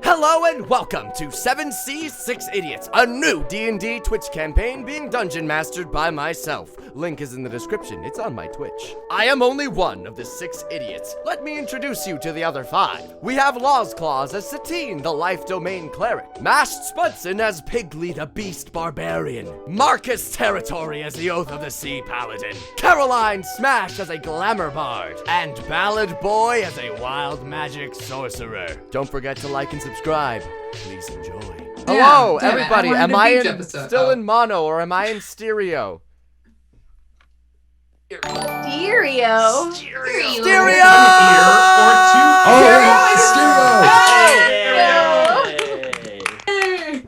Hello and welcome to 7C's 6 Idiots, a new D&D Twitch campaign being dungeon mastered by myself. Link is in the description, it's on my Twitch. I am only one of the 6 idiots. Let me introduce you to the other 5. We have Lozclaws as Satine, the Life Domain Cleric, Mashed Spudson as Pigley the Beast Barbarian, Marcus Territory as the Oath of the Sea Paladin, Caroline Smash as a Glamour Bard, and Ballad Boi as a Wild Magic Sorcerer. Don't forget to like and subscribe. Please enjoy. Hello, everybody. Am I still in mono or am I in stereo? Stereo. Stereo!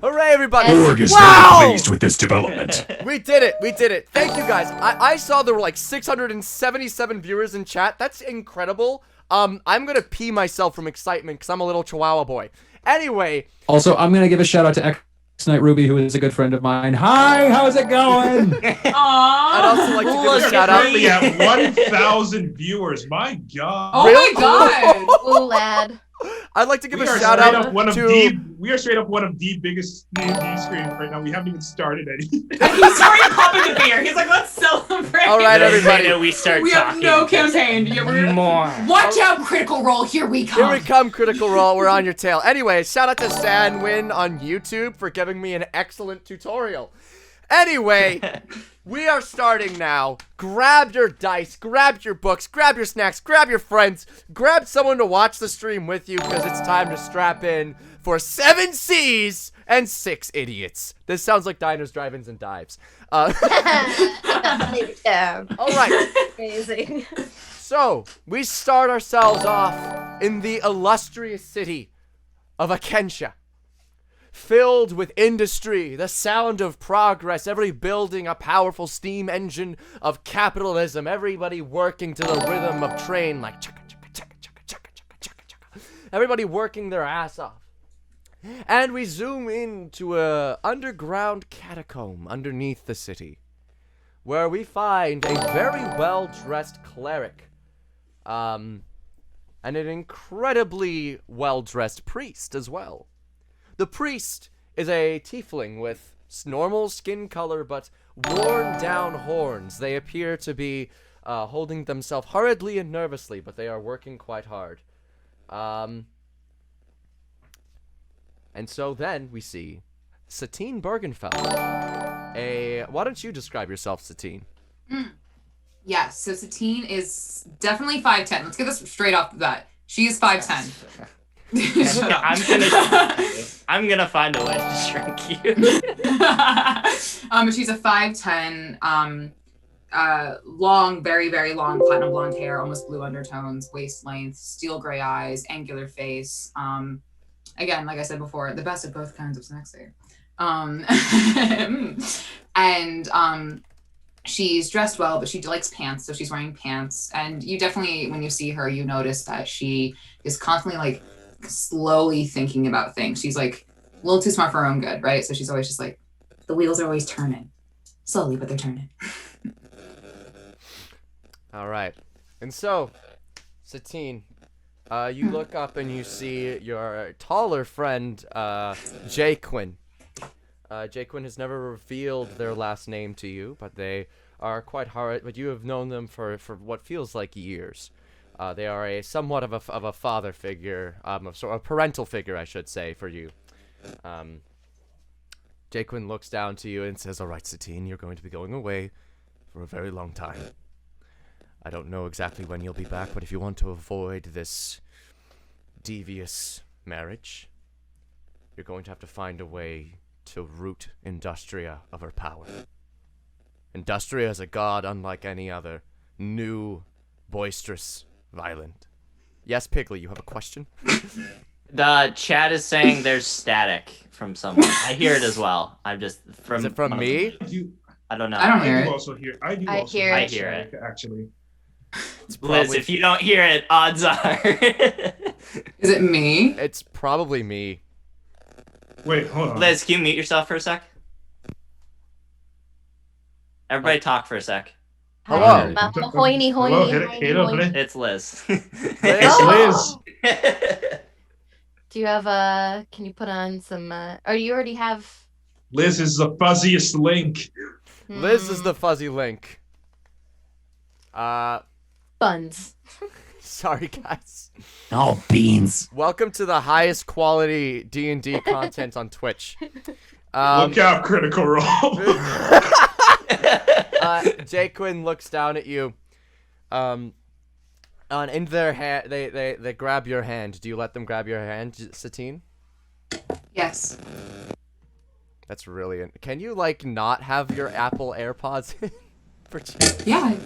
Hooray, everybody! Sorg is very pleased with this development. We did it. Thank you, guys. I saw there were like 677 viewers in chat. That's incredible. I'm gonna pee myself from excitement because I'm a little chihuahua boy. Anyway. Also, I'm gonna give a shout out to X-Night Ruby, who is a good friend of mine. Hi, how's it going? Aww. I'd also like to give a shout out. We have 1,000 viewers. My God. Oh Really? my God. Ooh, lad. I'd like to give a shout out to. We are straight up one of the biggest D&D screens right now. We haven't even started anything. He's already popping the beer. He's like, let's celebrate. All right, everybody. We start We have no campaign. More. Watch out, Critical Role. Here we come. Here we come, Critical Role. We're on your tail. Anyway, shout out to Sanwin on YouTube for giving me an excellent tutorial. Anyway, we are starting now. Grab your dice, grab your books, grab your snacks, grab your friends, grab someone to watch the stream with you because it's time to strap in for 7 C's and 6 Idiots. This sounds like diners, drive-ins, and dives. Yeah. All right. Amazing. So, we start ourselves off in the illustrious city of Akensha. Filled with industry, the sound of progress, every building a powerful steam engine of capitalism, everybody working to the rhythm of train like chaka chaka chaka chaka chaka chaka chaka chaka. Everybody working their ass off. And we zoom into a underground catacomb underneath the city, where we find a very well-dressed cleric, and an incredibly well-dressed priest as well. The priest is a tiefling with normal skin color but worn down horns. They appear to be holding themselves hurriedly and nervously, but they are working quite hard. And so then we see Satine Bergenfeld. Why don't you describe yourself, Satine? Yes, so Satine is definitely 5'10". Let's get this straight off the bat. She is 5'10". I'm gonna find a way to shrink you. She's a 5'10", long, very, very long platinum blonde hair, almost blue undertones, waist length, steel gray eyes, angular face. Again, like I said before, the best of both kinds of sexy. And she's dressed well, but she likes pants, so she's wearing pants. And you definitely, when you see her, you notice that she is constantly like slowly thinking about things. She's like a little too smart for her own good, right? So she's always just like, the wheels are always turning. Slowly, but they're turning. All right. And so, Satine, you look up and you see your taller friend, Jaquin. Jaquin has never revealed their last name to you, but they are quite hard. But you have known them for what feels like years. They are a somewhat of a father figure, sort of a parental figure, I should say, for you. Jaquin looks down to you and says, "All right, Satine, you're going to be going away for a very long time. I don't know exactly when you'll be back, but if you want to avoid this devious marriage, you're going to have to find a way to root Industria of her power. Industria is a god unlike any other, new, boisterous, violent." Yes, Pigley, you have a question? The chat is saying there's static from someone. I hear it as well. I'm just from. Is it from me? I don't know. I don't I hear do it. also hear. I hear I hear it. Actually. It's Liz, if you don't hear it, odds are. Is it me? It's probably me. Wait, hold on. Liz, can you mute yourself for a sec? Everybody talk for a sec. Hello. Hoiny, Hello, hoiny, hit it, hoiny. It's Liz. It's Liz. Do you have can you put on some, or you already have? Liz is the fuzziest link. Liz is the fuzzy link. Buns. Sorry, guys. Oh, beans. Welcome to the highest quality D&D content on Twitch. Look out, Critical Role. Jaquin looks down at you. And in their hand, they grab your hand. Do you let them grab your hand, Satine? Yes. That's brilliant. Can you not have your Apple AirPods in? Yeah.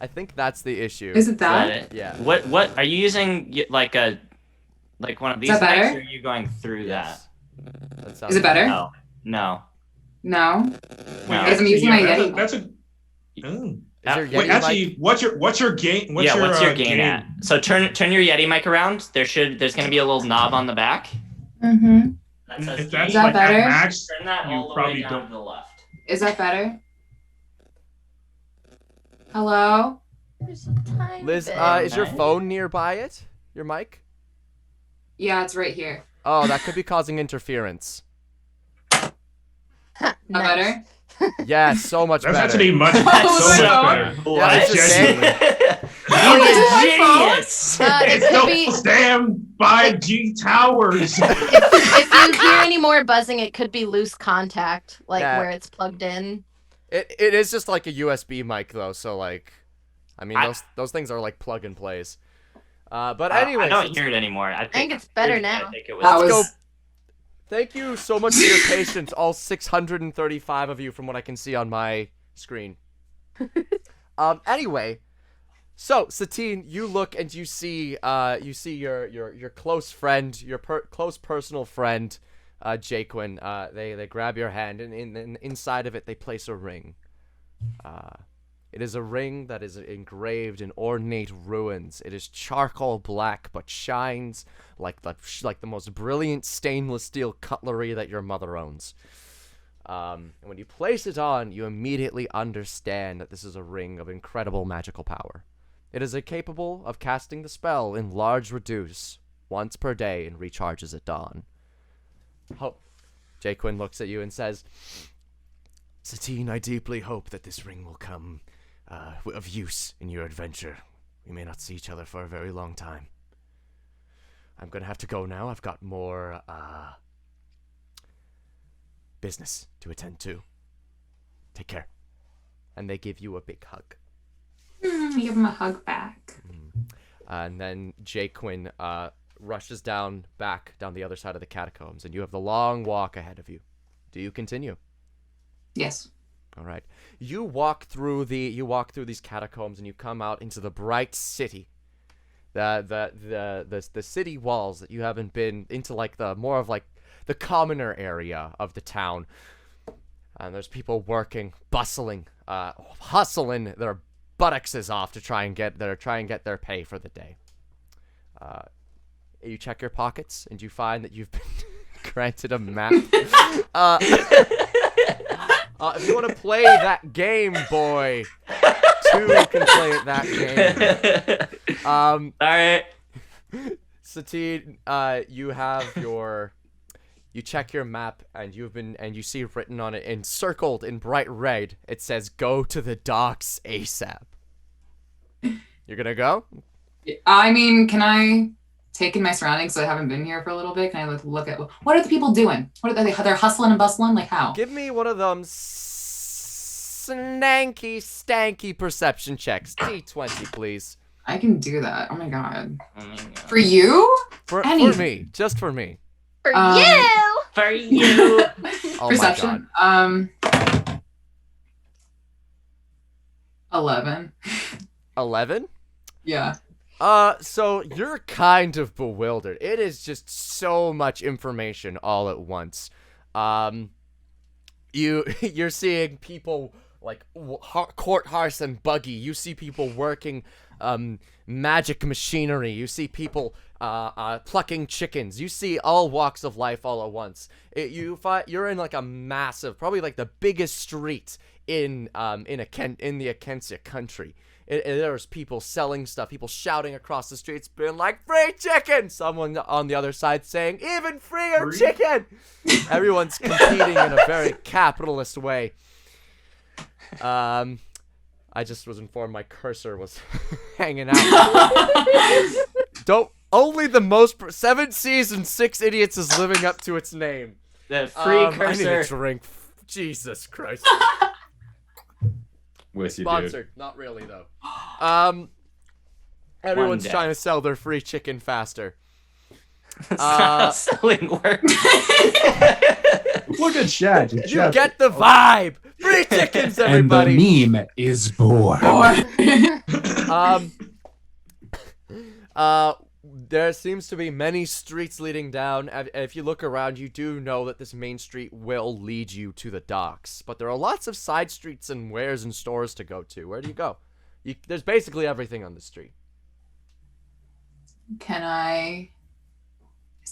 I think that's the issue. Is it that? Yeah. What are you using? Like one of these? Is that better? mics, or are you going through Yes. That sounds Is it better? that? No. No. No. Because I'm using my Yeti. That's a. Is your Wait, Yeti actually, mic- what's your gain? What's your gain at? So turn your Yeti mic around. There's gonna be a little knob on the back. Mm-hmm. That says If that's Is that like better? at max, Turn that you all the way probably down don't. to the left. Is that better? Hello? There's a tiny Liz, bit. is your phone nearby it? Your mic? Yeah, it's right here. Oh, that could be causing interference. That better? Yeah, so much That's better. actually much, Oh, so so- much better. Yeah, it's just saying. Oh, He's it's a my phone? genius. It It's could be those damn 5G towers. if you hear any more buzzing, it could be loose contact, Yeah. where it's plugged in. It is just like a USB mic though, so I mean those things are like plug and plays. But anyway, I don't hear it anymore. I think it's better now. I think it That was. was. go. Thank you so much for your patience, all 635 of you from what I can see on my screen. Anyway, so Satine, you look and you see your close friend, your close personal friend, Jaquin. They grab your hand and inside of it they place a ring. It is a ring that is engraved in ornate runes. It is charcoal black, but shines like the most brilliant stainless steel cutlery that your mother owns. And when you place it on, you immediately understand that this is a ring of incredible magical power. It is capable of casting the spell in large reduce once per day and recharges at dawn. Jaquin looks at you and says, Satine, I deeply hope that this ring will come of use in your adventure. We may not see each other for a very long time. I'm gonna have to go now. I've got more business to attend to. Take care. And they give you a big hug. Give him a hug back. And then Jaquin rushes back down the other side of the catacombs, and you have the long walk ahead of you. Do you continue? Yes. All right. You walk through these catacombs and you come out into the bright city. The city walls that you haven't been into, the more of the commoner area of the town. And there's people working, bustling, hustling their buttocks off to try and get their pay for the day. You check your pockets and you find that you've been granted a map. If you want to play that game, boy, two can play that game. All right. Satine, you check your map and you see written on it, encircled in bright red, it says go to the docks ASAP. You're gonna go? I mean, can I take in my surroundings so I haven't been here for a little bit? Can I look at what are the people doing? What are they? They're hustling and bustling? How? Give me one of them stanky perception checks. D20, please. I can do that. Oh my god. Oh my God. For you? For me. Just for me. For Um, you. For you. Oh Perception. my god. 11. 11? Yeah. So you're kind of bewildered. It is just so much information all at once. You're seeing people court horse and buggy. You see people working magic machinery. You see people plucking chickens. You see all walks of life all at once. You're in a massive, probably the biggest street in the Akensia country. there's people selling stuff, people shouting across the streets, being like, "Free chicken!" Someone on the other side saying, "Even freer chicken!" Everyone's competing in a very capitalist way. I just was informed my cursor was hanging out. Only the most 7 seasons, 6 idiots is living up to its name. The free cursor. I need a drink. Jesus Christ. With you, Sponsored, dude. not really though. Everyone's trying to sell their free chicken faster. That's not how selling works. Look at Chad. You get the vibe. Free chickens, everybody. And the meme is bored. There seems to be many streets leading down. If you look around, you do know that this main street will lead you to the docks. But there are lots of side streets and wares and stores to go to. Where do you go? There's basically everything on the street. Is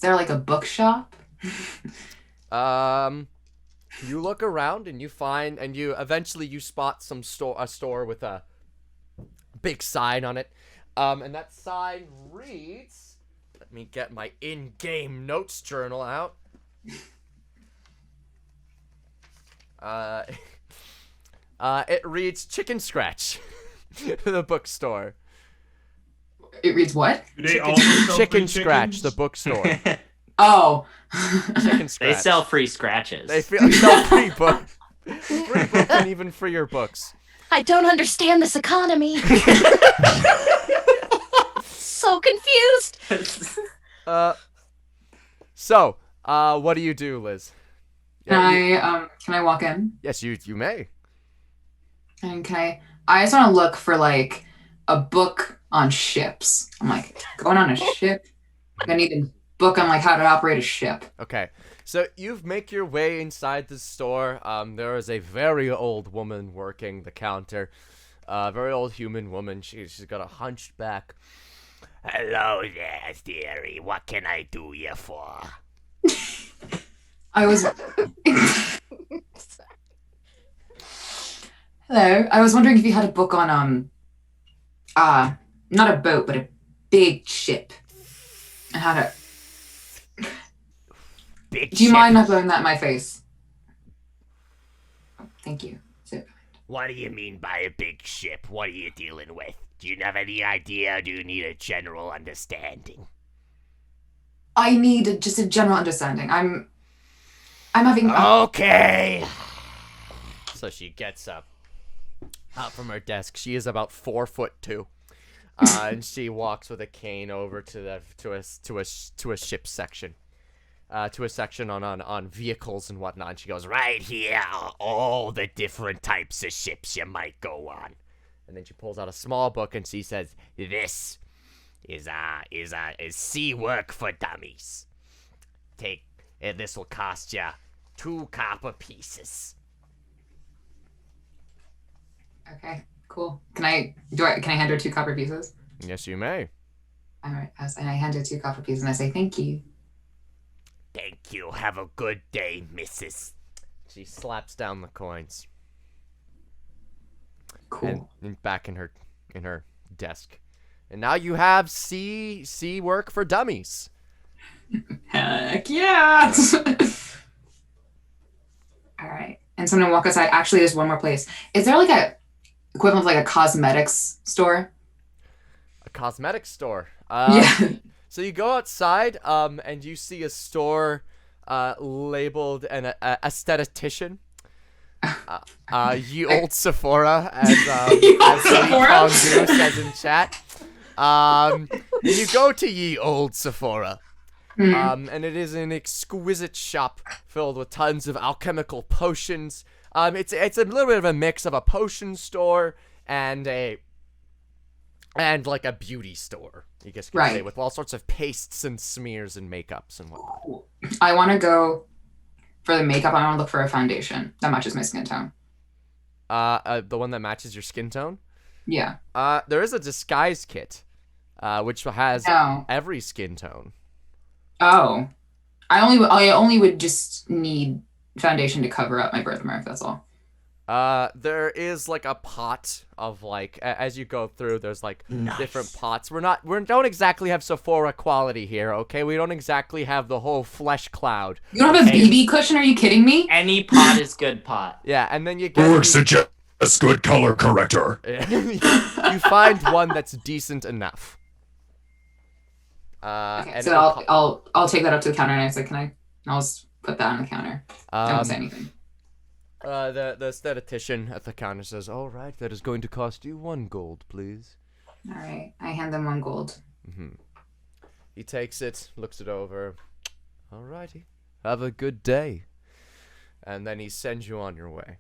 there like a bookshop? You look around and you find, and you eventually spot a store with a big sign on it. And that sign reads, let me get my in-game notes journal out. It reads Chicken Scratch. The bookstore. It reads what? Chicken Scratch, the bookstore. Oh. Chicken Scratch. They sell free scratches. They sell free books. Free books and even freer books. I don't understand this economy. So confused. So, what do you do, Liz? Can I walk in? Yes, you may. Okay. I just want to look for like a book on ships. I'm like, going on a ship? I need a book on like how to operate a ship. Okay. So you make your way inside the store. There is a very old woman working the counter. Very old human woman. She's got a hunched back. Hello there, dearie. What can I do you for? I was. Hello. I was wondering if you had a book on not a boat, but a big ship, and how to. Big Do you ship? mind not blowing that in my face? Oh, thank you. What do you mean by a big ship? What are you dealing with? Do you have any idea, or do you need a general understanding? I need just a general understanding. I'm having. Okay. So she gets up from her desk. She is about 4'2", and she walks with a cane over to a ship section. To a section on vehicles and whatnot. And she goes, Right here are all the different types of ships you might go on. and then she pulls out a small book and she says, This is sea work for dummies. This will cost you 2 copper pieces. Okay, cool. Can I hand her 2 copper pieces? "Yes, you may." All right, and I hand her 2 copper pieces and I say thank you. Thank you. Have a good day, missus. She slaps down the coins. Cool. And back in her desk. And now you have sea work for dummies. Heck yeah! All right, and so I'm gonna walk outside. Actually, there's one more place. Is there like a equivalent of like a cosmetics store? A cosmetics store. Yeah. So you go outside, and you see a store labeled an aesthetician. Ye old Sephora, as Kong says in chat. You go to Ye Old Sephora. And it is an exquisite shop filled with tons of alchemical potions. It's a little bit of a mix of a potion store and like a beauty store, you guess you could say, with all sorts of pastes and smears and makeups and whatnot. I want to go for the makeup. I want to look for a foundation that matches my skin tone. The one that matches your skin tone? Yeah. There is a disguise kit, which has every skin tone. Oh, I only would just need foundation to cover up my birthmark. That's all. There is like a pot of like as you go through. There's like different pots. We don't exactly have Sephora quality here. Okay, we don't exactly have the whole flesh cloud. You don't have a BB cushion? Are you kidding me? Any pot is good pot. Yeah, and then you get Sorg suggests good color corrector. you find one that's decent enough. Okay, and so I'll take that up to the counter and I say, I'll just put that on the counter. I won't say anything. The statistician at the counter says, "All right, that is going to cost you 1 gold, please." All right, I hand them 1 gold. He takes it, looks it over. All righty, have a good day, and then he sends you on your way.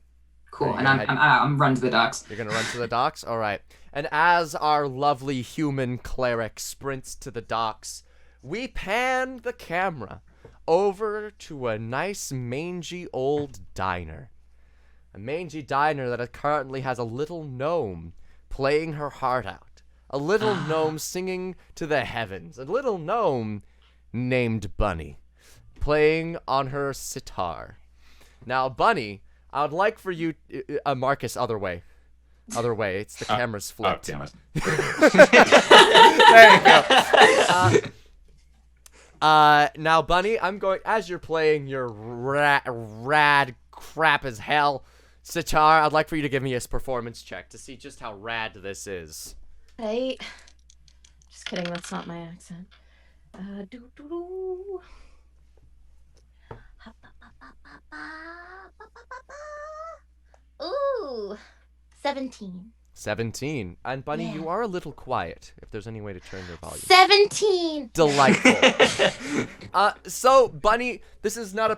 Cool, and I'm run to the docks. You're gonna run to the docks? All right. And as our lovely human cleric sprints to the docks, we pan the camera over to a nice mangy old diner. A mangy diner that currently has a little gnome playing her heart out. A little gnome singing to the heavens. A little gnome named Bunny playing on her sitar. Now, Bunny, I would like for you, Marcus, other way. Other way. It's the camera's flipped. Oh, damn it. There you go. Now, Bunny, I'm going, as you're playing your rad crap as hell sitar, I'd like for you to give me a performance check to see just how rad this is. Hey. Just kidding, that's not my accent. Doo-doo-doo. Ooh, 17. 17. And Bunny, Yeah. you are a little quiet, if there's any way to turn your volume. 17. Delightful. So Bunny, this is not a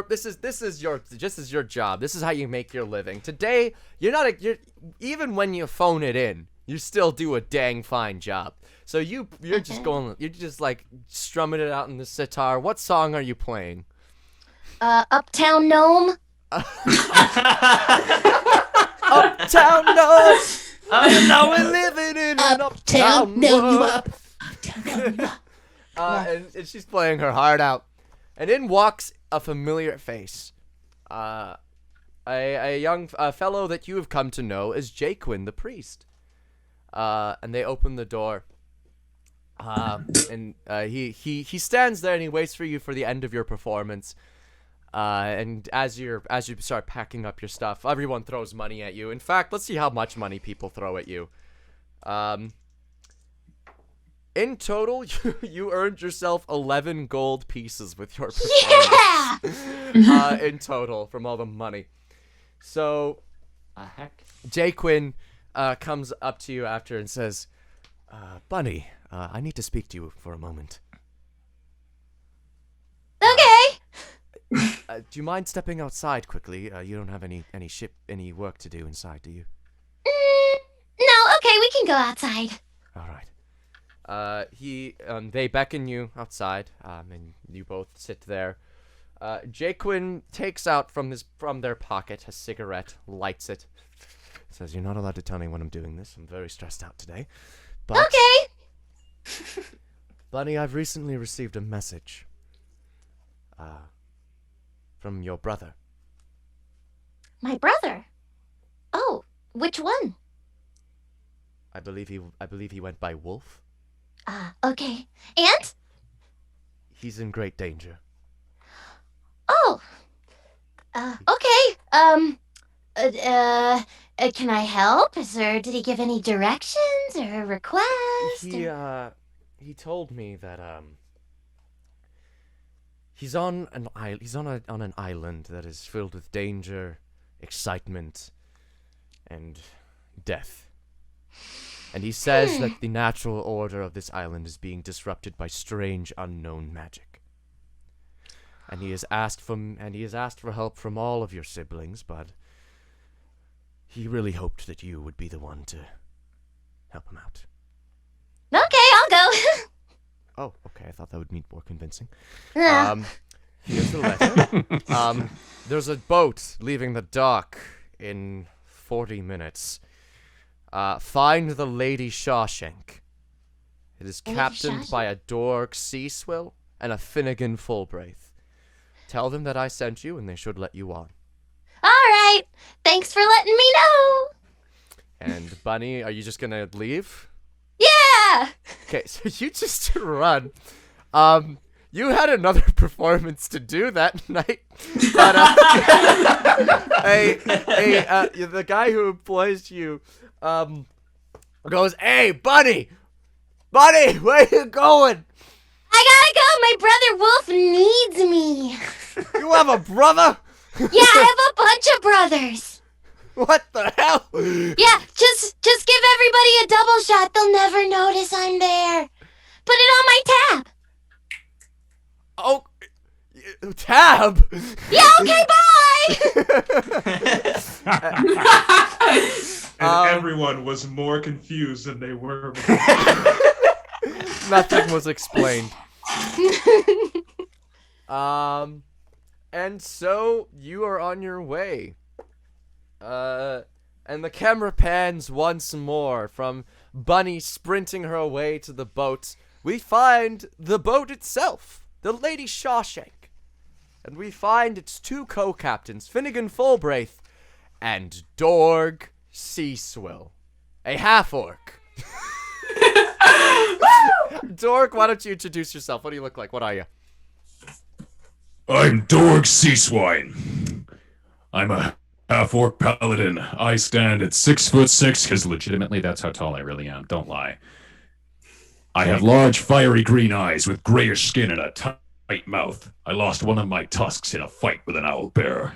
this is your job. This is how you make your living. Today, you're even when you phone it in, you still do a dang fine job. So you're just like strumming it out in the sitar. What song are you playing? Uptown Gnome. Uptown Gnome. Now we're living in an uptown world. And she's playing her heart out, and in walks a familiar face, a young fellow that you have come to know as Jaquin the priest. And they open the door. And he stands there and he waits for you for the end of your performance. And as you start packing up your stuff, everyone throws money at you. In fact, let's see how much money people throw at you. In total, you earned yourself 11 gold pieces with your performance. Yeah! In total, from all the money. So, Heck. Jaquin comes up to you after and says, Bunny, I need to speak to you for a moment. Okay. Do you mind stepping outside quickly? You don't have any work to do inside, do you? No, okay, we can go outside. All right. They beckon you outside, and you both sit there. Jaquin takes out from their pocket a cigarette, lights it, says, "You're not allowed to tell anyone I'm doing this. I'm very stressed out today." But, Okay. Bunny, I've recently received a message. From your brother. My brother? Oh, which one? I believe he went by Wolf. Okay. And? He's in great danger. Oh. Okay. Can I help? Did he give any directions or a request? He told me that, he's on an island that is filled with danger, excitement, and death. And he says that the natural order of this island is being disrupted by strange, unknown magic. And he has asked for help from all of your siblings, but he really hoped that you would be the one to help him out. Okay, I'll go. Oh, okay. I thought that would be more convincing. Yeah. Here's the letter. There's a boat leaving the dock in 40 minutes. Find the Lady Shawshank. It is Lady captained Shawshank? by a Dorg Seaswill and a Finnegan Fulbraith. Tell them that I sent you, and they should let you on. All right. Thanks for letting me know. And Bunny, are you just gonna leave? Yeah. Okay, so you just run. You had another performance to do that night, but the guy who employs you, goes, "Hey, Bunny, where you going? I gotta go. My brother Wolf needs me. You have a brother? Yeah, I have a bunch of brothers. What the hell? Yeah, just give everybody a double shot. They'll never notice I'm there. Put it on my tab. Oh, tab. Yeah, okay, bye. And everyone was more confused than they were before. Nothing was explained. And so you are on your way. And the camera pans once more from Bunny sprinting her way to the boat. We find the boat itself, the Lady Shawshank. And we find its two co-captains, Finnegan Fulbraith and Dorg Seaswill, a half-orc. Dorg, why don't you introduce yourself? What do you look like? What are you? I'm Dorg Seaswine. I'm a half-orc paladin. I stand at 6'6", because legitimately that's how tall I really am. Don't lie. I have large, fiery green eyes with grayish skin and a tight mouth. I lost one of my tusks in a fight with an owlbear.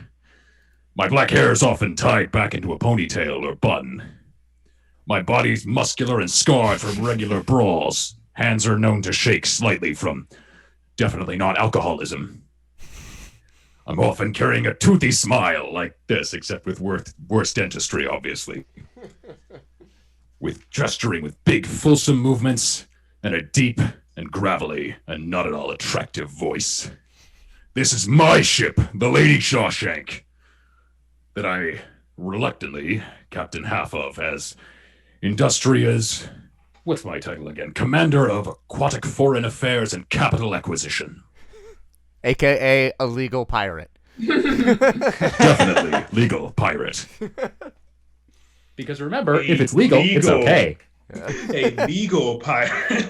My black hair is often tied back into a ponytail or bun. My body's muscular and scarred from regular brawls. Hands are known to shake slightly from definitely not alcoholism. I'm often carrying a toothy smile like this, except with worse dentistry, obviously. With gesturing with big, fulsome movements and a deep and gravelly and not at all attractive voice. This is my ship, the Lady Shawshank, that I reluctantly captain half of as Industria's, what's my title again? Commander of Aquatic Foreign Affairs and Capital Acquisition. AKA a legal pirate. Definitely legal pirate. Because remember, if it's legal, it's okay. A legal pirate.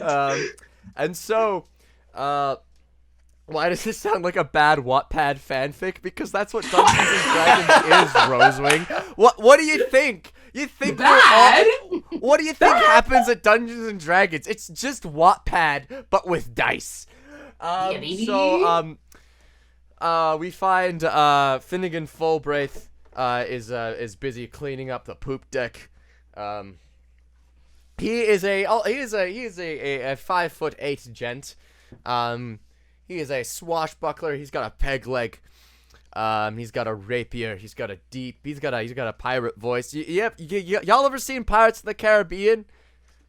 And so, why does this sound like a bad Wattpad fanfic? Because that's what Dungeons and Dragons is, Rosewing. What do you think? You think Bad? what do you think happens at Dungeons and Dragons? It's just Wattpad, but with dice. baby. So, we find Finnegan Fulbraith is busy cleaning up the poop deck. He is a 5'8" gent. He is a swashbuckler. He's got a peg leg. He's got a rapier. He's got a pirate voice. Y'all ever seen Pirates of the Caribbean?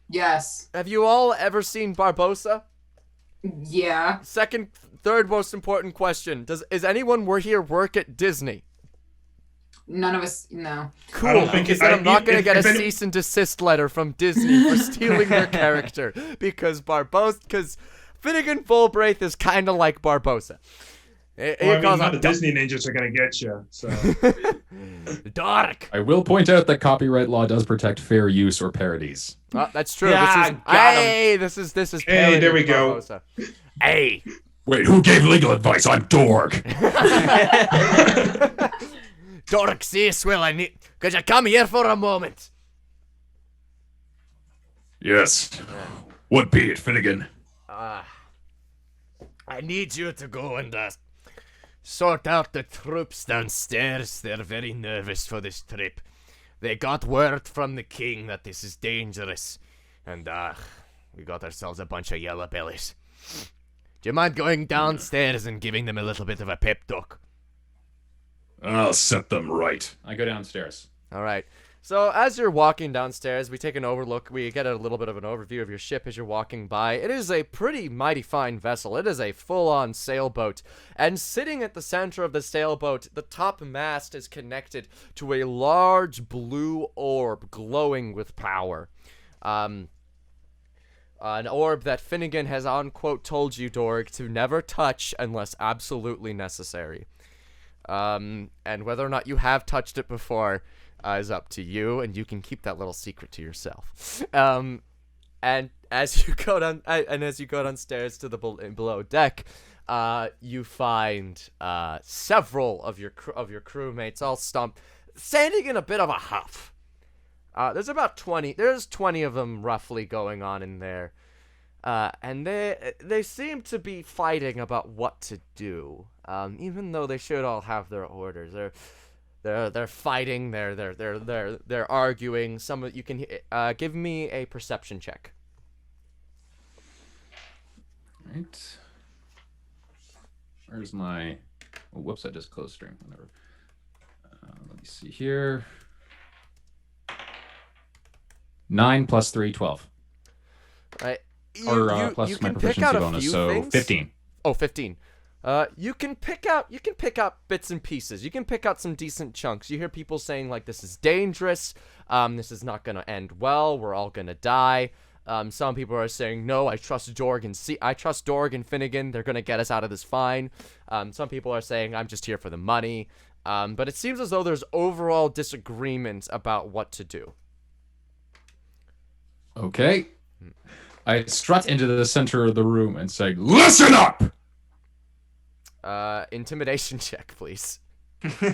Yes. Have you all ever seen Barbossa? Yeah. Third most important question. Is anyone here work at Disney? None of us. No. Cool, I don't think because it- then I'm not going to if- get if a any- cease and desist letter from Disney for stealing their character. Because Finnegan Fulbraith is kind of like Barbossa. None of the Disney ninjas are going to get you. So. Dark. I will point out that copyright law does protect fair use or parodies. That's true. Yeah, got him. This is Hey, parody there we of go. Barbossa. Hey, Wait, who gave legal advice? I'm Dorg. Dork, Seaswill, could you come here for a moment? Yes. What be it, Finnegan? I need you to go and sort out the troops downstairs. They're very nervous for this trip. They got word from the king that this is dangerous, and we got ourselves a bunch of yellow bellies. Do you mind going downstairs and giving them a little bit of a pep talk? I'll set them right. I go downstairs. All right. So as you're walking downstairs, we take an overlook. We get a little bit of an overview of your ship as you're walking by. It is a pretty mighty fine vessel. It is a full-on sailboat. And sitting at the center of the sailboat, the top mast is connected to a large blue orb glowing with power. An orb that Finnegan has, unquote, told you, Dorg, to never touch unless absolutely necessary. And whether or not you have touched it before is up to you, and you can keep that little secret to yourself. And as you go downstairs to the below deck, you find several of your crewmates all standing in a bit of a huff. There's 20 of them roughly going on in there. And they seem to be fighting about what to do. Even though they should all have their orders. They're fighting, they're arguing. Some of you can give me a perception check. Right. Where's my... Oh, whoops, I just closed stream. Whatever. Let me see here. 9 plus 3, 12. Right. Plus you my can pick proficiency out a bonus, few so things. 15. Oh, 15. You can pick out bits and pieces. You can pick out some decent chunks. You hear people saying like, this is dangerous. This is not gonna end well. We're all gonna die. Some people are saying, no, I trust Dorg and Finnegan. They're gonna get us out of this fine. Some people are saying, I'm just here for the money. But it seems as though there's overall disagreement about what to do. Okay. I strut into the center of the room and say, listen up! Intimidation check, please. Thank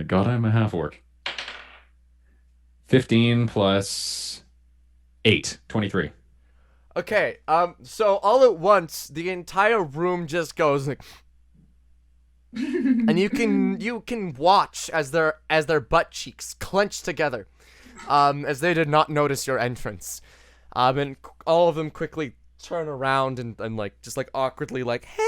God I'm a half-orc. 15 plus 8, 23. Okay, so all at once, the entire room just goes like... and you can watch as their butt cheeks clench together, as they did not notice your entrance. And all of them quickly turn around and like, just like awkwardly like, hey!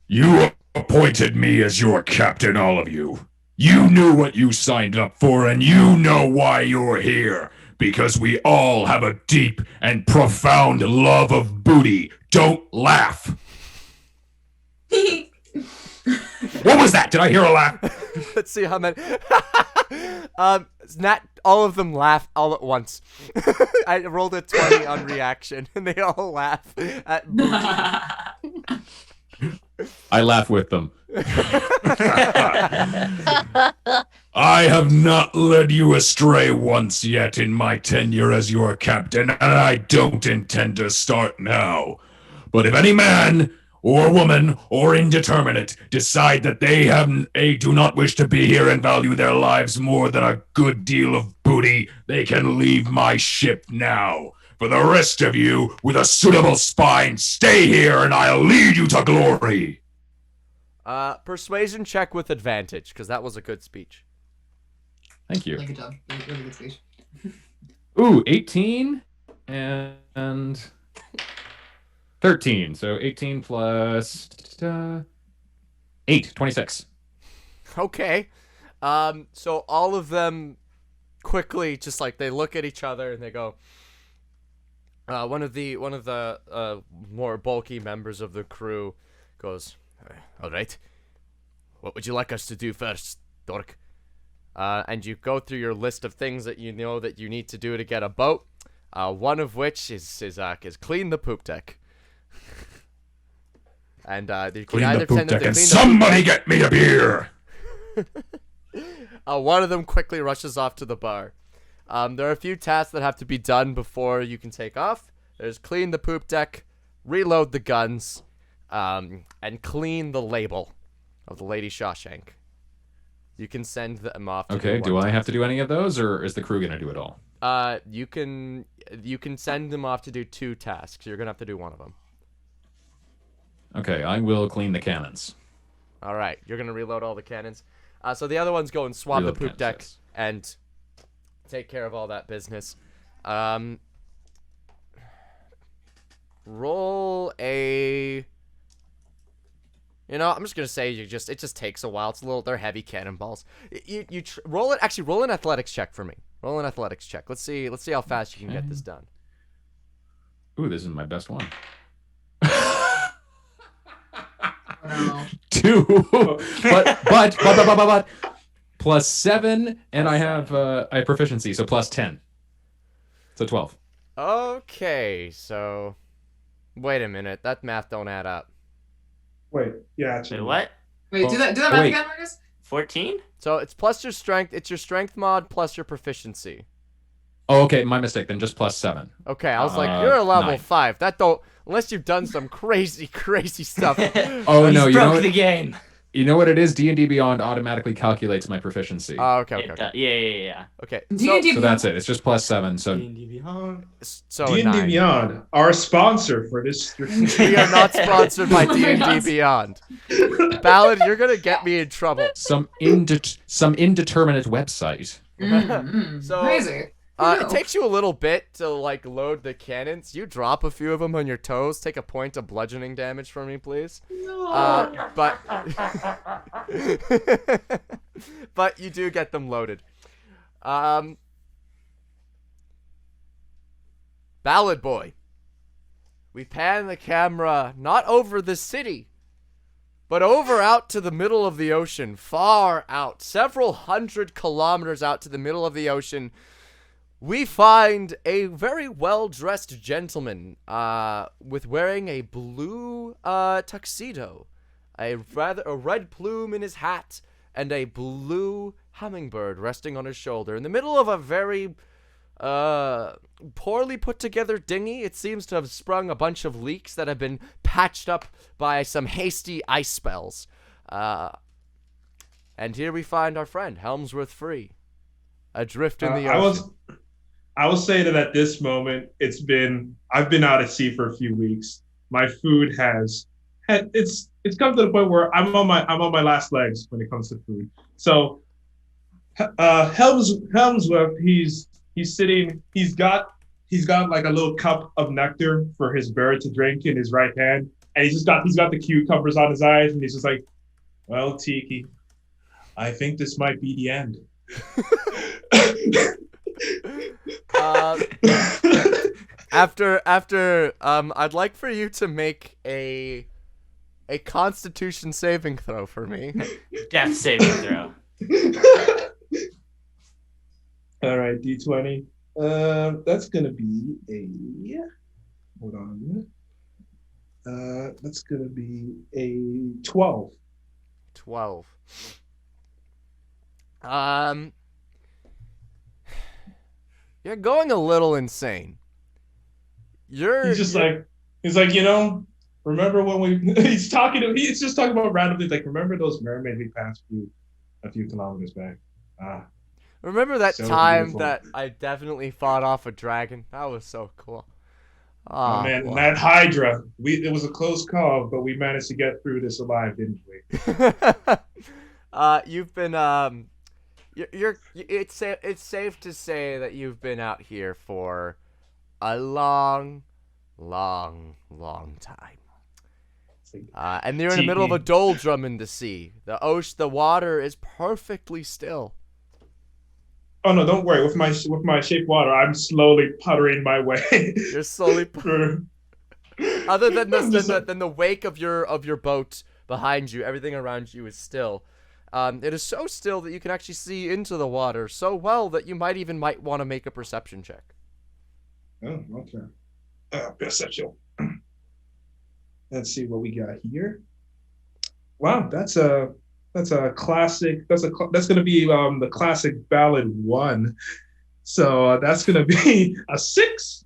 You appointed me as your captain, all of you. You knew what you signed up for, and you know why you're here. Because we all have a deep and profound love of booty. Don't laugh. What was that? Did I hear a laugh? Let's see how many. Not all of them laugh all at once. I rolled a 20 on reaction, and they all laugh at booty. I laugh with them. I have not led you astray once yet in my tenure as your captain, and I don't intend to start now. But if any man or woman or indeterminate decide that they do not wish to be here and value their lives more than a good deal of booty, they can leave my ship now. For the rest of you, with a suitable spine, stay here and I'll lead you to glory. Persuasion check with advantage, because that was a good speech. Thank you. Good job. Really good speech. Ooh, 18 and 13. So 18 plus 8, 26. Okay. So all of them quickly just like they look at each other and they go. One of the more bulky members of the crew goes, all right. What would you like us to do first, Dork? And you go through your list of things that you know that you need to do to get a boat. One of which is clean the poop deck. And you can either send them to clean somebody get me a beer. One of them quickly rushes off to the bar. There are a few tasks that have to be done before you can take off. There's clean the poop deck, reload the guns, and clean the label of the Lady Shawshank. You can send them off. Okay, do I have to do any of those, or is the crew gonna do it all? You can send them off to do 2 tasks. You're gonna have to do one of them. Okay, I will clean the cannons. All right, you're gonna reload all the cannons. So the other ones go and swab Reload the poop cannons, deck yes. and take care of all that business. Roll a. You know, I'm just gonna say it just takes a while. It's they're heavy cannonballs. Roll it. Actually, roll an athletics check for me. Roll an athletics check. Let's see how fast you can get this done. Ooh, this is my best one. No. 2, but plus 7, and I have proficiency, so plus 10, so 12. Okay, so Wait a minute. That math don't add up. Wait, yeah, actually. Wait, what? Wait, do that math wait. again, Marcus? 14? So it's plus your strength. It's your strength mod plus your proficiency. Oh, okay, my mistake. Then just +7. Okay, I was like, you're a level 9. 5. That don't unless you've done some crazy stuff. Oh no, you know broke what? the game. You know what it is? D&D Beyond automatically calculates my proficiency. Oh, okay. Yeah. Okay. D&D So that's it. It's just +7. So So a D&D 9. Beyond, our sponsor for this. We are not sponsored by D&D Beyond. Ballad, you're gonna get me in trouble. some indeterminate website. So Crazy. it takes you a little bit to like load the cannons. You drop a few of them on your toes. Take a point of bludgeoning damage from me, please. But but you do get them loaded. Ballad Boi. We pan the camera not over the city, but over out to the middle of the ocean, far out, several hundred kilometers out to the middle of the ocean. We find a very well-dressed gentleman, with wearing a blue tuxedo, a red plume in his hat, and a blue hummingbird resting on his shoulder, in the middle of a very poorly put together dinghy. It seems to have sprung a bunch of leaks that have been patched up by some hasty ice spells. And here we find our friend Helmsworth Free, adrift in the ocean. I will say that at this moment, I've been out at sea for a few weeks. My food it's come to the point where I'm on my last legs when it comes to food. So Helmsworth, he's sitting, he's got like a little cup of nectar for his bird to drink in his right hand, and he's got the cucumbers on his eyes, and he's just like, well, Tiki, I think this might be the end. I'd like for you to make a Constitution saving throw for me. Death saving throw. All right, D20. That's gonna be hold on. That's gonna be a 12. 12. You're going a little insane. He's like, remember when he's just talking about random things, like, remember those mermaids we passed a few kilometers back? Remember that So time beautiful. that I definitely fought off a dragon? That was so cool. Oh man, boy. and that Hydra, it was a close call, but we managed to get through this alive, didn't we? You've been it's safe to say that you've been out here for a long time. And you're in the middle of a doldrum in the sea. The water is perfectly still. Oh no, don't worry. With my shape water, I'm slowly puttering my way. You're slowly other than the wake of your boat behind you, everything around you is still. It is so still that you can actually see into the water so well that you might want to make a perception check. Oh, okay. Perception. Let's see what we got here. Wow, that's a classic. That's going to be the classic Ballad 1. So that's going to be a 6.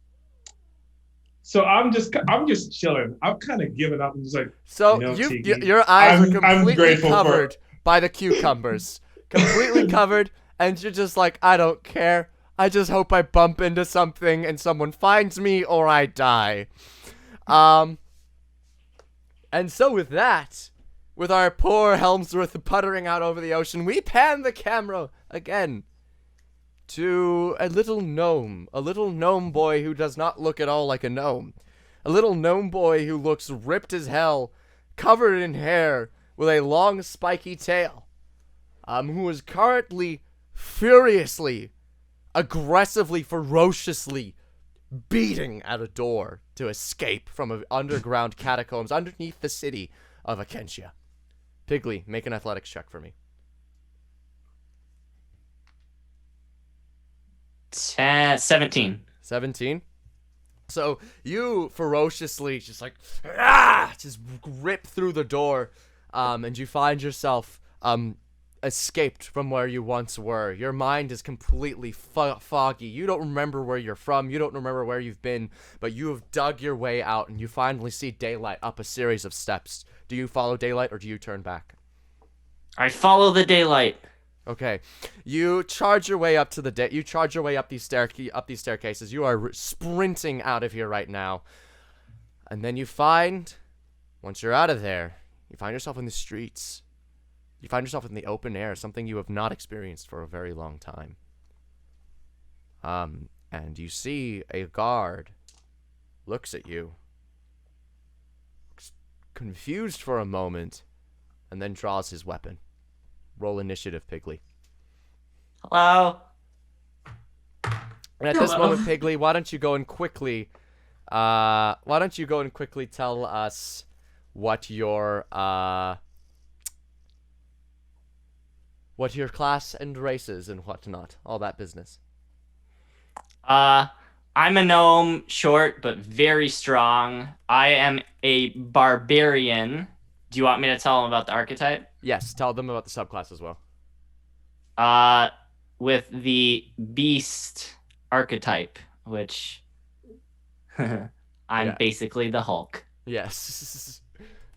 So I'm just chilling. I'm kind of giving up. I'm just like, so Tiki, your eyes are I'm completely grateful covered by the cucumbers, completely covered, and you're just like, I don't care. I just hope I bump into something and someone finds me or I die. And so with that, with our poor Helmsworth puttering out over the ocean, we pan the camera again to a little gnome boy who does not look at all like a gnome. A little gnome boy who looks ripped as hell, covered in hair, with a long spiky tail, who is currently furiously, aggressively, ferociously beating at a door to escape from underground catacombs underneath the city of Akentia. Piggly, make an athletics check for me. 17. 17? So you ferociously just just rip through the door, and you find yourself escaped from where you once were. Your mind is completely foggy. You don't remember where you're from. You don't remember where you've been, but you have dug your way out, and you finally see daylight up a series of steps. Do you follow daylight, or do you turn back? I follow the daylight. Okay, you charge your way up to the you charge your way up these staircases. You are sprinting out of here right now, and then you find, once you're out of there, you find yourself in the streets. You find yourself in the open air, something you have not experienced for a very long time. And you see a guard looks at you, looks confused for a moment, and then draws his weapon. Roll initiative, Piggly. Hello. And at this moment, Piggly, why don't you go and quickly tell us what your class and races and whatnot, all that business. I'm a gnome, short but very strong. I am a barbarian. Do you want me to tell them about the archetype? Yes, tell them about the subclass as well. With the beast archetype, which I'm basically the Hulk. Yes.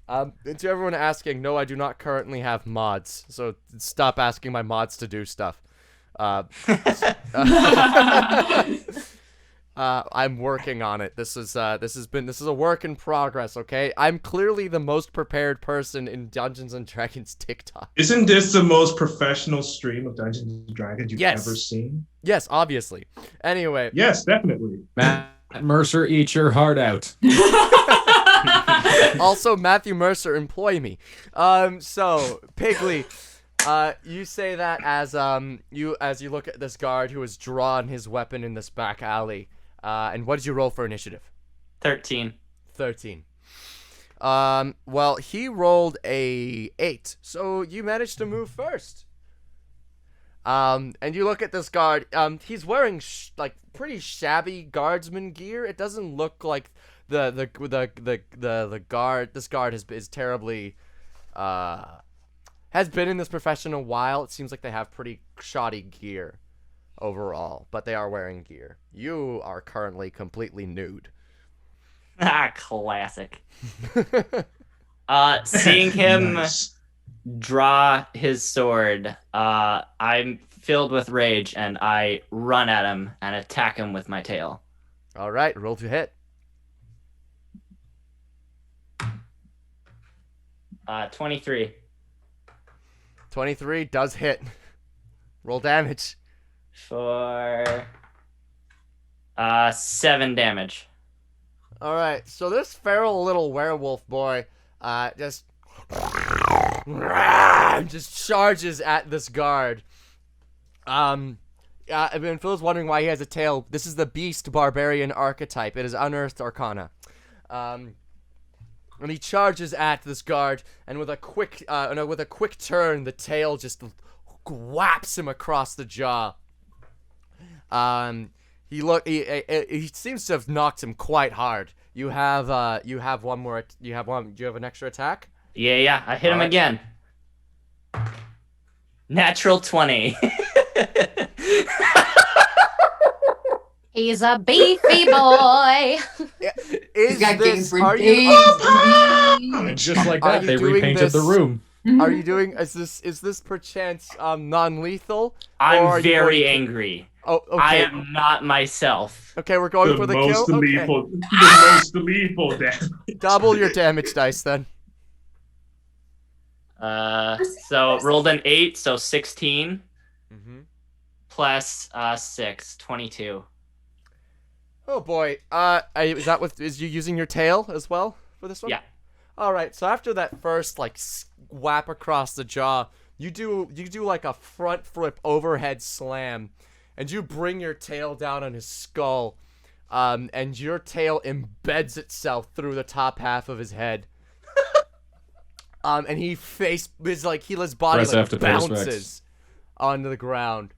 And to everyone asking, no, I do not currently have mods, so stop asking my mods to do stuff. I'm working on it. This is a work in progress, okay? I'm clearly the most prepared person in Dungeons and Dragons TikTok. Isn't this the most professional stream of Dungeons and Dragons you've ever seen? Yes, obviously. Anyway. Yes, definitely. Matt Mercer, eat your heart out. Also, Matthew Mercer, employ me. So Piggly, you say that as you look at this guard who has drawn his weapon in this back alley. And what did you roll for initiative? 13. 13. Well, he rolled a 8, so you managed to move first. And you look at this guard. He's wearing like pretty shabby guardsman gear. It doesn't look like the guard. This guard is terribly has been in this profession a while. It seems like they have pretty shoddy gear overall, but they are wearing gear. You are currently completely nude. Classic. Seeing him draw his sword, I'm filled with rage and I run at him and attack him with my tail. All right, roll to hit. 23. 23 does hit. Roll damage. For 7 damage. All right, so this feral little werewolf boy just charges at this guard. I mean, Phil's wondering why he has a tail. This is the beast barbarian archetype. It is unearthed arcana. And he charges at this guard, and with a quick turn, the tail just whaps him across the jaw. He seems to have knocked him quite hard. Do you have an extra attack? Yeah, I hit him again. Natural 20. He's a beefy boy. He's got gains for days. And just like that, they repainted the room. Are you doing? Is this perchance non-lethal? I'm very angry. Oh, okay. I am not myself. Okay, we're going for the kill. The most lethal damage. Double your damage dice then. So rolled an 8, so 16. Mm-hmm. Plus 6, 22. Oh boy. Is you using your tail as well for this one? Yeah. All right. So after that first whap across the jaw, you do like a front flip overhead slam, and you bring your tail down on his skull, and your tail embeds itself through the top half of his head. And his body bounces onto the ground.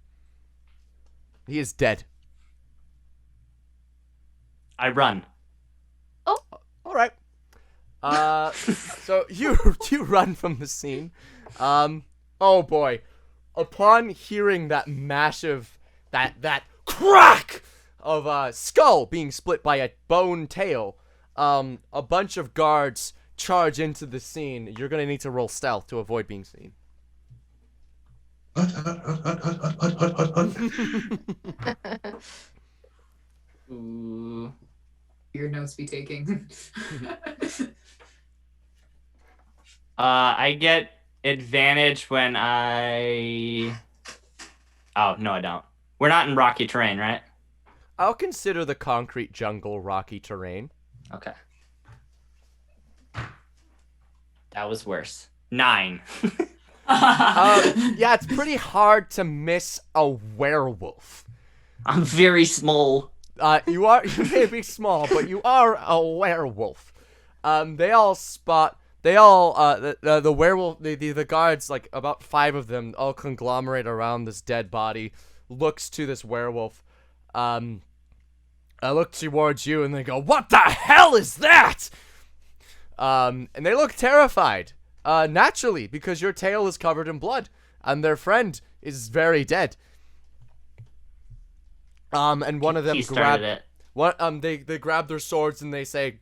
He is dead. I run. All right. So you run from the scene. Oh boy. Upon hearing that massive that crack of a skull being split by a bone tail, a bunch of guards charge into the scene. You're gonna need to roll stealth to avoid being seen. Ooh. Your notes be taking. I get advantage when I. Oh no, I don't. We're not in rocky terrain, right? I'll consider the concrete jungle rocky terrain. Okay. That was worse. 9. Yeah, it's pretty hard to miss a werewolf. I'm very small. You may be small, but you are a werewolf. They all spot. They all the werewolf. The guards, like about 5 of them, all conglomerate around this dead body. Looks to this werewolf. I look towards you and they go, "What the hell is that?" And they look terrified. Naturally, because your tail is covered in blood, and their friend is very dead. And one of them grab it. They grab their swords and they say,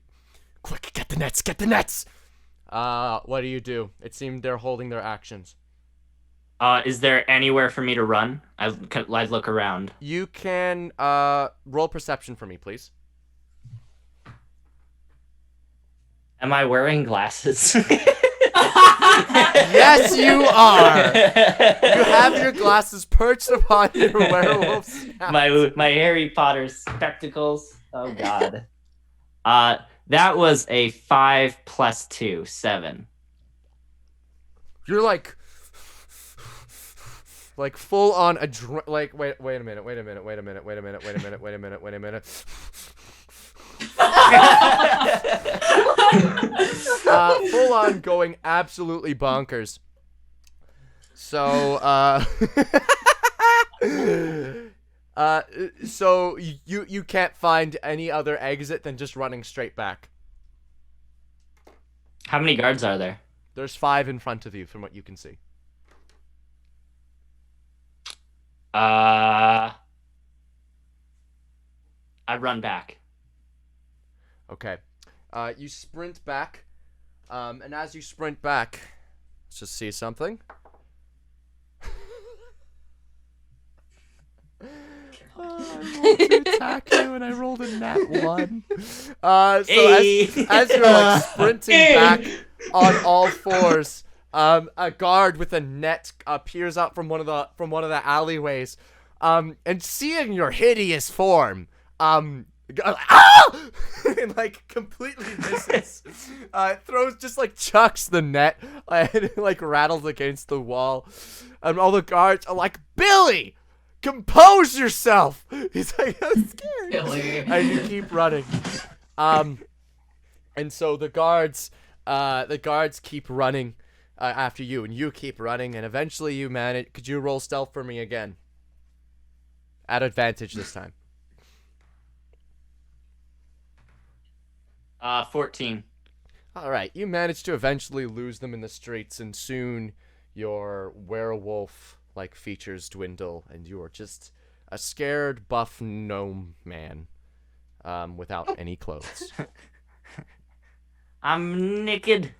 "Quick, get the nets, get the nets!" What do? It seemed they're holding their actions. Is there anywhere for me to run? I'd look around. You can roll perception for me, please. Am I wearing glasses? Yes, you are. You have your glasses perched upon your werewolf snout. my Harry Potter spectacles. Oh God. That was a 5 + 2, 7. You're like full on like wait a minute. Full on going absolutely bonkers. So so you can't find any other exit than just running straight back. How many guards are there? There's 5 in front of you from what you can see. I run back. Okay. You sprint back. And as you sprint back, let's just see something. I rolled to attack you and I rolled a nat 1. So as you're like sprinting back on all 4s, a guard with a net appears out from one of the alleyways, and seeing your hideous form, and like completely misses. Throws, just like chucks the net and it like rattles against the wall, and all the guards are like, "Billy, compose yourself." He's like, "I'm scared." Billy. And you keep running. And so the guards keep running after you, and you keep running, and eventually you manage. Could you roll stealth for me again? At advantage this time. 14. All right, you manage to eventually lose them in the streets, and soon your werewolf-like features dwindle, and you are just a scared, buff gnome man, without any clothes. I'm naked.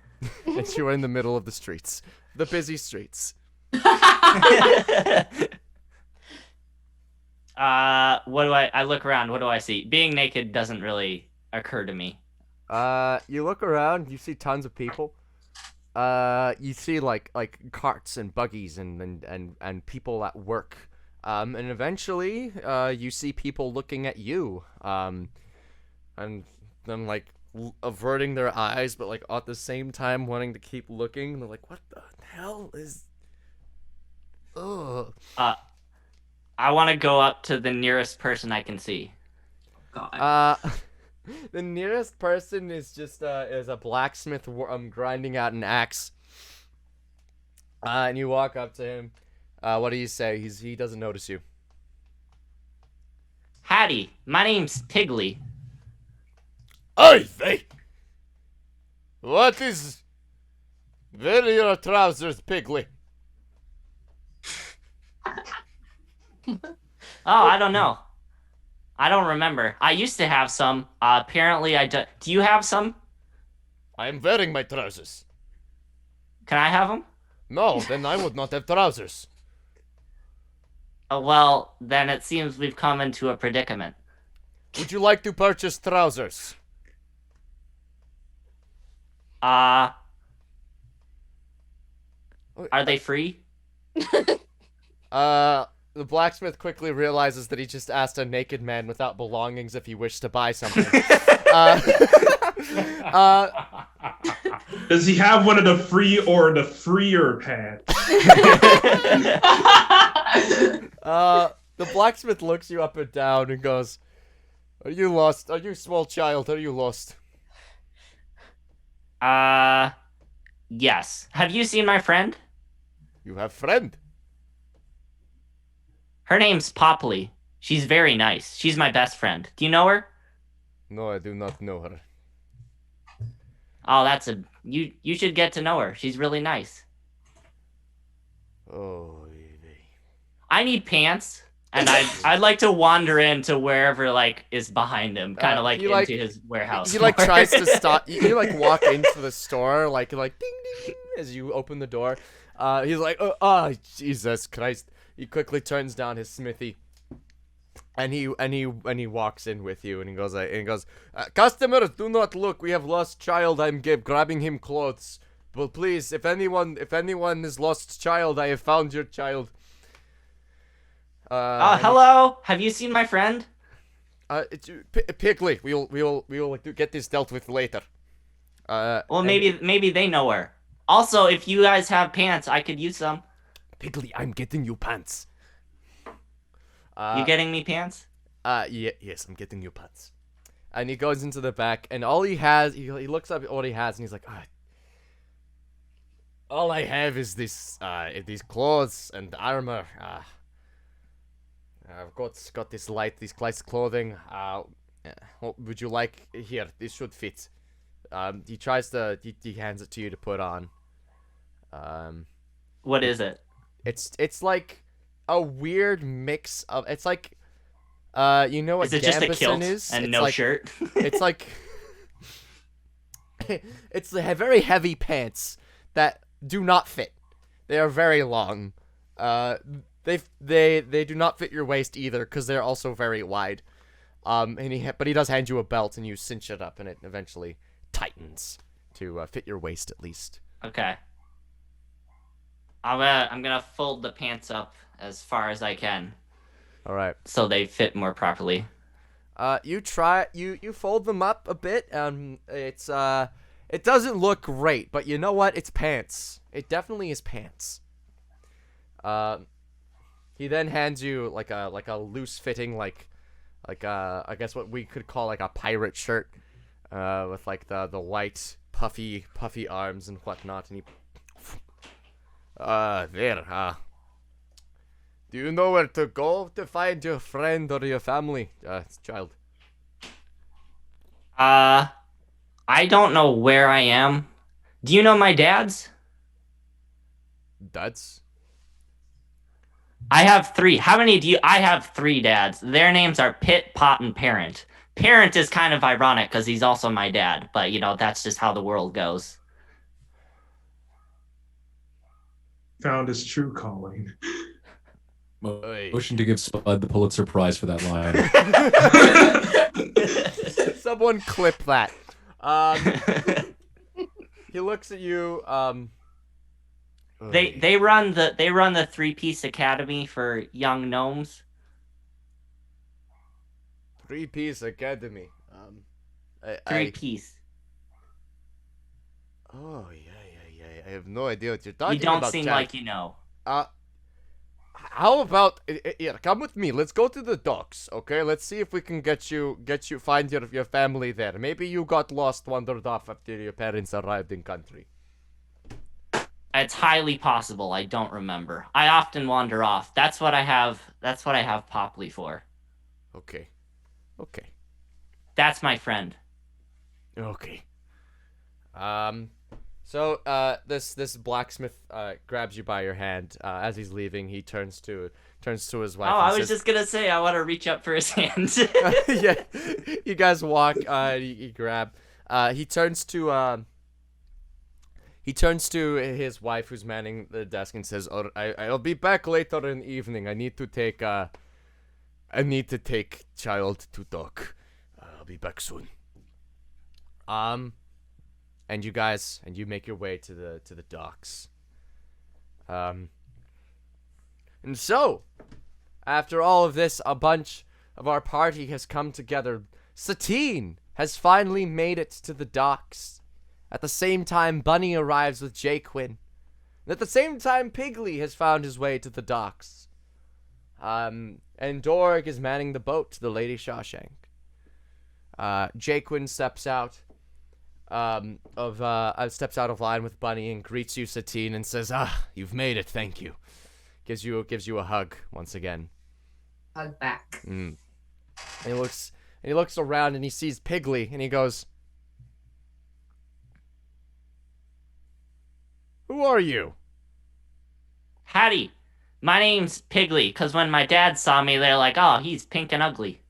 And you are in the middle of the streets, the busy streets. What do I look around? What do I see? Being naked doesn't really occur to me. You look around, you see tons of people. You see like carts and buggies and people at work. And eventually, you see people looking at you. And them like averting their eyes, but like at the same time wanting to keep looking. They're like, "What the hell is?" Ugh. I want to go up to the nearest person I can see. God. The nearest person is just is a blacksmith grinding out an axe. And you walk up to him. What do you say? He doesn't notice you. Hattie, my name's Piggly. Oi, hey! What is... Where are your trousers, Pigly? Oh, I don't know. I don't remember. I used to have some. Apparently, I do. Do you have some? I am wearing my trousers. Can I have them? No, then I would not have trousers. Well, then it seems we've come into a predicament. Would you like to purchase trousers? Are they free? The blacksmith quickly realizes that he just asked a naked man without belongings if he wished to buy something. Does he have one of the free or the freer pants? The blacksmith looks you up and down and goes, "Are you lost? Are you small child? Are you lost?" Yes. Have you seen my friend? You have friend. Her name's Popley. She's very nice. She's my best friend. Do you know her? No, I do not know her. Oh, you should get to know her. She's really nice. Oh, I need pants, and I'd like to wander into wherever like is behind him, kind of like into his warehouse. He like tries to stop. You like walk into the store, like ding ding ding as you open the door. He's like, oh Jesus Christ! He quickly turns down his smithy, and he walks in with you, and he goes, customers, do not look. We have lost child. I'm grabbing him clothes. But please, if anyone is lost child, I have found your child. Hello. Have you seen my friend? It's Pigley. We'll get this dealt with later. Well, maybe they know her. Also, if you guys have pants, I could use some. Pigley, I'm getting you pants. You getting me pants? Yes, I'm getting you pants. And he goes into the back, and all he has, he looks up at what he has, and he's like, all I have is these clothes and armor. I've got these nice clothing. What would you like? Here, this should fit. He hands it to you to put on. What is it? It's like a weird mix of. It's like, you know what is it just a kilt is? and it's no like, shirt? It's like, it's very heavy pants that do not fit. They are very long. They do not fit your waist either because they're also very wide. But he does hand you a belt and you cinch it up and it eventually tightens to fit your waist at least. Okay. I'm gonna fold the pants up as far as I can. All right. So they fit more properly. You fold them up a bit and it doesn't look great, but you know what? It's pants. It definitely is pants. He then hands you like a loose fitting I guess what we could call like a pirate shirt, with like the white puffy arms and whatnot, and he do you know where to go to find your friend or your family, child? I don't know where I am. Do you know my dad's? Dads? I have 3. How many do you? I have 3 dads. Their names are Pit, Pot, and Parent. Parent is kind of ironic because he's also my dad, but that's just how the world goes. Found his true calling. Motion to give Spud the Pulitzer Prize for that line. Someone clip that. He looks at you. They run the 3-piece academy for young gnomes. 3-piece academy. 3-piece. Oh yeah. I have no idea what you're talking about. You don't seem Jack. like you know. How about here? Come with me. Let's go to the docks. Okay. Let's see if we can find your family there. Maybe you got lost, wandered off after your parents arrived in country. It's highly possible. I don't remember. I often wander off. That's what I have Popley for. Okay. That's my friend. Okay. So this blacksmith grabs you by your hand as he's leaving. He turns to his wife. Oh, and I was says, just gonna say I want to reach up for his hand. yeah, you guys walk. You grab. He turns to his wife, who's manning the desk, and says, "Oh, I'll be back later in the evening. I need to take child to dock. I'll be back soon." And you make your way to the docks. And so, after all of this, a bunch of our party has come together. Satine has finally made it to the docks. At the same time, Bunny arrives with Jaquin. And at the same time, Piggly has found his way to the docks. And Dorg is manning the boat to the Lady Shawshank. Jaquin steps out of line with Bunny and greets you, Satine, and says, you've made it, thank you. Gives you a hug once again. Hug back. And he looks around and he sees Piggly and he goes, "Who are you?" Howdy, my name's Piggly, because when my dad saw me, they're like, oh, he's pink and ugly.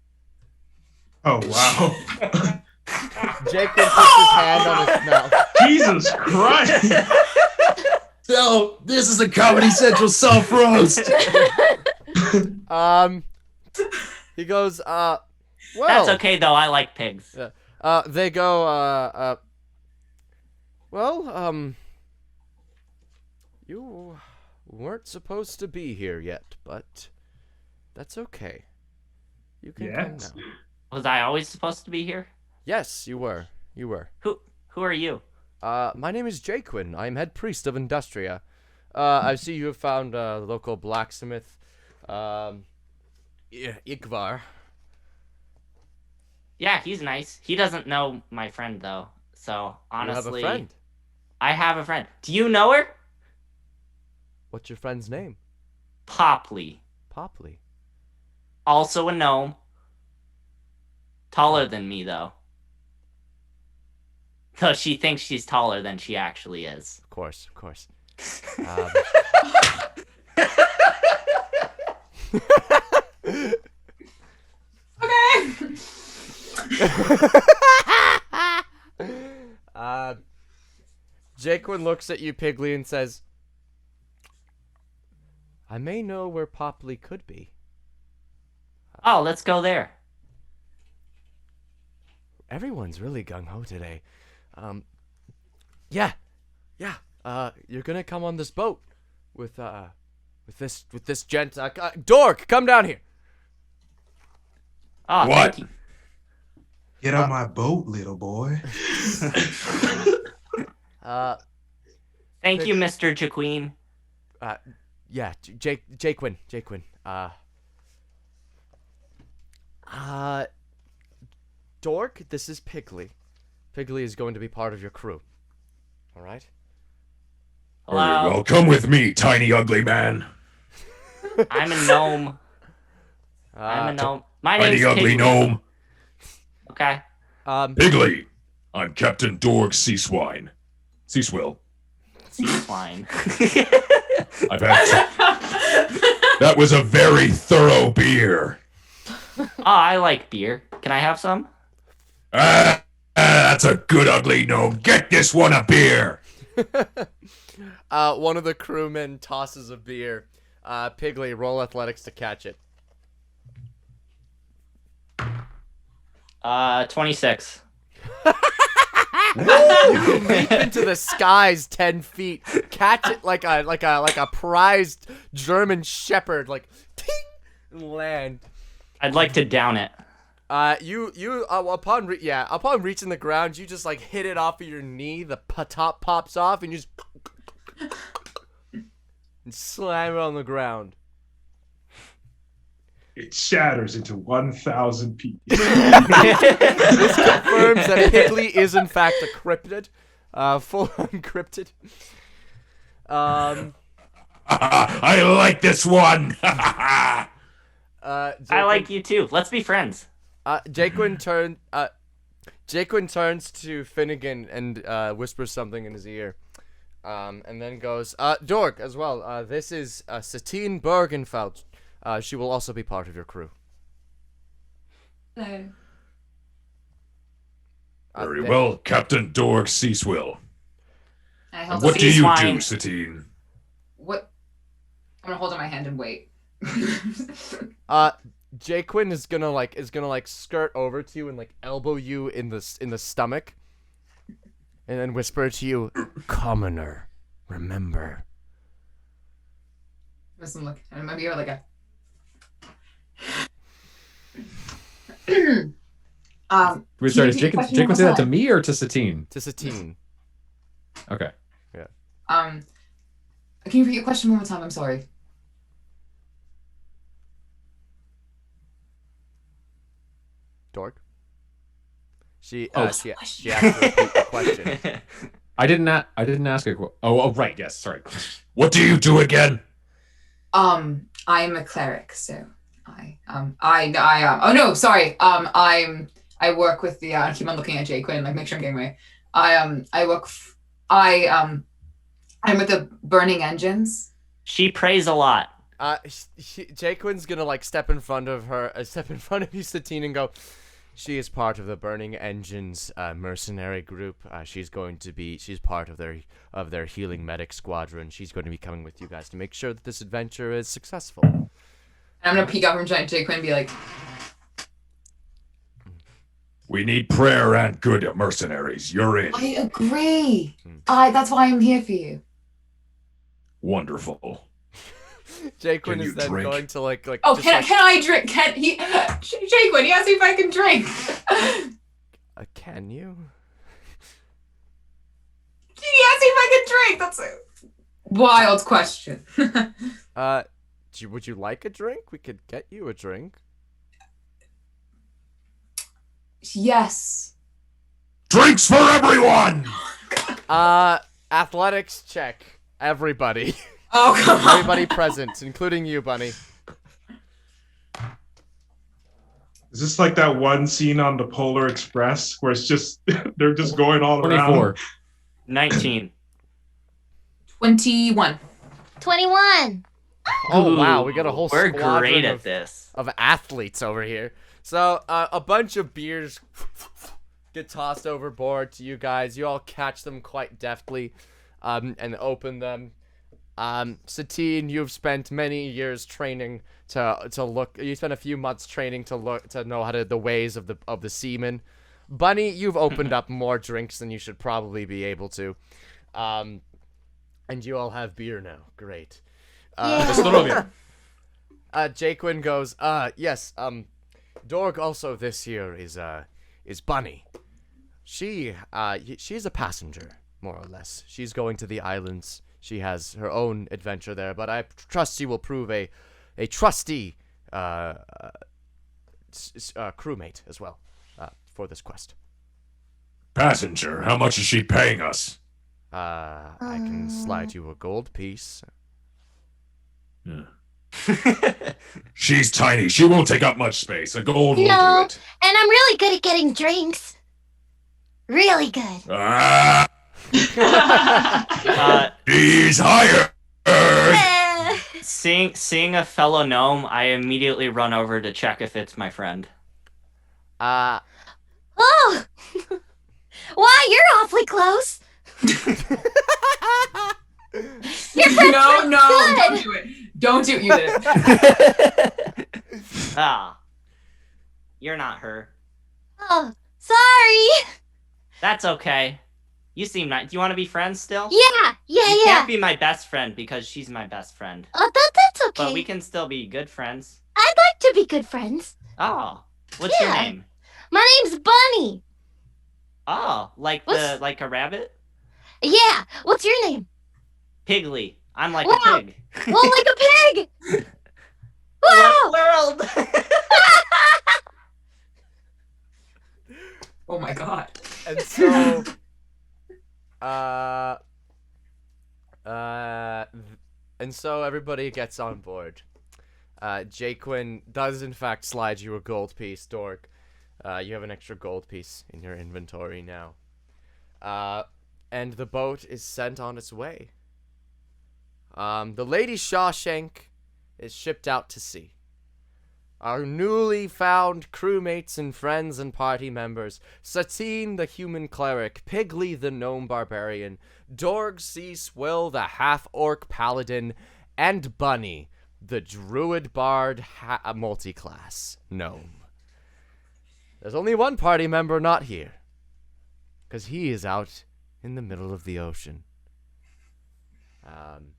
Oh, wow. Jacob puts his hand on his mouth. Jesus Christ. So, this is a Comedy Central self-roast. He goes, well. That's okay, though. I like pigs. They go, well, you weren't supposed to be here yet, but that's okay. You can come now. Was I always supposed to be here? Yes, you were. Who are you? My name is Jaquin. I am head priest of Industria. I see you have found the local blacksmith, Igvar. Yeah, he's nice. He doesn't know my friend, though. So, honestly... You have a friend? I have a friend. Do you know her? What's your friend's name? Popley. Popley. Also a gnome. Taller than me, though. So she thinks she's taller than she actually is. Of course. Okay. Jaquin looks at you, Piggly, and says, "I may know where Popley could be." Oh, let's go there. Everyone's really gung-ho today. Yeah. You're gonna come on this boat with this gent. Dork, come down here. Oh, What? thank you. Get on my boat, little boy. Thank you, Mr. Jaqueen. Yeah, Jaquin. Dork, this is Piggly. Piggly is going to be part of your crew. All right? Hello. Well, come with me, tiny ugly man. I'm a gnome. I'm a gnome. My Tiny name's ugly Piggly. gnome. Okay. Piggly. I'm Captain Dorg Seaswine. Seaswill. Sea swine. I've had That was a very thorough beer. Oh, I like beer. Can I have some? That's a good ugly gnome. Get this one a beer. One of the crewmen tosses a beer. Piggly, roll athletics to catch it. 26. You leap into the skies 10 feet, catch it like a prized German shepherd, like ting, and land. I'd like to down it. Upon reaching the ground, you just like hit it off of your knee. The top pops off, and you just and slam it on the ground. It shatters into 1,000 pieces. This confirms that Piggly is in fact a cryptid, full uncryptid. I like this one. I like you too. Let's be friends. Jaquin Jaquin turns to Finnegan and whispers something in his ear. And then goes, Dork as well. This is Satine Bergenfeld. She will also be part of your crew. Hello. Very well, Captain Dorg Ceasewell. I held What up do you Ceasewine. do, Satine? What? I'm gonna hold up my hand and wait. Jaquin is gonna skirt over to you and like elbow you in the stomach, and then whisper to you, "Commoner, remember." Listen, look, and maybe you're like a. Wait, sorry, can is you repeat your Jacob question say one that more to time? me or to Satine? To Satine. Okay. Can you repeat your question one more time? I'm sorry. Dork. She What's she the question? she asked to repeat the question. I didn't ask a question. Oh, right. Yes. Sorry. What do you do again? I am a cleric, so oh no, sorry. I work with the I keep on looking at Jay Quinn, like make sure I'm getting away. I'm with the burning engines. She prays a lot. Jaquin's gonna like step in front of you, Satine, and go. She is part of the Burning Engines mercenary group. She's part of their healing medic squadron. She's going to be coming with you guys to make sure that this adventure is successful. And I'm gonna peek out from Jay Quinn and be like, We need prayer and good mercenaries. You're in. I agree. That's why I'm here for you. Wonderful. Jaquin Can is you then drink? going to like. Oh, just, can I drink? Can he? Jay Quinn, he asked me if I can drink. Can you? He asked me if I could drink. That's a wild question. Would you like a drink? We could get you a drink. Yes. Drinks for everyone! Athletics check. Everybody. Oh, come on. Everybody present, including you, Bunny. Is this like that one scene on the Polar Express where it's just they're just going all 24. around? 19. 21. 21. Oh wow, we got a whole We're squadron great at of, this. of athletes over here. So a bunch of beers get tossed overboard to you guys. You all catch them quite deftly, and open them. Satine, you've spent many years training to look. You spent a few months training to know how to the ways of the seamen. Bunny, you've opened up more drinks than you should probably be able to. And you all have beer now. Great. Jaquin goes, yes, Dorg also this year is Bunny. She's a passenger, more or less. She's going to the islands. She has her own adventure there, but I trust she will prove a trusty crewmate as well for this quest. Passenger, how much is she paying us? I can slide you a gold piece. Yeah. She's tiny. She won't take up much space. A gold will do No, it. and I'm really good at getting drinks. Really good. Ah, he's hired. Seeing a fellow gnome, I immediately run over to check if it's my friend. Oh! Wow, you're awfully close. Your friend's No, good. don't do it. Don't do it. You did it. Ah. You're not her. Oh, sorry. That's okay. You seem nice. Do you want to be friends still? Yeah. You can't be my best friend because she's my best friend. Oh, that's okay. But we can still be good friends. I'd like to be good friends. Oh. What's your Yeah. name? My name's Bunny. Oh, like What's- like a rabbit? Yeah. What's your name? Pigly. I'm like Wow. a pig. Well, like a pig. Wow. What world? Oh my god. And so, and so everybody gets on board. Jaquin does in fact slide you a gold piece, Dork. You have an extra gold piece in your inventory now. And the boat is sent on its way. The Lady Shawshank is shipped out to sea. Our newly found crewmates and friends and party members, Satine the human cleric, Piggly the gnome barbarian, Dorg Sea Swill the half-orc paladin, and Bunny, the druid bard multi-class gnome. There's only one party member not here, because he is out in the middle of the ocean. And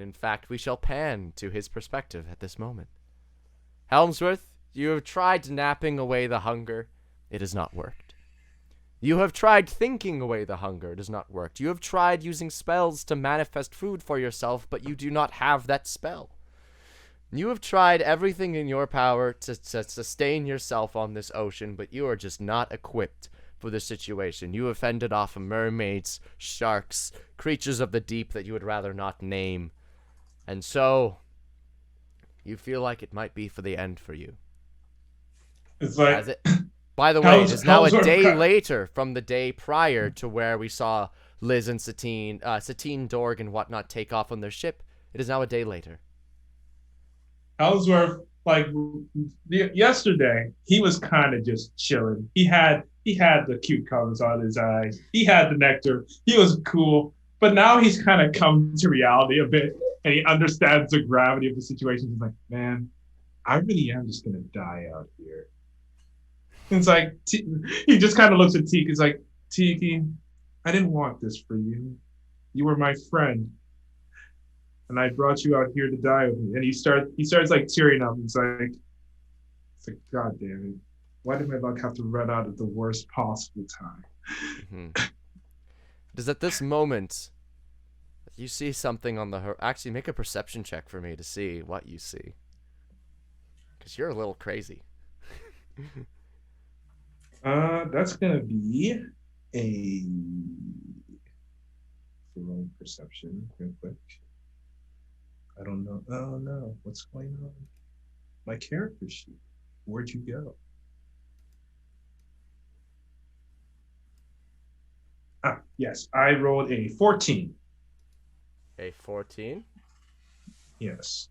in fact, we shall pan to his perspective at this moment. Helmsworth, you have tried napping away the hunger. It has not worked. You have tried thinking away the hunger. It has not worked. You have tried using spells to manifest food for yourself, but you do not have that spell. You have tried everything in your power to sustain yourself on this ocean, but you are just not equipped for the situation. You have fended off mermaids, sharks, creatures of the deep that you would rather not name. And so, you feel like it might be for the end for you. It's like... By the way, it is now a day later from the day prior to where we saw Liz and Satine, Dorg, and whatnot take off on their ship. It is now a day later. Ellsworth, like yesterday, he was kind of just chilling. He had the cute colors on his eyes. He had the nectar. He was cool. But now he's kind of come to reality a bit, and he understands the gravity of the situation. He's like, man, I really am just gonna die out here. It's like he just kind of looks at Tiki. He's like, Tiki, I didn't want this for you. You were my friend, and I brought you out here to die with me. And he starts like tearing up. It's like, God damn it! Why did my luck have to run out at the worst possible time? Mm-hmm. It is at this moment that you see something on the actually, make a perception check for me to see what you see, because you're a little crazy. That's gonna be a wrong perception real quick. I don't know. Oh no, what's going on? My character sheet. Where'd you go? Ah, yes, I rolled a 14. A 14? Yes.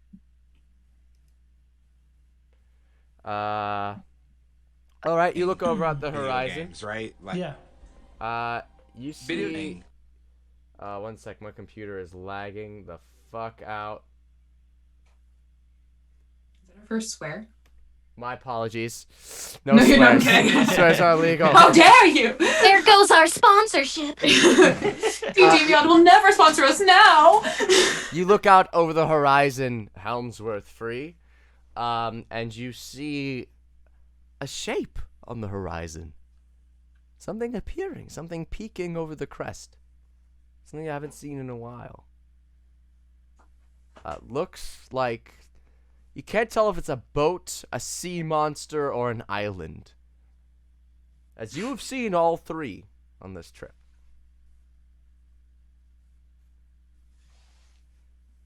All right, you look over at the horizon. Games, right? Like, yeah. You video see. game. 1 sec, my computer is lagging the fuck out. Is that our first swear? My apologies. No, No, you're not swears. kidding. Swears are illegal. How dare you! There goes our sponsorship. Devion will never sponsor us now. You look out over the horizon, Helmsworth free, and you see a shape on the horizon. Something appearing, something peeking over the crest. Something I haven't seen in a while. Looks like... You can't tell if it's a boat, a sea monster, or an island. As you have seen all three on this trip.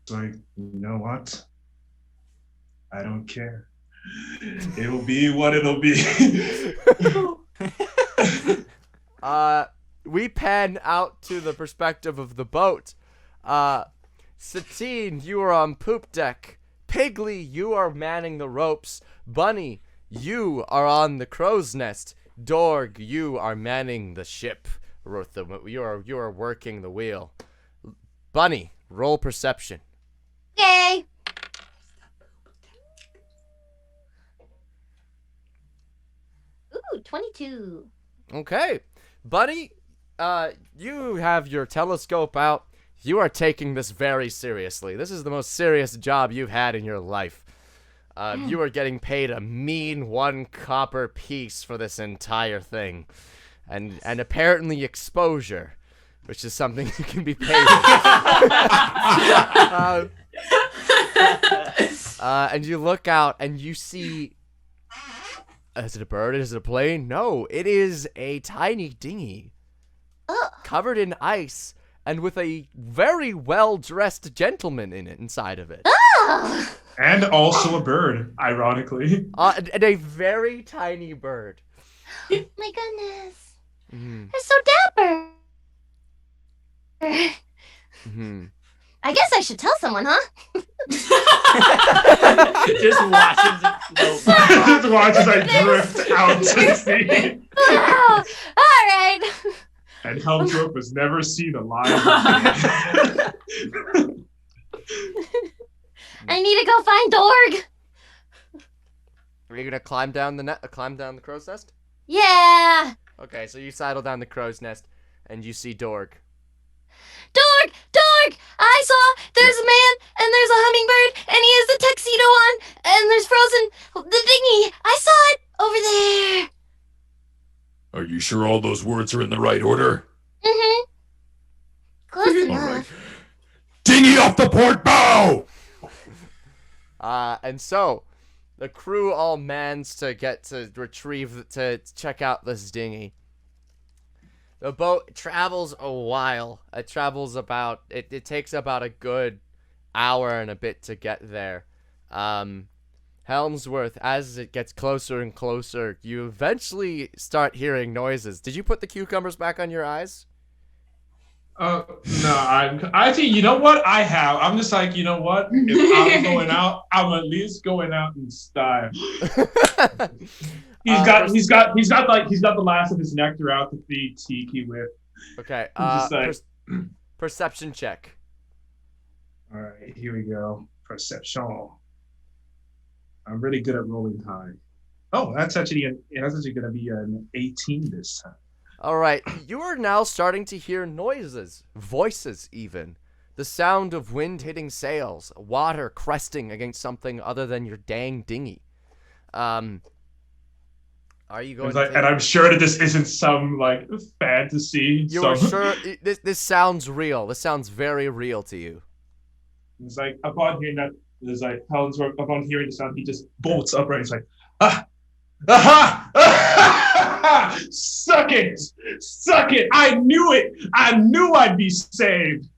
It's like, you know what? I don't care. It'll be what it'll be. We pan out to the perspective of the boat. Satine, you are on poop deck. Piggly, you are manning the ropes. Bunny, you are on the crow's nest. Dorg, you are manning the ship. You are working the wheel. Bunny, roll perception. Yay! Ooh, 22. Okay. Bunny, you have your telescope out. You are taking this very seriously. This is the most serious job you've had in your life. You are getting paid a mean 1 copper piece for this entire thing. And apparently exposure, which is something you can be paid. And you look out and you see... Is it a bird? Is it a plane? No, it is a tiny dinghy. Covered in ice and with a very well-dressed gentleman in it, inside of it. And also a bird, ironically. And a very tiny bird. My goodness. Mm-hmm. They're so dapper. Mm-hmm. I guess I should tell someone, huh? Just watches it float. Just watch as I drift out to sea. Oh, all right. And Helmsworth was never seen alive. I need to go find Dorg. Are you gonna climb down the crow's nest? Yeah. Okay, so you sidle down the crow's nest, and you see Dorg. Dorg! Dorg! I saw there's a man, and there's a hummingbird, and he has the tuxedo on, and there's Frozen, the dinghy. I saw it over there. Are you sure all those words are in the right order? Mm-hmm. Close All enough. right. Dinghy off the port bow! And so, the crew all mans to get to to check out this dinghy. The boat travels a while. It travels about, it takes about a good hour and a bit to get there. Helmsworth, as it gets closer and closer, you eventually start hearing noises. Did you put the cucumbers back on your eyes? No, I think, you know what? I have. I'm just like, you know what? If I'm going out, I'm at least going out in style. He's got the last of his nectar out to feed Tiki with. Okay. Just like, Perception check. all right, here we go. Perception. I'm really good at rolling high. Oh, that's actually going to be an 18 this time. All right, you are now starting to hear noises, voices even. The sound of wind hitting sails, water cresting against something other than your dang dinghy. Are you going to and I'm sure that this isn't some like fantasy. You are sure this sounds real. This sounds very real to you. It's like upon hearing that, there's like Helmsworth, upon hearing the sound, he just bolts upright. It's like, aha! Suck it! Suck it! I knew it! I knew I'd be saved!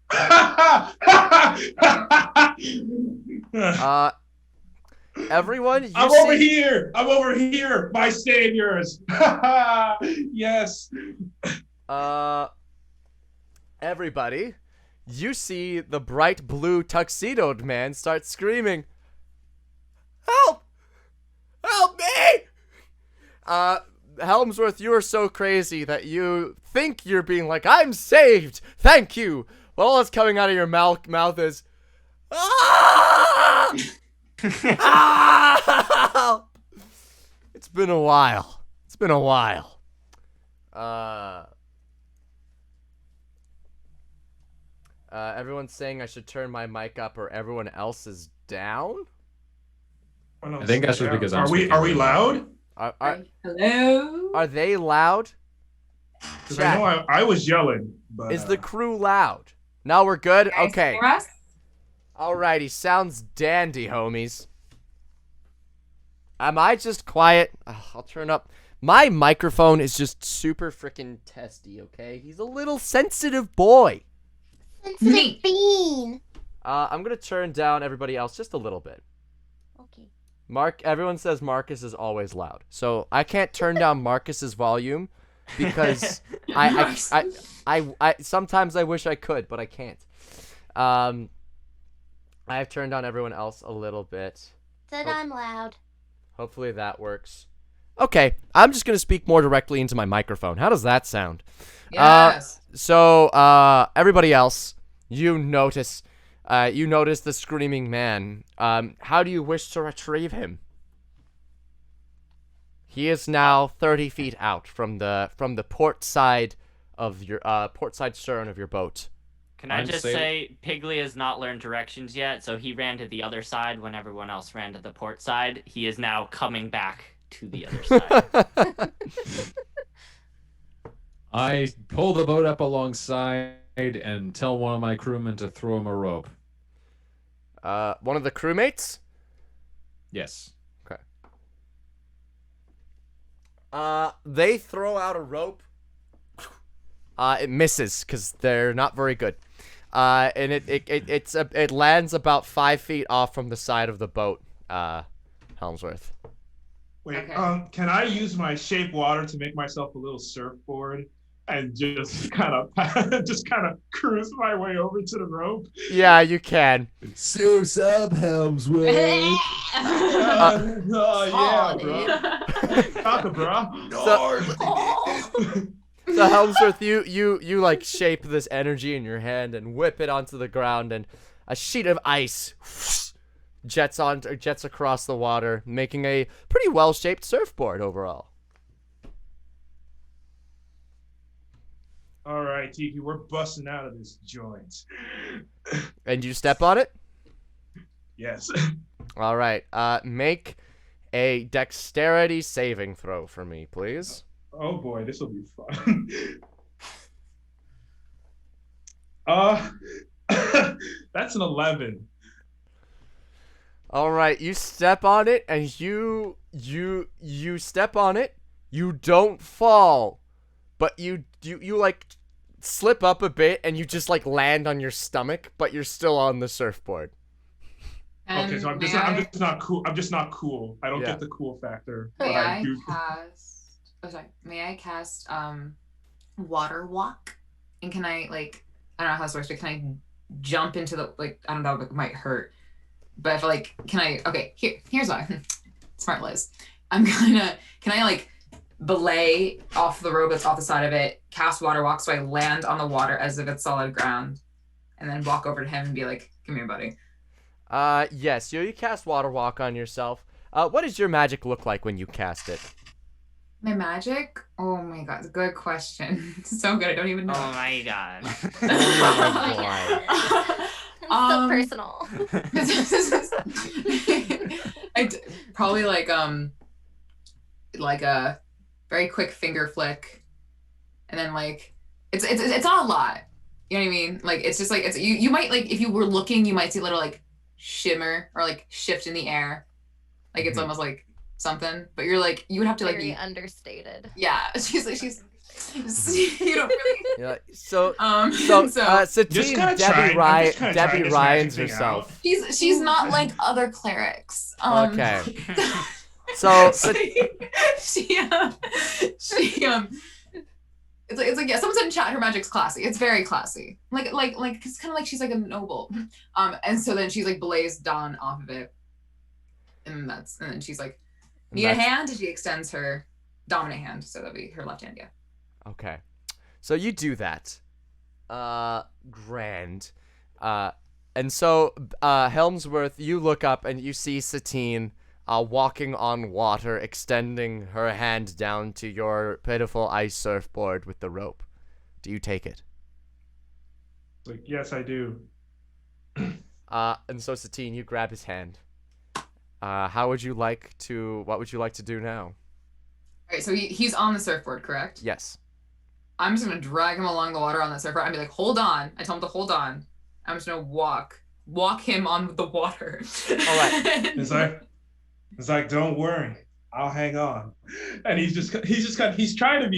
Everyone, you I'm see... over here! I'm over here! My saviors! Yes! Everybody, you see the bright blue tuxedoed man start screaming, "Help! Help me!" Helmsworth, you are so crazy that you think you're being like, "I'm saved! Thank you!" But all that's coming out of your mouth is, "Ah! Ah! It's been a while. It's been a while." Everyone's saying I should turn my mic up or everyone else is down? I think that's just because I'm Are we loud? Hello? Are they loud? Because I know I was yelling. But, Is the crew loud? Now we're good? Guys, Okay. hear us? Alrighty, sounds dandy, homies. Am I just quiet? Ugh, I'll turn up. My microphone is just super freaking testy, okay? He's a little sensitive boy. Sensitive bean. I'm gonna turn down everybody else just a little bit. Okay. Everyone says Marcus is always loud. So I can't turn down Marcus's volume because I sometimes I wish I could, but I can't. I have turned down everyone else a little bit. Said I'm loud. Hopefully that works. Okay, I'm just gonna speak more directly into my microphone. How does that sound? Yes. So everybody else, you notice the screaming man. How do you wish to retrieve him? He is now 30 feet out from the port side of your port side stern of your boat. Can I just say, Piggly has not learned directions yet, so he ran to the other side when everyone else ran to the port side. He is now coming back to the other side. I pull the boat up alongside and tell one of my crewmen to throw him a rope. One of the crewmates? Yes. Okay. They throw out a rope. It misses because they're not very good. And it lands about 5 feet off from the side of the boat. Helmsworth. Wait, Okay. can I use my shape water to make myself a little surfboard and just kind of cruise my way over to the rope? Yeah, you can. Suits up, Helmsworth. Yeah, bro. Talk, bro. So Helmsworth, you like shape this energy in your hand and whip it onto the ground, and a sheet of ice jets across the water, making a pretty well-shaped surfboard overall. All right, Tiki, we're busting out of this joint. And you step on it? Yes. All right. Make a dexterity saving throw for me, please. Oh boy, this will be fun. That's an 11. All right, you step on it, and you step on it. You don't fall, but you like slip up a bit, and you just like land on your stomach, but you're still on the surfboard. Okay, so I'm just not cool. I'm just not cool. I don't get the cool factor. May I cast? Oh, sorry. May I cast water walk? And can I like? I don't know how this works, but can I jump into the like? I don't know. It might hurt. But if like, can I? Okay, here's why. Smart Liz. Can I like belay off the rope that's off the side of it, cast water walk so I land on the water as if it's solid ground, and then walk over to him and be like, "Come here, buddy." Yes, you cast water walk on yourself. What does your magic look like when you cast it? My magic? Oh my god, good question. So good, I don't even know. Oh my god. So personal. Probably like a very quick finger flick, and then like it's not a lot. You know what I mean? Like it's just like it's you might like if you were looking, you might see a little like shimmer or like shift in the air, like it's almost like something. But you're like you would have to like Very understated. Yeah, she's you don't really. Yeah. So So Satine Debbie Ryan's herself. she's not like other clerics. Okay. So it's like yeah, someone said in chat her magic's classy. It's very classy. Like it's kind of like she's like a noble. And so then she's like blazed Dawn off of it, and then she's like need a hand. She extends her dominant hand, so that'll be her left hand. Yeah. Okay. So you do that. Grand. And so Helmsworth, you look up and you see Satine walking on water, extending her hand down to your pitiful ice surfboard with the rope. Do you take it? Like, yes, I do. And so Satine, you grab his hand. What would you like to do now? All right, so he's on the surfboard, correct? Yes. I'm just gonna drag him along the water on that surfboard and be like, hold on. I told him to hold on. I'm just gonna walk him on the water. All right. It's like, don't worry, I'll hang on. And he's trying to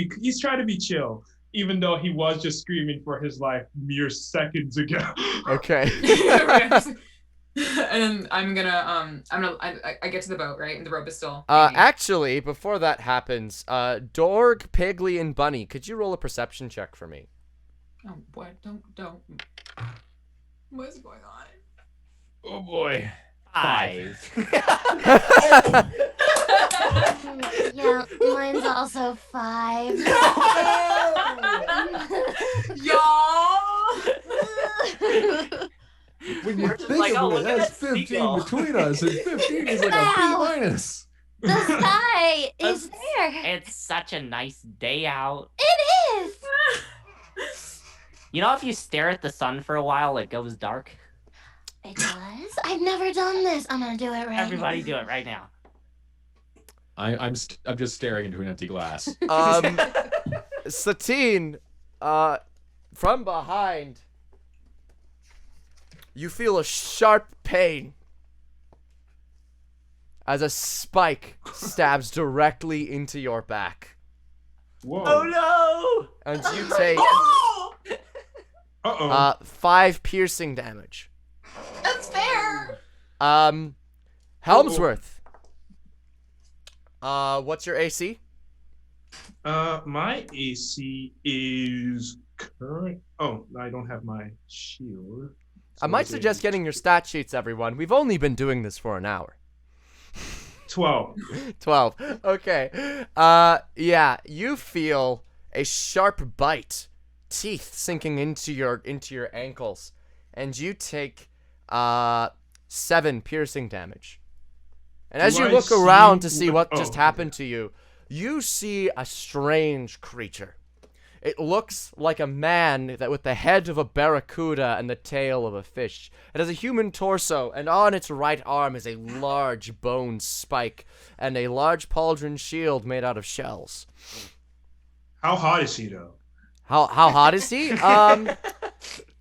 be chill, even though he was just screaming for his life mere seconds ago. Okay. And I'm gonna I get to the boat, right? And the rope is still actually, before that happens, Dorg, Piggly, and Bunny, could you roll a perception check for me? Oh boy, don't. What's going on? Oh boy. 5. Yeah, mine's also 5. Y'all! When you think like, oh, of look it, at that's that 15 seagull. between us, and 15 is like a Wow. B minus. The sky is there. It's such a nice day out. It is. You know, if you stare at the sun for a while, it goes dark. It does. I've never done this. I'm gonna do it right Everybody do it right now. I'm just staring into an empty glass. Satine, from behind, you feel a sharp pain as a spike stabs directly into your back. Whoa. Oh no! And you take Uh-oh. 5 piercing damage. That's fair. Helmsworth, What's your AC? My AC is current. Oh, I don't have my shield. I might suggest getting your stat sheets, everyone. We've only been doing this for an hour. 12. 12. Okay. Yeah, you feel a sharp bite, teeth sinking into your ankles, and you take 7 piercing damage. And as you look around to see what just happened to you, you see a strange creature. It looks like a man that with the head of a barracuda and the tail of a fish. It has a human torso, and on its right arm is a large bone spike and a large pauldron shield made out of shells. How hot is he, though? How hot is he?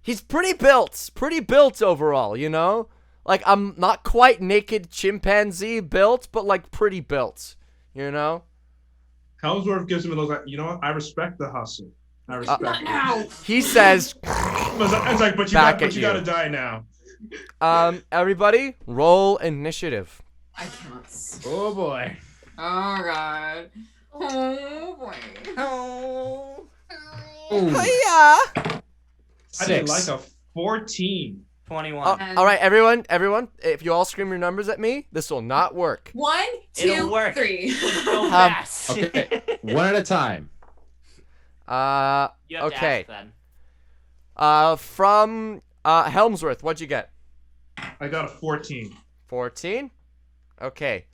He's pretty built overall, you know? Like, I'm not quite naked chimpanzee built, but like pretty built, you know? Helmsworth gives him those, like, you know what? I respect the hustle. I respect it. He says, it's like, but you gotta die now. Everybody, roll initiative. I cannot. Oh boy. Oh god. Oh boy. Oh. I did like a 14. 21. All right, everyone, if you all scream your numbers at me, this will not work. 1, 2, 3. Go fast. Okay, one at a time. You have to okay. ask then. From Helmsworth, what'd you get? I got a 14. 14. Okay.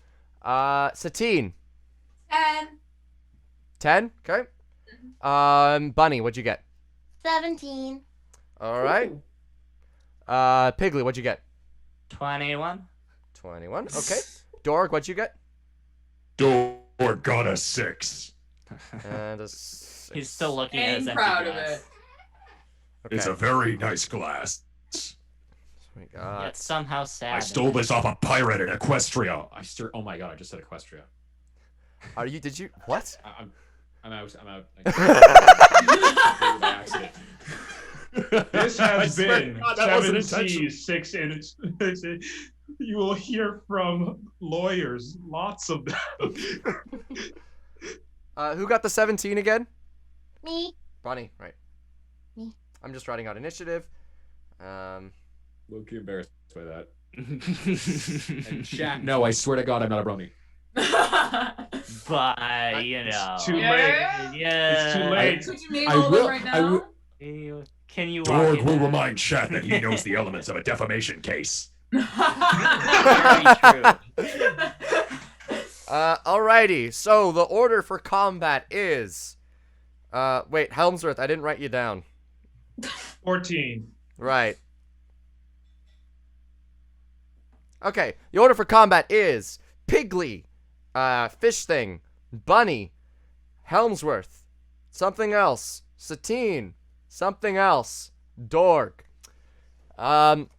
Satine. 10. 10. Okay. Bunny, what'd you get? 17. All right. Piggly, what'd you get? 21. 21. Okay. Dorg, what'd you get? Door got a 6. And a 6. He's still looking at his I'm empty proud of glass. it. Okay. It's a very nice glass. Oh my God. Yet somehow sad. I stole this off a pirate in Equestria. Oh my god, I just said Equestria. Are you? Did you? What? I'm out. I'm out. By accident. This has been God, that wasn't 76 inches. You will hear from lawyers, lots of them. Who got the 17 again? Me. Bunny, right. Me. I'm just writing out initiative. Low-key embarrassed by that. And chat. No, I swear to God, I'm not a brony. But, you know. It's too late. Yeah. It's too late. Could you name all of them right now? Can you walk Dorg in will that? remind chat that he knows the elements of a defamation case. Very true. Alrighty. So the order for combat is. Wait, Helmsworth, I didn't write you down. 14. Right. Okay. The order for combat is Piggly, Fish Thing, Bunny, Helmsworth, something else, Satine, something else, Dorg. And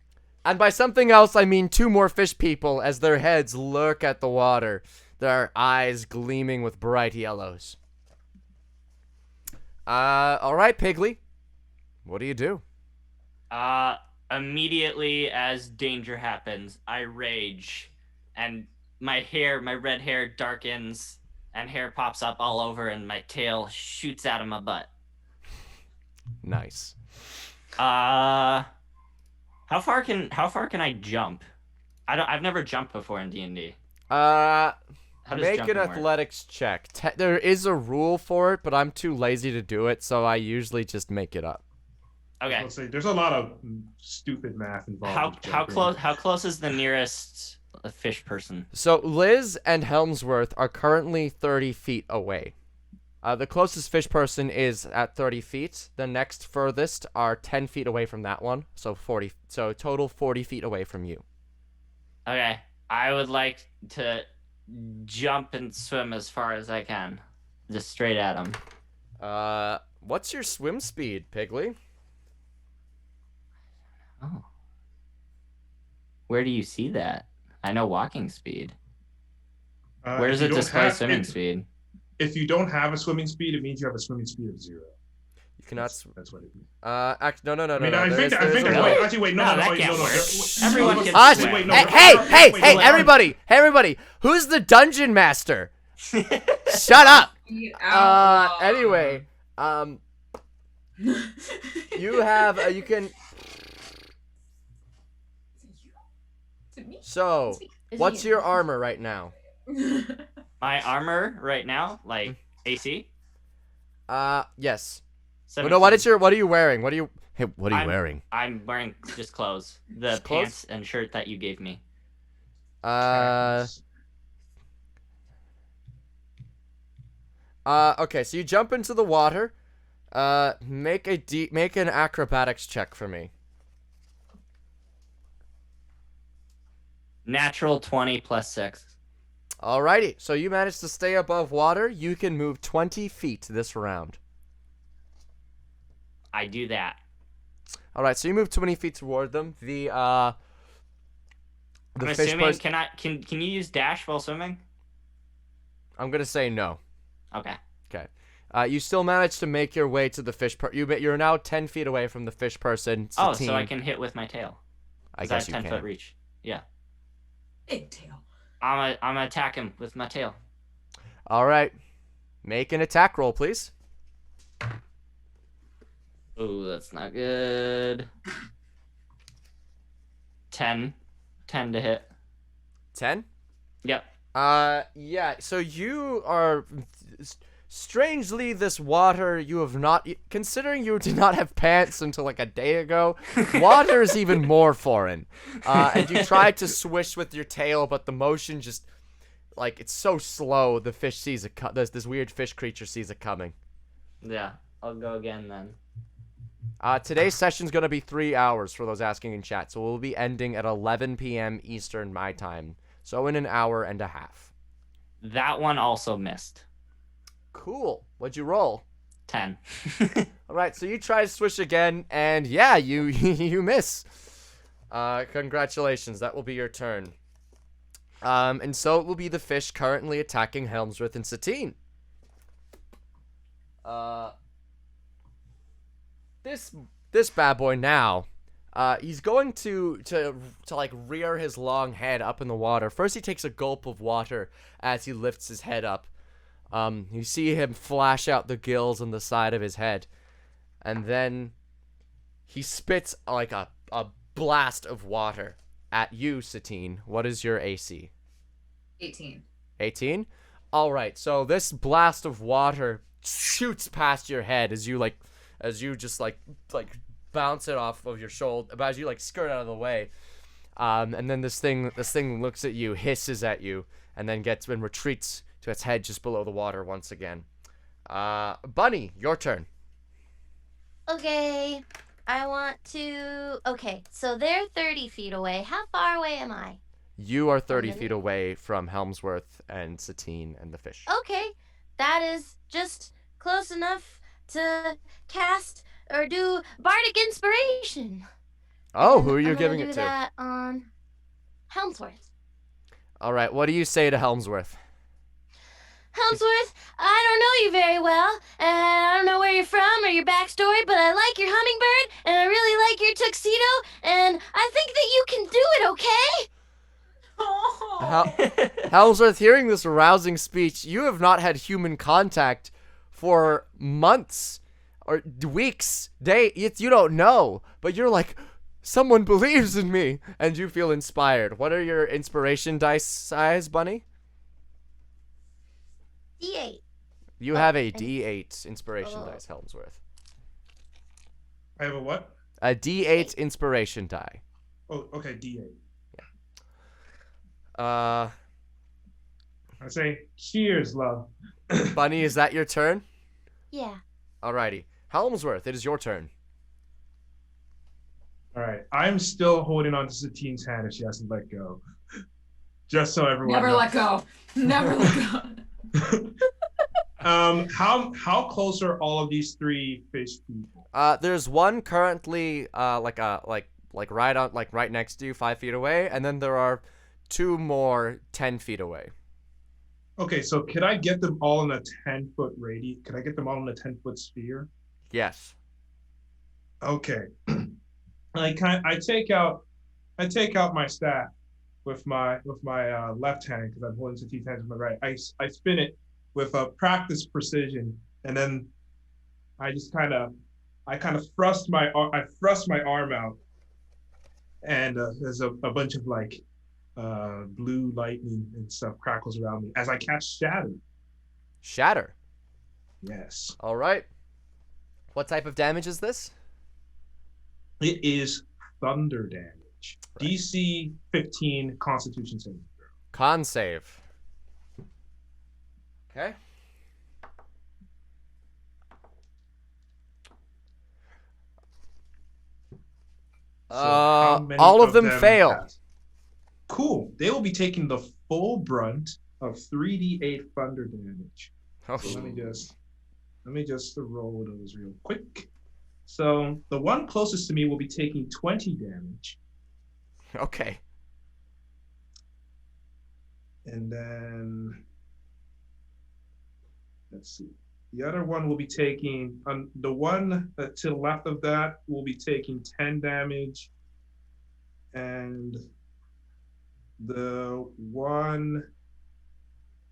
by something else, I mean 2 more fish people as their heads lurk at the water, their eyes gleaming with bright yellows. Alright, Piggly. What do you do? Immediately as danger happens, I rage, and my red hair darkens, and hair pops up all over, and my tail shoots out of my butt. Nice. How far can I jump? I've never jumped before in D&D. How does Make an jumping work? athletics check. There is a rule for it, but I'm too lazy to do it, so I usually just make it up. Okay. Let's say there's a lot of stupid math involved. with jumping. How close is the nearest fish person? So Liz and Helmsworth are currently 30 feet away. The closest fish person is at 30 feet. The next furthest are 10 feet away from that one, so 40. So total 40 feet away from you. Okay. I would like to jump and swim as far as I can, just straight at him. What's your swim speed, Piggly? Oh. Where do you see that? I know walking speed. Where does if it you don't display have- swimming if- speed? If you don't have a swimming speed, it means you have a swimming speed of 0. You cannot. That's what it means. No. I mean, No. I think. There is a Wait, rule. actually, wait. No, No, that wait, can't no, no. work. Wait, Everyone wait, can wait, swim. wait, no, Hey, wait, wait, wait, everybody, wait, everybody, who's the dungeon master? Shut up. Feet out. Anyway, you have you can. Is it me? So, Is what's it your armor right now? My armor right now, like AC. Yes. 17. No, what are you wearing? What are you wearing? I'm wearing just clothes. The Just clothes? pants and shirt that you gave me. Okay, so you jump into the water. Make an acrobatics check for me. Natural 20 plus 6. Alrighty, so you managed to stay above water. You can move 20 feet this round. I do that. Alright, so you move 20 feet toward them. I'm fish assuming person. can you use dash while swimming? I'm gonna say no. Okay. Okay. You still managed to make your way to the fish you're now 10 feet away from the fish person. Oh, Satine. so I can hit with my tail. I 'Cause guess have you 10 can. foot reach. Yeah. Big tail. I'm gonna attack him with my tail. Alright. Make an attack roll, please. Ooh, that's not good. 10 to hit. 10? Yep. Yeah, so you are strangely this water you have not considering you did not have pants until like a day ago. Water is even more foreign. And you tried to swish with your tail, but the motion just like it's so slow. The fish sees it. This weird fish creature sees it coming. Yeah, I'll go again then. Today's session's gonna be 3 hours for those asking in chat, so we'll be ending at 11 p.m. Eastern my time. So in an hour and a half. That one also missed. Cool. What'd you roll? 10. All right, so you try to swish again, and yeah, you you miss. Congratulations. That will be your turn. And so it will be the fish currently attacking Helmsworth and Satine. This bad boy now. He's going to like rear his long head up in the water. First, he takes a gulp of water as he lifts his head up. You see him flash out the gills on the side of his head, and then he spits like a blast of water at you, Satine. What is your AC? 18. 18? All right. So this blast of water shoots past your head as you just bounce it off of your shoulder, as you like skirt out of the way. And then this thing looks at you, hisses at you, and then retreats to its head just below the water once again. Bunny, your turn. Okay, I want to. Okay, so they're 30 feet away. How far away am I? You are 30 feet away from Helmsworth and Satine and the fish. Okay, that is just close enough to cast or do bardic inspiration. Oh, And who are you I'm gonna giving do it to? that on Helmsworth. All right, what do you say to Helmsworth? Helmsworth, I don't know you very well, and I don't know where you're from or your backstory, but I like your hummingbird, and I really like your tuxedo, and I think that you can do it, okay? Helmsworth, hearing this rousing speech, you have not had human contact for months or weeks, days. You don't know, but you're like, someone believes in me, and you feel inspired. What are your inspiration dice size, Bunny? D8. You have a D8 inspiration dice, Helmsworth. I have a what? A D8 inspiration die. Oh, okay, D8. Uh, I say, cheers, love. Bunny, is that your turn? Yeah. Alrighty. Helmsworth, it is your turn. All right, I'm still holding on to Satine's hand and she hasn't let go. Just so everyone Never knows. let go. Never let go. How close are all of these three fish people? There's one currently right next to you, 5 feet away, and then there are 2 more 10 feet away. Okay, so could I get them all in a 10-foot radius? Could I get them all in a 10-foot sphere? Yes. Okay. I take out my staff with my left hand because I'm holding Satith's hand with my right. I spin it with a practiced precision, and then I kind of thrust my arm out, and there's a bunch of like blue lightning and stuff crackles around me as I cast Shatter. Shatter. Yes. All right. What type of damage is this? It is thunder damage. Right. DC 15 Constitution saving throw. Con save. Okay. How many all of them fail. pass? Cool. They will be taking the full brunt of 3d8 thunder damage. Oh, So let me just roll those real quick. So the one closest to me will be taking 20 damage. okay. And then let's see. The other one will be taking the one to the left of that will be taking 10 damage. And the one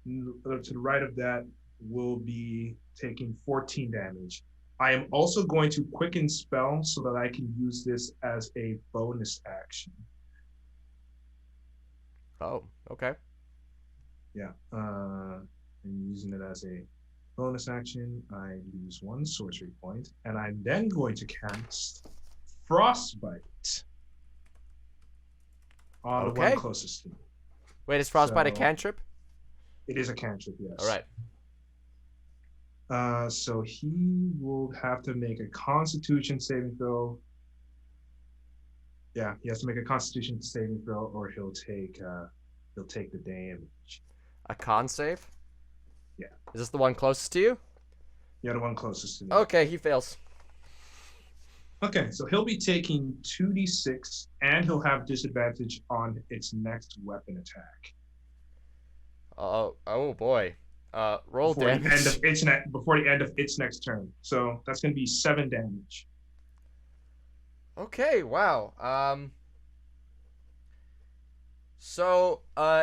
to the right of that will be taking 14 damage. I am also going to quicken spell so that I can use this as a bonus action. Oh, okay. Yeah, I'm using it as a bonus action. I lose 1 sorcery point, and I'm then going to cast Frostbite on the one Okay. closest to me. Wait, is Frostbite a So- cantrip? It is a cantrip, yes. All right. So he will have to make a Constitution saving throw. Yeah, he has to make a Constitution saving throw, or he'll take the damage. A con save? Yeah. Is this the one closest to you? The other one closest to me. Okay, he fails. Okay, so he'll be taking 2d6, and he'll have disadvantage on its next weapon attack. Oh boy. Roll before damage. before the end of its next turn. So that's going to be 7 damage. Okay, wow. So,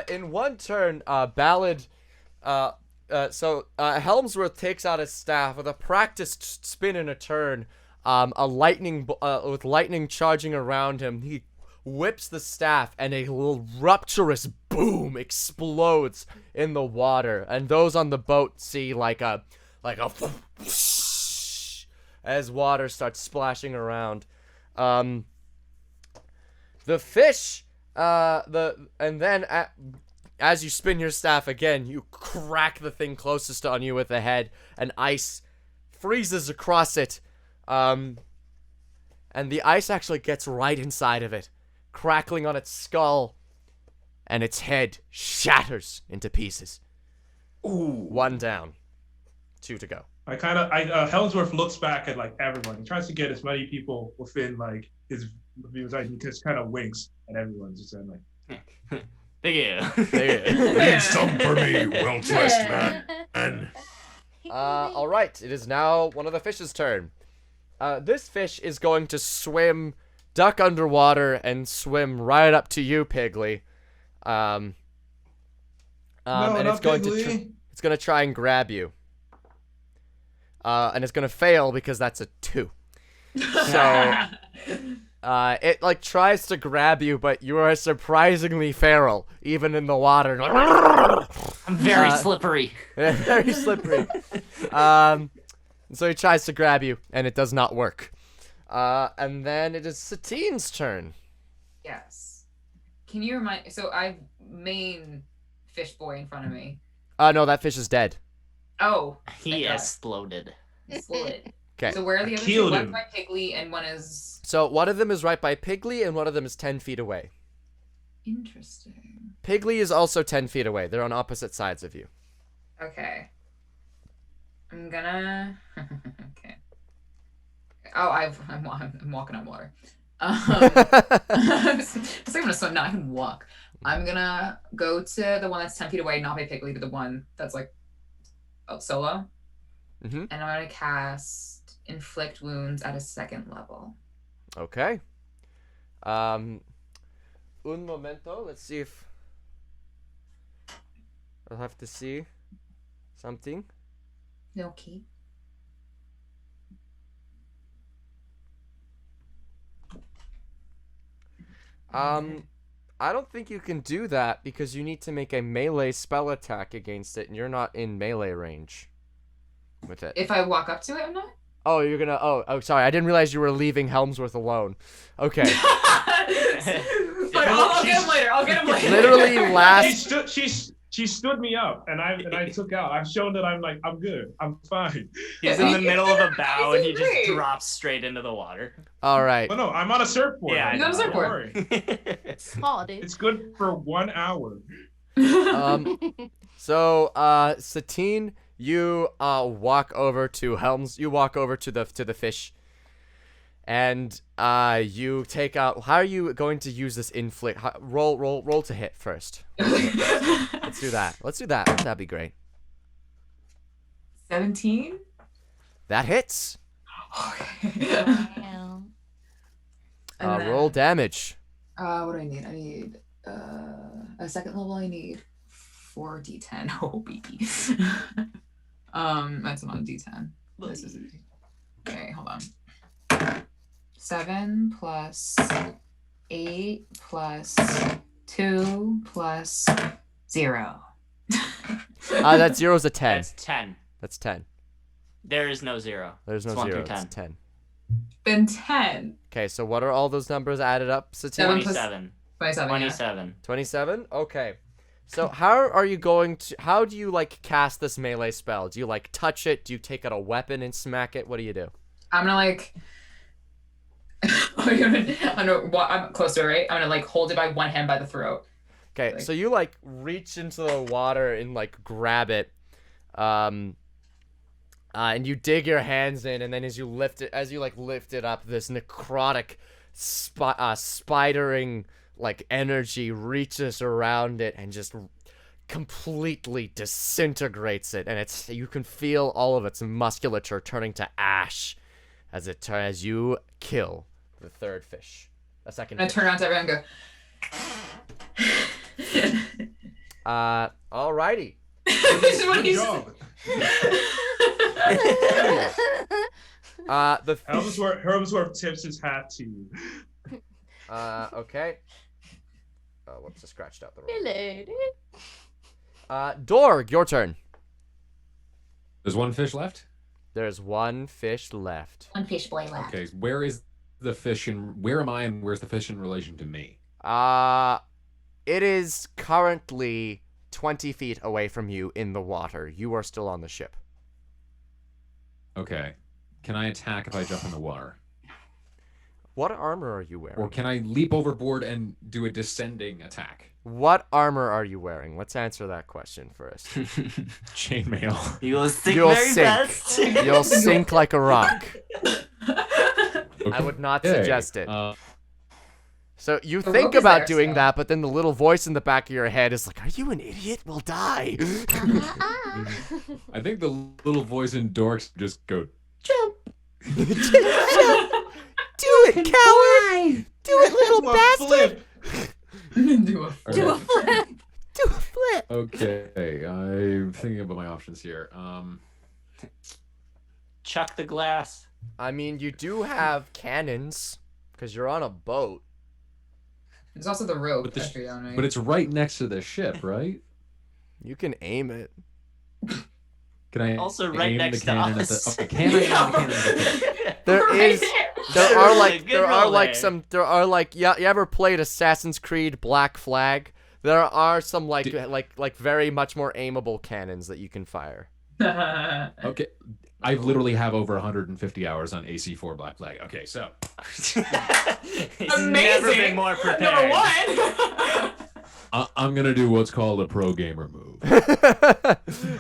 in one turn, Ballad, Helmsworth takes out his staff with a practiced spin in a turn, with lightning charging around him. He whips the staff, and a little rapturous boom explodes in the water, and those on the boat see like a as water starts splashing around. The fish, as you spin your staff again, you crack the thing closest on you with the head, and ice freezes across it. And the ice actually gets right inside of it, crackling on its skull, and its head shatters into pieces. Ooh. 1 down. 2 to go. Helmsworth looks back at like everyone. He tries to get as many people within like his views. He just kind of winks at everyone, just saying like, Thank you. Need some for me, well dressed man. All right. It is now one of the fish's turn. This fish is going to duck underwater and swim right up to you, Piggly. no, And it's going to try and grab you. And it's going to fail because that's a 2. So it like tries to grab you, but you are surprisingly feral, even in the water. I'm very slippery. Very slippery. So he tries to grab you, and it does not work. And then it is Satine's turn. Yes. Can you remind? So I have main fish boy in front of me. No, that fish is dead. Oh, He exploded. exploded. Okay. So where are the other two? killed One's him. by Piggly and one is So one of them is right by Piggly, and one of them is 10 feet away. interesting. Piggly is also 10 feet away. They're on opposite sides of you. Okay. I'm gonna. Okay. Oh, I'm walking on water. I'm gonna swim. No, I can walk. I'm gonna go to the one that's 10 feet away, not by Piggly, but the one that's like solo. Mhm. And I'm gonna cast Inflict Wounds at a 2nd level. Okay. Un momento. Let's see if I'll have to see something. Okay. I don't think you can do that because you need to make a melee spell attack against it, and you're not in melee range with it. If I walk up to it, I'm not. Oh, you're gonna. Oh, sorry. I didn't realize you were leaving Helmsworth alone. Okay. But I'll get him later. I'll get him later. Literally She last. stood. She stood me up, and I took out. I've shown that I'm good. I'm fine. He's in the middle of a bow and he just Great. drops straight into the water. All right. But no, I'm on a surfboard. Yeah, I know. Don't worry. Oh, dude. It's good for 1 hour. So, Satine, you walk over to Helms. You walk over to the fish, and you take out. How are you going to use this inflict? Roll to hit first. Let's do that. That'd be great. 17. That hits. Okay. Wow. And then, Roll damage. what do I need? I need a second level. I need 4d10. Oh baby. That's not a d10. This is okay. Hold on. 7 plus 8 plus 2 plus 0. That zero's a 10. That's 10. That's 10. There is no 0. There's no It's 1 zero. through It's 10. 10. Then 10. Okay, so what are all those numbers added up, Satine? 27. 27. 27. 27? Okay. So how do you like cast this melee spell? Do you like touch it? Do you take out a weapon and smack it? What do you do? I'm gonna like. I'm close to it, right? I'm gonna like hold it by one hand by the throat. Okay, so you like reach into the water and like grab it, and you dig your hands in, and then as you lift it up, this necrotic, spidering like energy reaches around it and just completely disintegrates it, and you can feel all of its musculature turning to ash as you kill the third fish. A second. I'm gonna turn around to everyone and go. Alrighty. This is what Good he's. job. The Helmsworth tips his hat to you. okay. Oh, whoops! I scratched out the roll. Hello, dude. Dorg, your turn. There's one fish left? There's one fish left. One fish boy left. Okay, where is the fish and where am I and where's the fish in relation to me? It is currently 20 feet away from you in the water. You are still on the ship. Okay. Can I attack if I jump in the water? What armor are you wearing? Or can I leap overboard and do a descending attack? What armor are you wearing? Let's answer that question first. Chainmail. You will sink You'll very sink. fast. You'll sink like a rock. Okay. I would not suggest it. So you The think rope is about there, doing so- that, but then the little voice in the back of your head is like, "Are you an idiot? We'll die." I think the little voice in Dorks just go, Jump. Do it, coward! Do it, little bastard! Do a Do a Okay. flip. Do a flip. Okay, I'm thinking about my options here. Chuck the glass. I mean, you do have cannons, because you're on a boat. There's also the rope. But the after you down, right? But it's right next to the ship, right? You can aim it. Can I Also right aim next the to cannon at us. the? Okay, can I aim the cannon at the? There Right is, there are like, Good roll there. yeah. You ever played Assassin's Creed Black Flag? There are some like very much more aimable cannons that you can fire. Okay, I literally have over 150 hours on AC4 Black Flag. Okay, so He's Amazing. never been more prepared. Number one. I'm gonna do what's called a pro gamer move.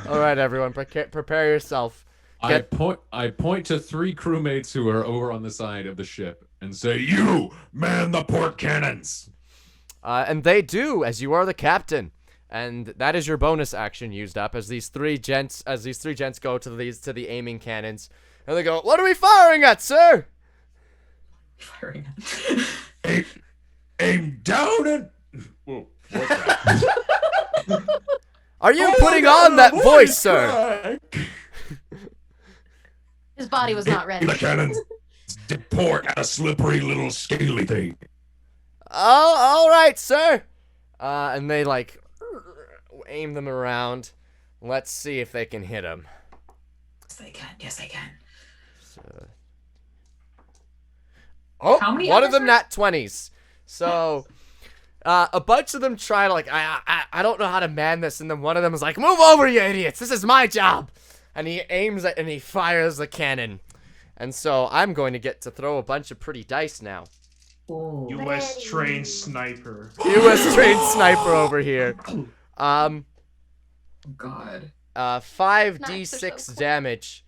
All right, everyone, prepare yourself. I point to 3 crewmates who are over on the side of the ship and say, "You man the port cannons." And they do, as you are the captain. And that is your bonus action used up as these three gents go to the aiming cannons, and they go, "What are we firing at, sir?" Firing. A aim down and. Whoa, what's that? Are you putting on that voice, sir? His body was not ready. The cannons deport at a slippery little scaly thing. Oh, all right, sir. And they like aim them around. Let's see if they can hit him. Yes, they can. Yes, they can. Oh, How many one of others them were- nat 20s. So, a bunch of them try to like, I don't know how to man this, and then one of them is like, move over, you idiots! This is my job! And he aims it and he fires the cannon. And so I'm going to get to throw a bunch of pretty dice now. Ooh. U.S. trained sniper. U.S. trained sniper over here. God. 5d6 Knives are so cool. damage.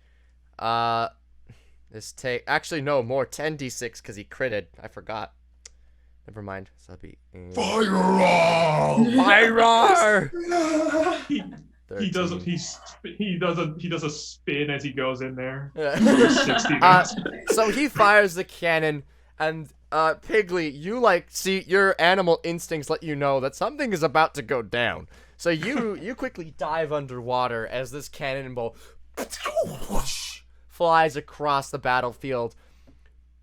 This take actually no more 10d6 because he critted. I forgot. Never mind. So that'll be Fire all! fire. He does a spin as he goes in there. 60 So he fires the cannon, and Piggly, you like see your animal instincts let you know that something is about to go down. So you quickly dive underwater as this cannonball flies across the battlefield,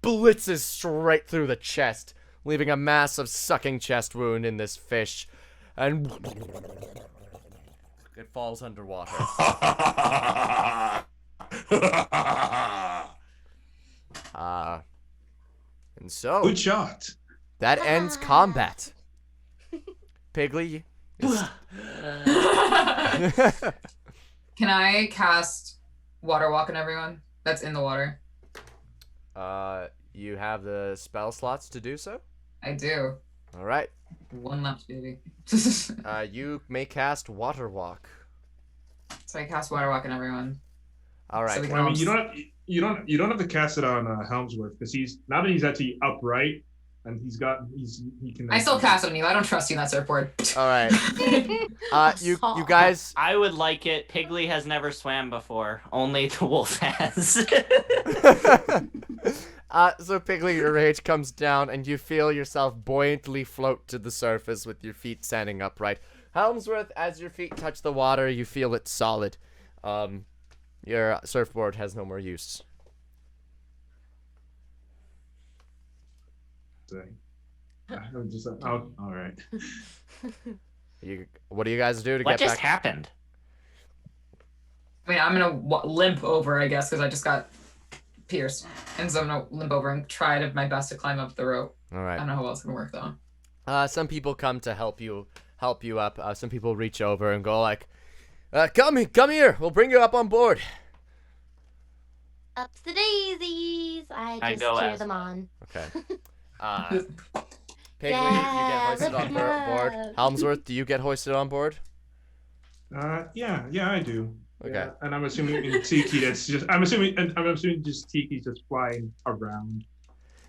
blitzes straight through the chest, leaving a massive sucking chest wound in this fish, and it falls underwater. And so Good shot. that ends combat. Piggly is Can I cast water walk on everyone that's in the water? you have the spell slots to do so? I do. All right. One left, baby. You may cast Water Walk. So I cast water walk on everyone. All right. So we Well, I mean, you don't have to cast it on Helmsworth because now that he's actually upright and he can. I still cast on you. I don't trust you in that surfboard. All right. You guys. I would like it. Piggly has never swam before. Only the wolf has. So Piggly, your rage comes down, and you feel yourself buoyantly float to the surface with your feet standing upright. Helmsworth, as your feet touch the water, you feel it solid. Your surfboard has no more use. All right. What do you guys do to What get just back? happened? I mean, I'm gonna limp over, I guess, because I just got pierced, and so I'm gonna limp over and try my best to climb up the rope. All I right. don't know how else it's gonna work though. Some people come to help you up. Some people reach over and go like, come here. We'll bring you up on board. Ups the daisies. I I just go cheer as them on. Okay. Piggly, you get hoisted on board. Helmsworth, do you get hoisted on board? Yeah, I do. Okay. Yeah. And I'm assuming Tiki's just Tiki's just flying around.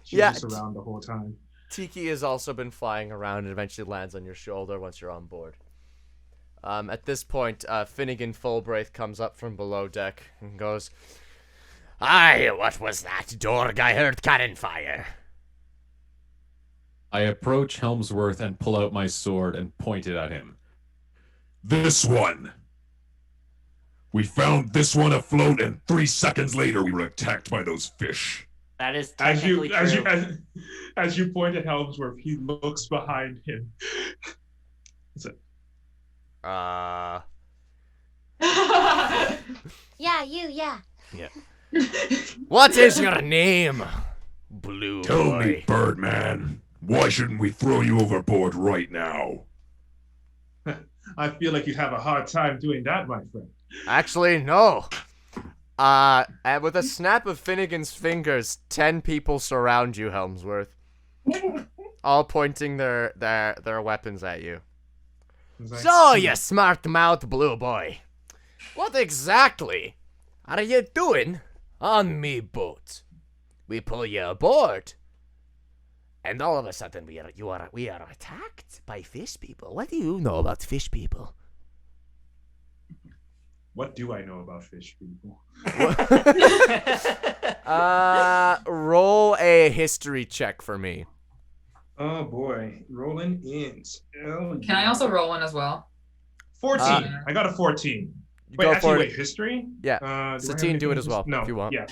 She's Yeah, just around the whole time. Tiki has also been flying around and eventually lands on your shoulder once you're on board. At this point, Finnegan Fulbraith comes up from below deck and goes, Aye, what was that, Dorg? I heard cannon fire. I approach Helmsworth and pull out my sword and point it at him. This one. We found this one afloat, and 3 seconds later we were attacked by those fish. That is As technically you true. as you point at Helmsworth, he looks behind him. Yeah, you, yeah. What is your name, Blue Tell Boy? me, Birdman, why shouldn't we throw you overboard right now? I feel like you'd have a hard time doing that, my friend. actually, no. And with a snap of Finnegan's fingers, 10 people surround you, Helmsworth. All pointing their weapons at you. He's like, So, you smart mouth Blue Boy. What exactly are you doing on me boat? We pull you aboard, and all of a sudden we are attacked by fish people. What do you know about fish people? What do I know about fish people? Roll a history check for me. Oh boy, rolling ins. Oh, Can I also roll one as well? 14. Uh, I got a 14. You Wait, go actually, for wait, it. history? Yeah. Do I have Satine, do it anything as well, No, if you want. yeah.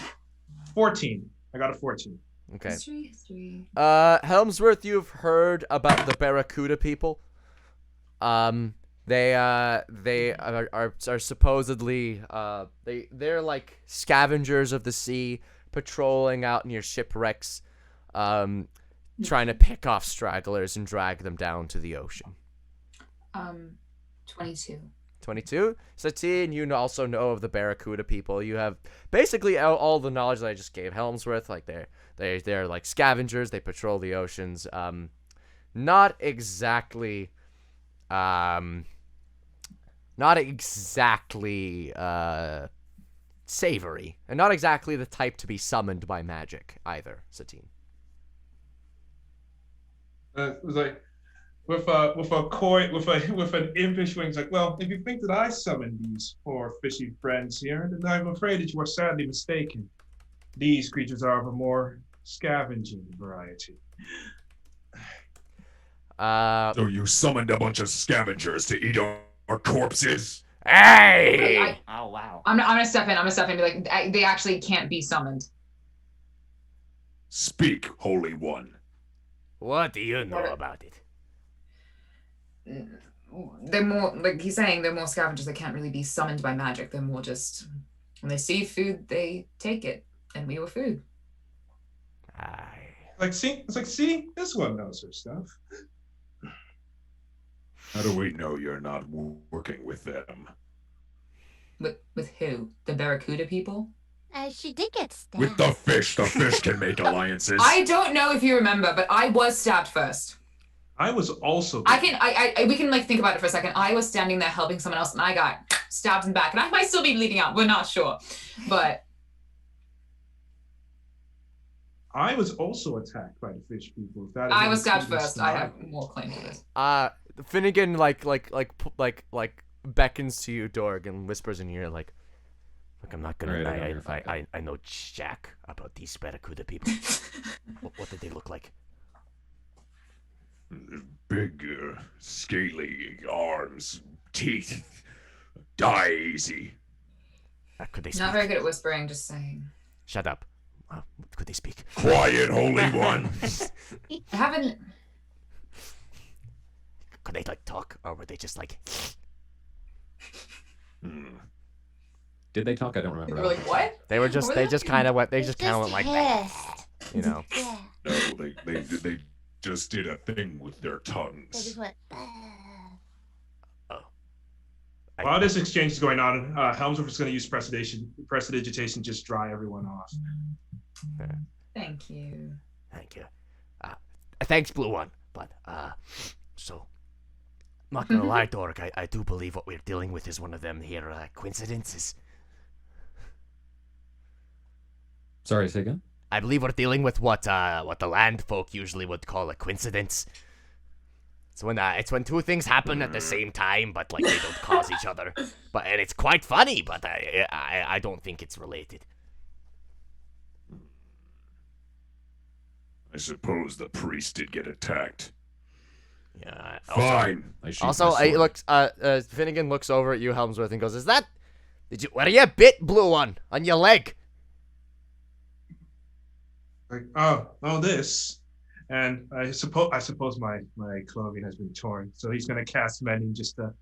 14. I got a 14. Okay. History. Helmsworth, you've heard about the Barracuda people. They are supposedly they're like scavengers of the sea, patrolling out near shipwrecks, trying to pick off stragglers and drag them down to the ocean. 22. 22. Satine, you also know of the Barracuda people. You have basically all the knowledge that I just gave Helmsworth. Like they're like scavengers. They patrol the oceans. Not exactly savory, and not exactly the type to be summoned by magic either, Satine. It was like with an impish wing. It's like, well, if you think that I summoned these poor fishy friends here, then I'm afraid that you are sadly mistaken. These creatures are of a more scavenging variety. So you summoned a bunch of scavengers to eat our corpses? Hey! Oh wow. I'm gonna step in. And be like, they actually can't be summoned. Speak, Holy One. What do you know about it? They're more, like he's saying, they're more scavengers. They can't really be summoned by magic. They're more just, when they see food, they take it. And we were food. See, this one knows her stuff. How do we know you're not working with them? With who? The Barracuda people? She did get stabbed. With the fish. The fish can make alliances. I don't know if you remember, but I was stabbed first. I was also. We can like think about it for a second. I was standing there helping someone else, and I got stabbed in the back, and I might still be bleeding out. We're not sure, but I was also attacked by the fish people. If that is I was stabbed included first. I have more claim to this. Finnegan like beckons to you, Dorg, and whispers in your ear like, Look, I'm not gonna lie. I know jack about these Barracuda people. What did they look like? Big, scaly arms, teeth. Die easy. Could they speak? Not very good at whispering, just saying. Shut up. Could they speak? Quiet, Holy One. I haven't. Could they like talk, or were they just like? Did they talk? I don't remember. They were like, what? They were just. They just kind of went. They just kind of went like, pissed. you know. Yeah. No, they just did a thing with their They tongues. just went. While this exchange is going on, Helmsworth is going to use prestidigitation, just dry everyone off. Thank you. Thank you. Thanks, Blue One. But so, I'm not gonna lie, Dork. I do believe what we're dealing with is one of them here coincidences. Sorry, say again? I believe we're dealing with what the land folk usually would call a coincidence. It's when two things happen at the same time, but like they don't cause each other. And it's quite funny, but I don't think it's related. I suppose the priest did get attacked. Yeah. Fine. Also, Finnegan looks over at you, Helmsworth, and goes, were you bit, Blue One, on your leg? Like, this. And I suppose my clothing has been torn, so he's gonna cast mending just to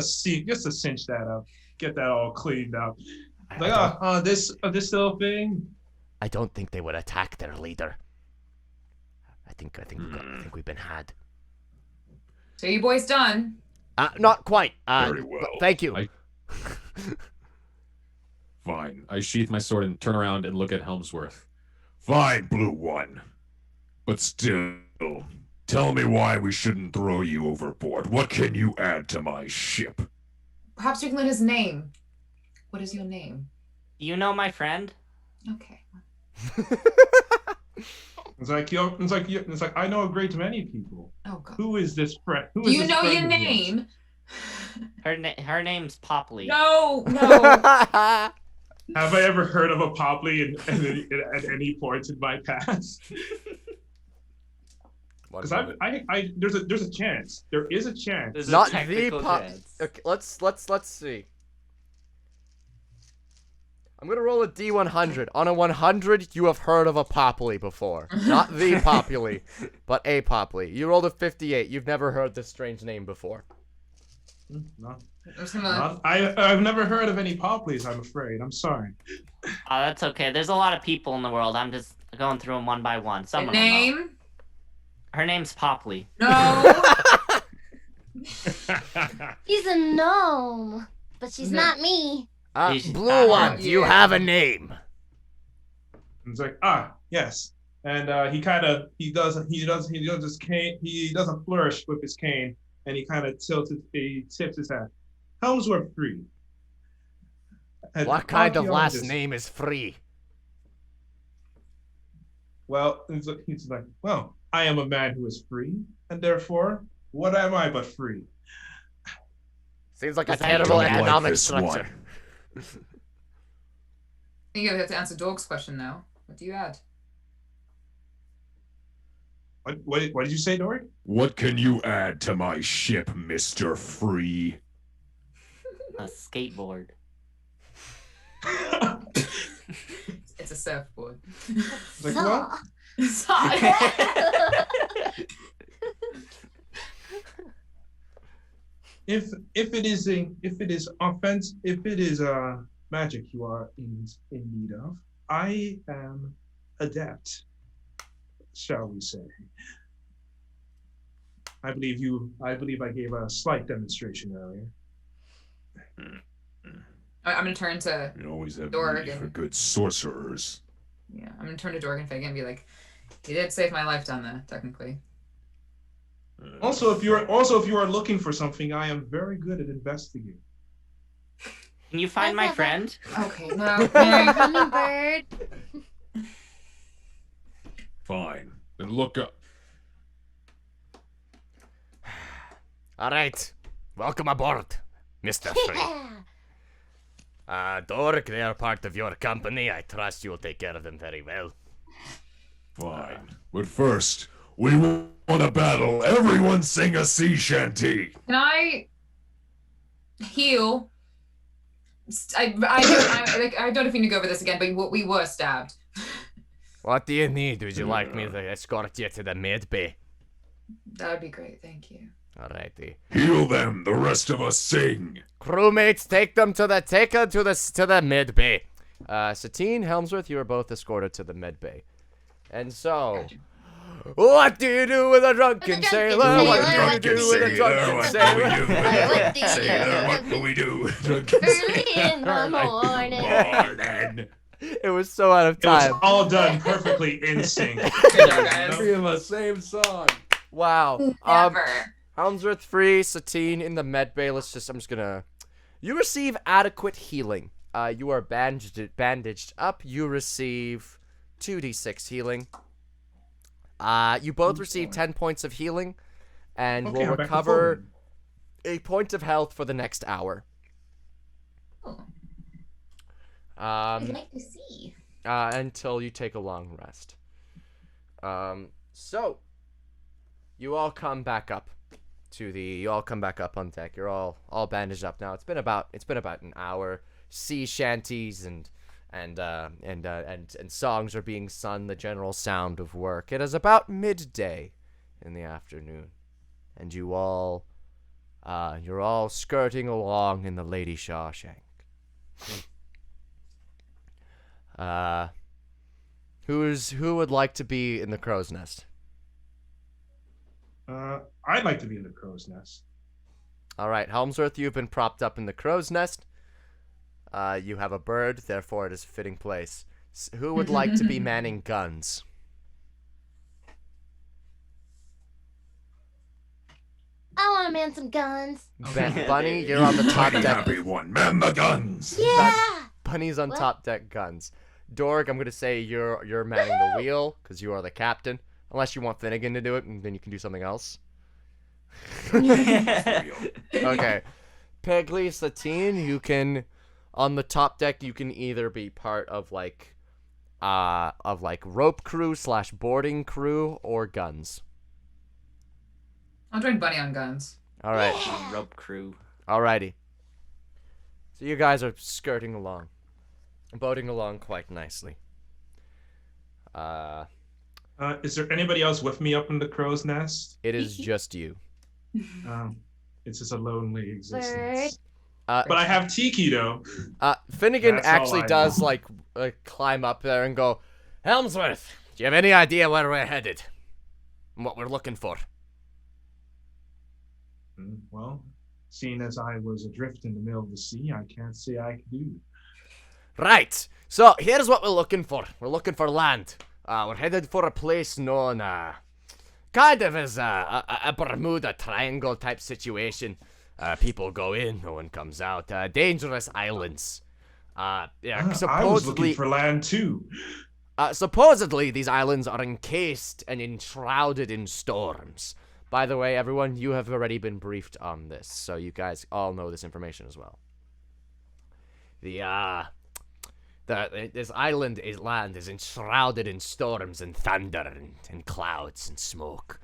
cinch that up, get that all cleaned up. Like, this little thing. I don't think they would attack their leader. I think we've been had. So you boys done? Not quite. Very well. Thank you. Fine. I sheath my sword and turn around and look at Helmsworth. Fine, Blue One. But still, tell me why we shouldn't throw you overboard. What can you add to my ship? Perhaps we can learn his name. What is your name? You know my friend? Okay. It's like I know a great many people. Oh God. Who is this friend? Do you know your name? Her name's Popley. No. Have I ever heard of a Popley at any point in my past? One Because moment. there's a chance. There is a chance. There's a Not the technical chance. Okay, let's see. I'm gonna roll a D100. On a 100, you have heard of a Populi before. Not the Populi, but a Populi. You rolled a 58. You've never heard this strange name before. No. I'm just gonna. I've never heard of any Poplis, I'm afraid. I'm sorry. That's okay. There's a lot of people in the world. I'm just going through them one by one. A Someone will know. name? Her name's Popley. No. She's a gnome, but she's not me. Blue one, do you have a name? It's like, yes. And he doesn't flourish with his cane, and he kind of tips his hat. Helmsworth Free. What kind of last Archaeologist. name is Free? Well, he's like, well, I am a man who is free, and therefore, what am I but free? Seems like a Is that terrible your dad? economic This structure. one. I think you have to answer Dog's question now. What do you add? What did you say, Dory? What can you add to my ship, Mr. Free? A skateboard. It's a surfboard. Like, well, Sorry. if it is magic you are in need of, I am adept, shall we say. I believe I gave a slight demonstration earlier. I'm gonna turn to You always have Dorg need for and- good sorcerers. I'm gonna turn to Dorgan Fagin and be like, "You did save my life down there, technically." Also, if you are looking for something, I am very good at investigating. Can you find my friend? Okay, no. Hey, hummingbird. Fine. Then look up. All right. Welcome aboard, Mr. Free. Dork, they are part of your company. I trust you will take care of them very well. Fine. But first, we want a battle. Everyone sing a sea shanty. Can I heal? I don't know if you need to go over this again, but we were stabbed. What do you need? Would you like me to escort you to the mid bay? That would be great, thank you. Alrighty. Heal them. The rest of us sing. Crewmates, take them to the mid bay. Satine, Helmsworth, you are both escorted to the med bay. And so, What do you do with a drunken With a sailor? drunken What sailor. do you do with a drunken What sailor? What do you Sailor, what do we do? Drunken Early in the morning. morning. it was so out of It was time. all done perfectly in sync. Good job, guys. Three of us, same song. Wow. Never. Helmsworth Free, Satine in the med bay. I'm just gonna. You receive adequate healing. You are bandaged up. You receive 2d6 healing. You both receive 10 points of healing, and Okay, will I'm back to recover full. a point of health for the next hour. Oh, I'd like to see. Until you take a long rest. So you all come back up on deck. You're all bandaged up now. It's been about an hour. Sea shanties and songs are being sung, the general sound of work. It is about midday in the afternoon, and you're all skirting along in the Lady Shawshank. Who would like to be in the crow's nest? I'd like to be in the crow's nest. All right, Helmsworth, you've been propped up in the crow's nest. You have a bird, therefore it is a fitting place. Who would like to be manning guns? I want to man some guns. Bunny, you're on the top Tiny deck. happy one. Man the guns. Yeah. Bunny's on What? top deck guns. Dorg, I'm gonna say you're manning the wheel because you are the captain. Unless you want Finnegan to do it, and then you can do something else. Okay. Peggy, Satine, you can on the top deck. You can either be part of rope crew / boarding crew or guns. I'll join Bunny on guns. All right. Yeah. Rope crew. Alrighty. So you guys are skirting along, boating along quite nicely. Is there anybody else with me up in the crow's nest? It is just you. It's just a lonely existence. Bird. But I have Tiki though. Finnegan That's all actually I does know. like climb up there and go, Helmsworth, do you have any idea where we're headed? And what we're looking for? Well, seeing as I was adrift in the middle of the sea, I can't say I can do. Right. So here's what we're looking for. We're looking for land. We're headed for a place known, kind of as a Bermuda Triangle type situation. People go in, no one comes out. Dangerous islands. Yeah, I was supposedly, looking for land too. supposedly these islands are encased and enshrouded in storms. By the way, everyone, you have already been briefed on this, so you guys all know this information as well. This land is enshrouded in storms and thunder and clouds and smoke.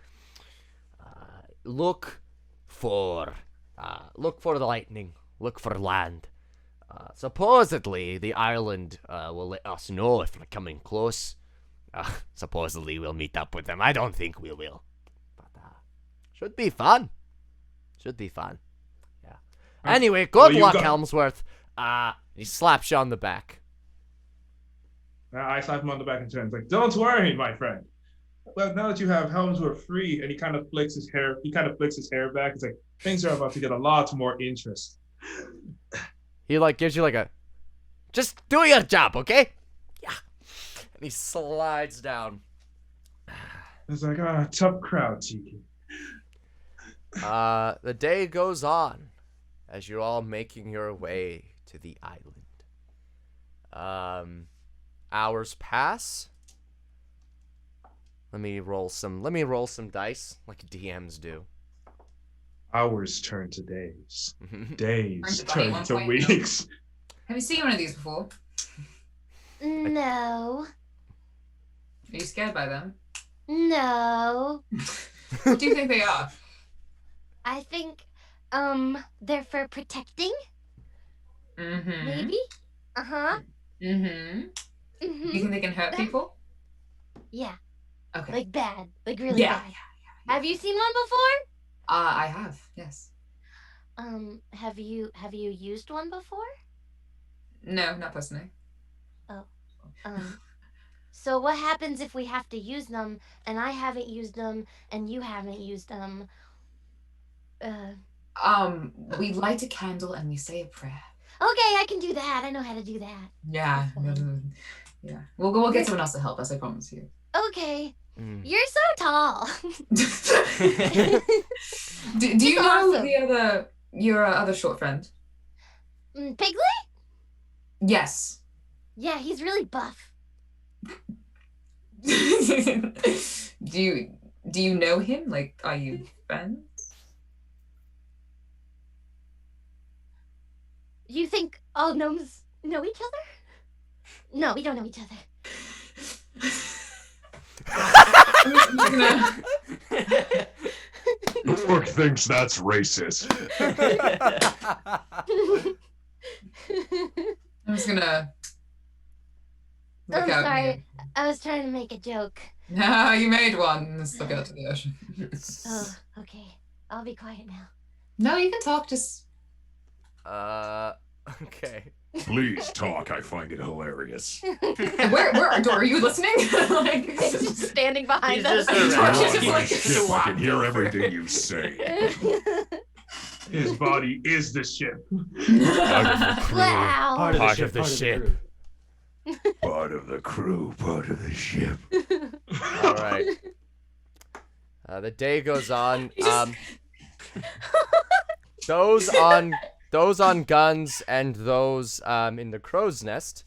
Look for the lightning. Look for land. Supposedly, the island will let us know if we're coming close. Supposedly, we'll meet up with them. I don't think we will. But, should be fun. Should be fun. Yeah. Anyway, good luck, Helmsworth. He slaps you on the back. I slap him on the back and turns like, "Don't worry, my friend. Well, now that you have Helmsworth free," and he kind of flicks his hair. He kind of flicks his hair back. It's like things are about to get a lot more interest. He like gives you like a, just do your job, okay? Yeah. And he slides down. It's like, tough crowd, Tiki. The day goes on as you're all making your way to the island. Hours pass. Let me roll some dice like DMs do. Hours turn to days. Days Turn turn to to weeks. Have you seen one of these before? No. Are you scared by them? No. What do you think they are? I think, they're for protecting, Mm-hmm. maybe? Uh-huh. Mm-hmm. You Mm-hmm. think they can hurt people? Yeah, Okay. like bad. Like really yeah. bad. Have you seen one before? I have. Yes. Have you used one before? No, not personally. So what happens if we have to use them and I haven't used them and you haven't used them? We light a candle and we say a prayer. Okay, I can do that. I know how to do that. Yeah. Yeah. We'll get someone else to help us. I promise you. Okay. Mm. You're so tall. do you It's know awesome. your other short friend? Piglet? Yes. Yeah, he's really buff. Do you know him? Like, are you friends? You think all gnomes know each other? No, we don't know each other. Sorg thinks that's racist. I'm just gonna look I'm out. sorry. I was trying to make a joke. No, you made one. Let's look out to the ocean. Oh, okay. I'll be quiet now. No, you can talk. Just Okay. Please talk. I find it hilarious. where are you listening? Like, He's just standing behind He's us. just You're around. on Just my like ship. I can hear everything you say. His body is the ship. Wow. Part of the ship. Part of the crew, part of the ship. All right. The day goes on. Those on guns and those in the crow's nest,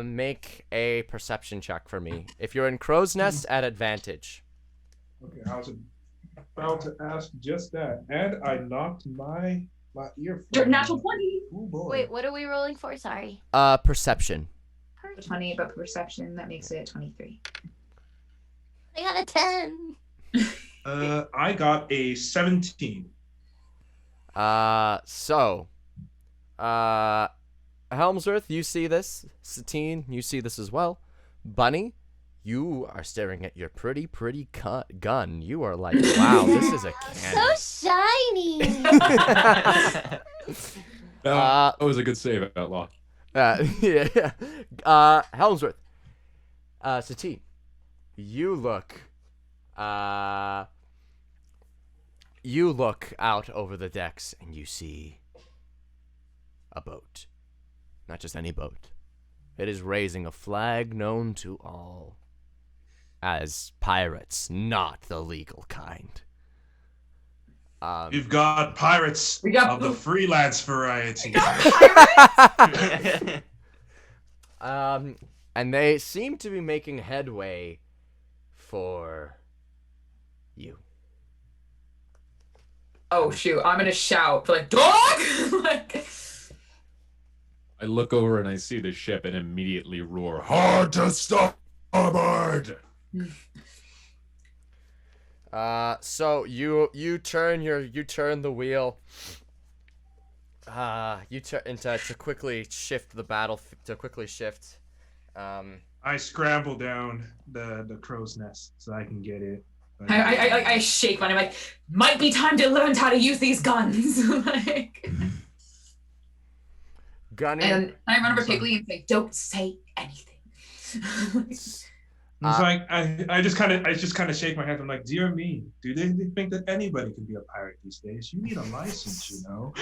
make a perception check for me. If you're in crow's nest, at advantage. Okay, I was about to ask just that, and I knocked my earphone. Natural 20. Oh boy. Wait, what are we rolling for? Sorry. Perception. 20, but perception that makes it 23. I got a 10. I got a 17. Helmsworth, you see this. Satine, you see this as well. Bunny, you are staring at your pretty gun. You are like, wow, this is a cannon. So shiny. That was a good save, Outlaw. Yeah. Helmsworth. Satine, you look out over the decks and you see a boat. Not just any boat. It is raising a flag known to all as pirates, not the legal kind. We've got pirates of the freelance variety. And they seem to be making headway for you. Oh shoot! I'm gonna shout for like dog. Like. I look over and I see the ship and immediately roar, "Hard to starboard!" So you turn the wheel. You turn to quickly shift the battle I scramble down the crow's nest so I can get it. I shake one. I'm like, might be time to learn how to use these guns. Like. Gunning. And I remember Piggly and say, "Don't say anything." It's like I just kind of shake my head. I'm like, dear me, do they think that anybody can be a pirate these days? You need a license, you know.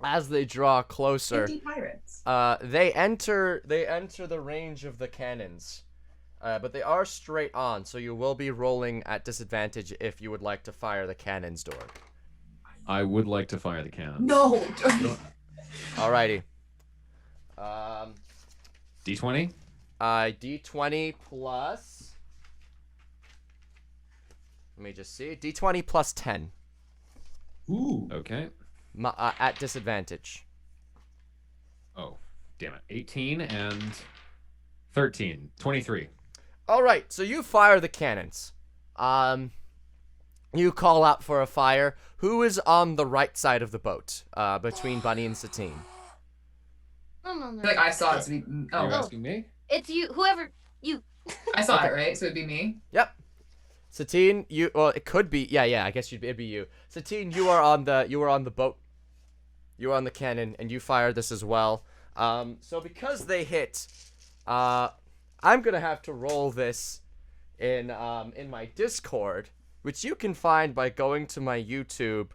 As they draw closer, Pirates. they enter the range of the cannons, but they are straight on. So you will be rolling at disadvantage if you would like to fire the cannons, Dorg. I would like to fire the cannon. No. Alrighty. D20? D20 plus. Let me just see. D20 plus 10. Ooh. Okay. At disadvantage. Oh, damn it. 18 and 13. 23. Alright, so you fire the cannons. You call out for a fire. Who is on the right side of the boat, between Bunny and Satine? No. I feel like I saw it to be. Are you asking me? It's you. Whoever you. I saw it, right? So it'd be me. Yep. Satine, it could be. Yeah. I guess it'd be you. Satine, you are on the boat. You are on the cannon, and you fire this as well. So because they hit, I'm gonna have to roll this in my Discord, which you can find by going to my YouTube.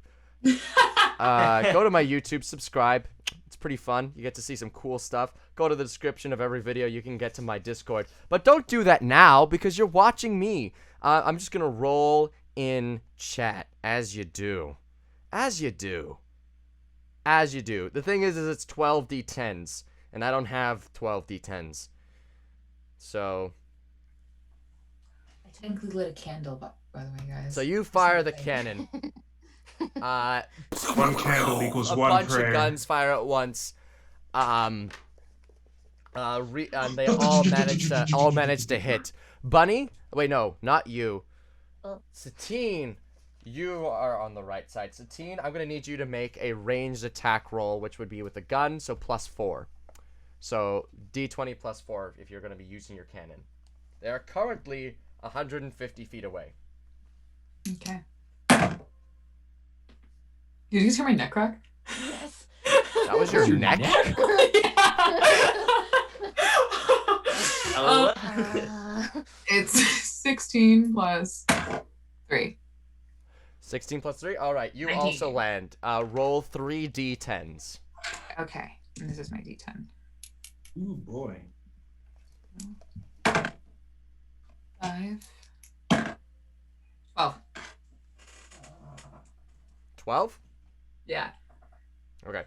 Go to my YouTube, subscribe. It's pretty fun. You get to see some cool stuff. Go to the description of every video. You can get to my Discord. But don't do that now because you're watching me. I'm just going to roll in chat as you do. As you do. The thing is it's 12 D10s, and I don't have 12 D10s. So... I technically lit a candle, by the way, guys. So you fire the cannon. One candle equals a one bunch prayer. of guns fire at once. And they all manage to hit. Bunny? Wait, no, not you. Satine, you are on the right side. Satine, I'm gonna need you to make a ranged attack roll, which would be with a gun, so +4. So D20 +4 if you're gonna be using your cannon. They are currently 150 feet away. Okay. Did you just hear my neck crack? Yes. That was your neck? It's 16 plus 3. 16 plus 3? Alright, you 19. also land. Roll 3 D10s. Okay, and this is my D10. Ooh boy. 5. 12. 12? Yeah. Okay.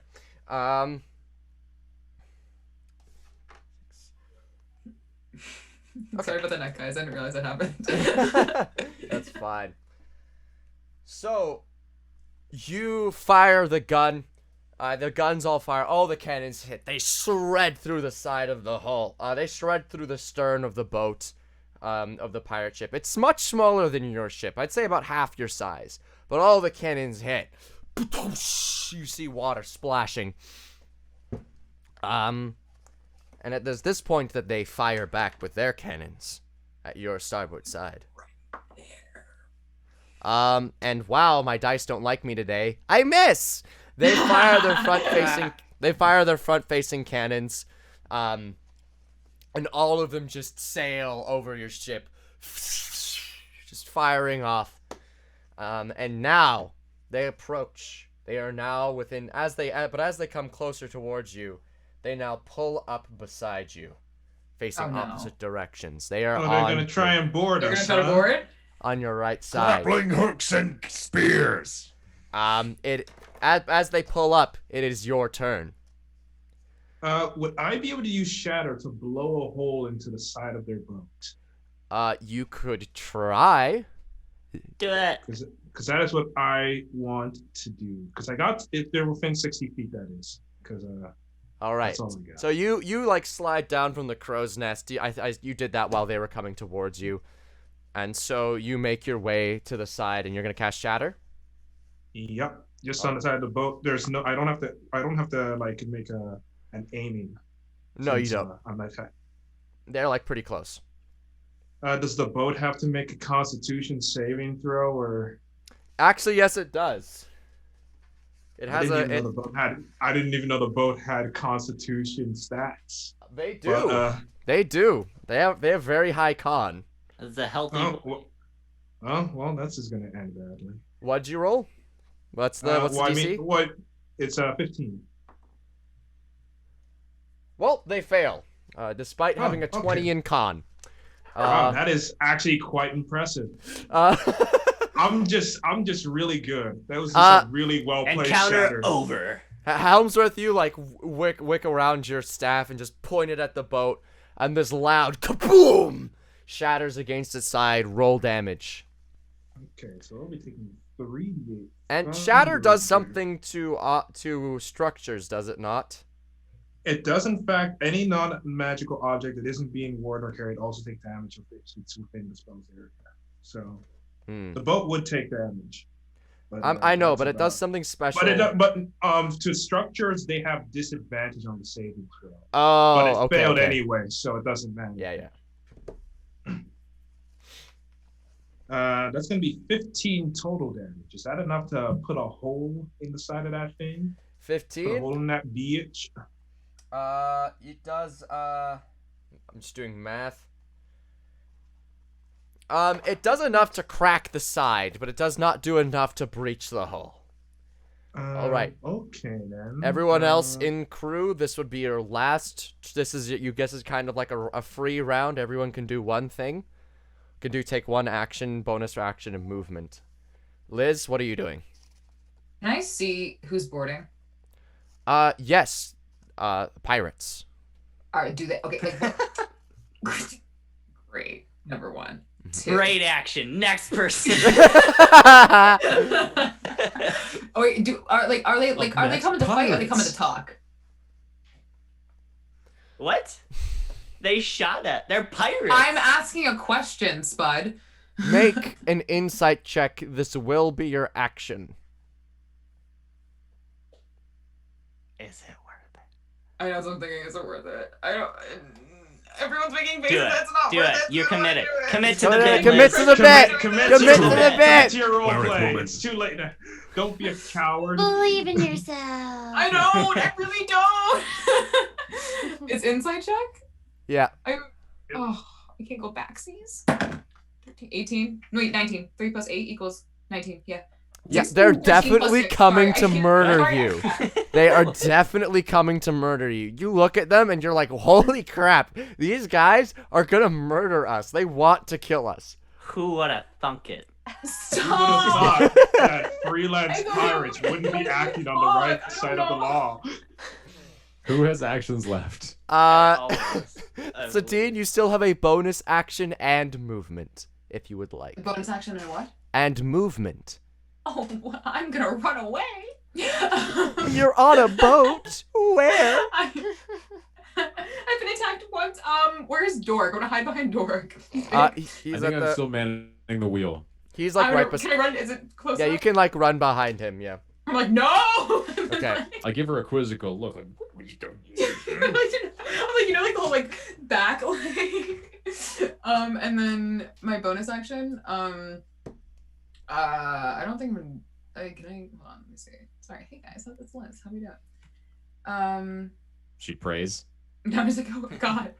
Sorry about the neck, guys. I didn't realize that happened. That's fine. So, you fire the gun. The guns all fire. All the cannons hit. They shred through the side of the hull. They shred through the stern of the boat, of the pirate ship. It's much smaller than your ship. I'd say about half your size. But all the cannons hit. You see water splashing. And there's this point that they fire back with their cannons at your starboard side. And wow, my dice don't like me today. I miss. They fire their front-facing cannons, and all of them just sail over your ship, just firing off. And now they approach. They are now within as they come closer towards you, they now pull up beside you, facing opposite directions. They are. Oh, they're gonna try and board us. They're gonna try to board? On your right side. Grappling hooks and spears. As they pull up, it is your turn. Would I be able to use shatter to blow a hole into the side of their boat? You could try. Do it. Because that is what I want to do. Because if they're within 60 feet, that is. Because all right. that's all we got. So you like slide down from the crow's nest. You did that while they were coming towards you, and so you make your way to the side, and you're gonna cast shatter. Yep. Just on the side of the boat. There's no. I don't have to like make an aiming. No, you don't. On that side. They're like pretty close. Does the boat have to make a Constitution saving throw, or? Actually, yes, it does. It has I didn't even know the boat had Constitution stats. They do. But, they do. They have very high con. It's a healthy. Well, that's just gonna end badly. What'd you roll? What's the DC? It's 15. Well, they fail, despite having a 20 in con. Wow, that is actually quite impressive. I'm just really good. That was just a really well played Encounter shatter. over. Helmsworth, you like wick around your staff and just point it at the boat, and this loud kaboom shatters against its side. Roll damage. Okay, so I'll be taking 3d8. And shatter does something to structures, does it not? It does, in fact, any non-magical object that isn't being worn or carried also take damage if it's within the spell's area. So the boat would take damage. But, I know, but it does something special. But to structures, they have disadvantage on the saving throw. Oh, but it okay, failed okay. anyway, so it doesn't matter. Yeah. That's going to be 15 total damage. Is that enough to put a hole in the side of that thing? 15? Put a hole in that bitch? It does, I'm just doing math. It does enough to crack the side, but it does not do enough to breach the hull. All right. Okay, then. Everyone else in crew, this would be your last. This is, you guess, is kind of like a free round. Everyone can do one thing. Take one action, bonus action, and movement. Liz, what are you doing? Can I see who's boarding? Yes. Pirates. All right, do they? Okay. Great. Number 1. 2. Great action. Next person. Oh wait, are they coming to fight or are they coming to talk? What? They shot at. They're pirates. I'm asking a question, Spud. Make an insight check. This will be your action. Is it worth it? I know what I'm thinking. Is it worth it? I don't. Everyone's making faces. Do it. That's not Do worth it. it. You're Do it. committed. Do it. Commit to the bit. Commit to the bet. Commit to the Commit bet. to your role Cleric play. woman. It's too late now. Don't be a coward. Believe in yourself. I don't. I really don't. It's inside check. Yeah. I can't go backsies. 13, 18. No, wait, 19. 3 plus 8 equals 19. Yeah. Yeah, 16, they're 14 definitely plus 6. coming Sorry, to I can't- murder sorry. you. They are definitely coming to murder you. You look at them and you're like, holy crap, these guys are gonna murder us. They want to kill us. Who would have thunk it? You would have Stop. thought that freelance I don't pirates know. wouldn't be acting on the I right don't side of the know. law. Who has actions left? Always. Satine, you still have a bonus action and movement, if you would like. Bonus action and what? And movement. Oh, I'm gonna run away. You're on a boat. Where? I've been attacked once. Where's Dork? I'm gonna hide behind Dork. He's I at think I'm the. still manning the wheel. He's like right Can beside. I run? Is it close Yeah, enough? you can like run behind him. Yeah. I'm like, no! Okay. I give her a quizzical look. Like, what are you doing? I'm like, you know, like the whole like back like. And then my bonus action. I don't think I'm. Can I? Hold on. Let me see. Sorry. Hey guys, it's Liz. How we doing? She prays. No, I'm just like, oh god.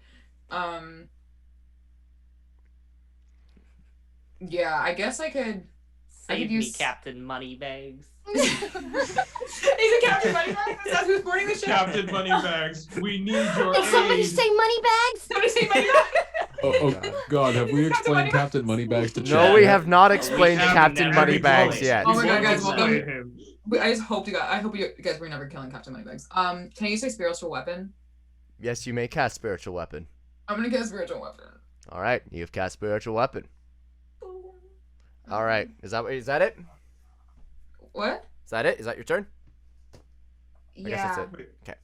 Yeah, I guess I could. Save me, Captain Moneybags. He's a Captain Moneybags? Is that who's boarding the ship? Captain Moneybags, we need your Did somebody aid. say money bags? Somebody say Moneybags? Oh God, have we explained Captain Moneybags to Chad? No, we have not explained have Captain never Moneybags explained. yet. Oh my god, guys, Explain welcome. him. I just hope you guys were never killing Captain Moneybags. Can I use my spiritual weapon? Yes, you may cast spiritual weapon. I'm gonna get a spiritual weapon. All right, you've cast spiritual weapon. All right, is that it? What? Is that it? Is that your turn? I guess that's it. Wait, Okay.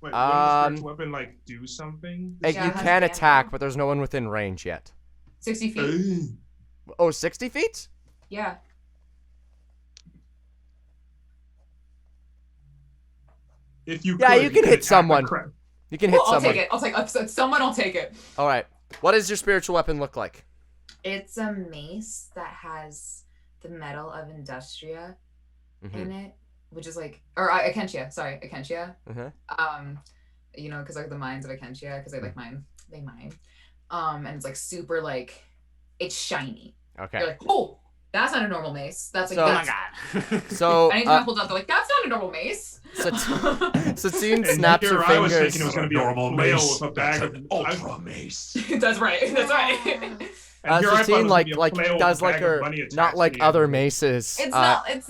wait, does the weapon like do something? Hey, Yeah, you it has can damage. attack, but there's no one within range yet. 60 feet. Oh, 60 feet? Yeah. If you Yeah, could, you can hit attack someone. my crap. You can hit Well, I'll someone. take it. I'll take someone. I'll take it. All right. What does your spiritual weapon look like? It's a mace that has the metal of Industria in it, which is like, or Akentia. Sorry, Akentia. You know, because like the mines of Akentia, because they like mine. They mine. And it's like super like, it's shiny. Okay. You're like, oh, that's not a normal mace. That's like, So- Oh my that's, god. So, anytime I hold up, they're like, that's not a normal mace. Satine And snaps here her I was fingers. thinking it was gonna be Normal a flail mace. with a bag That's of an ultra mace. That's right. That's right. And here I thought it Satine was like gonna be a flail with does a like bag of her, money attached not to like the other end. maces. It's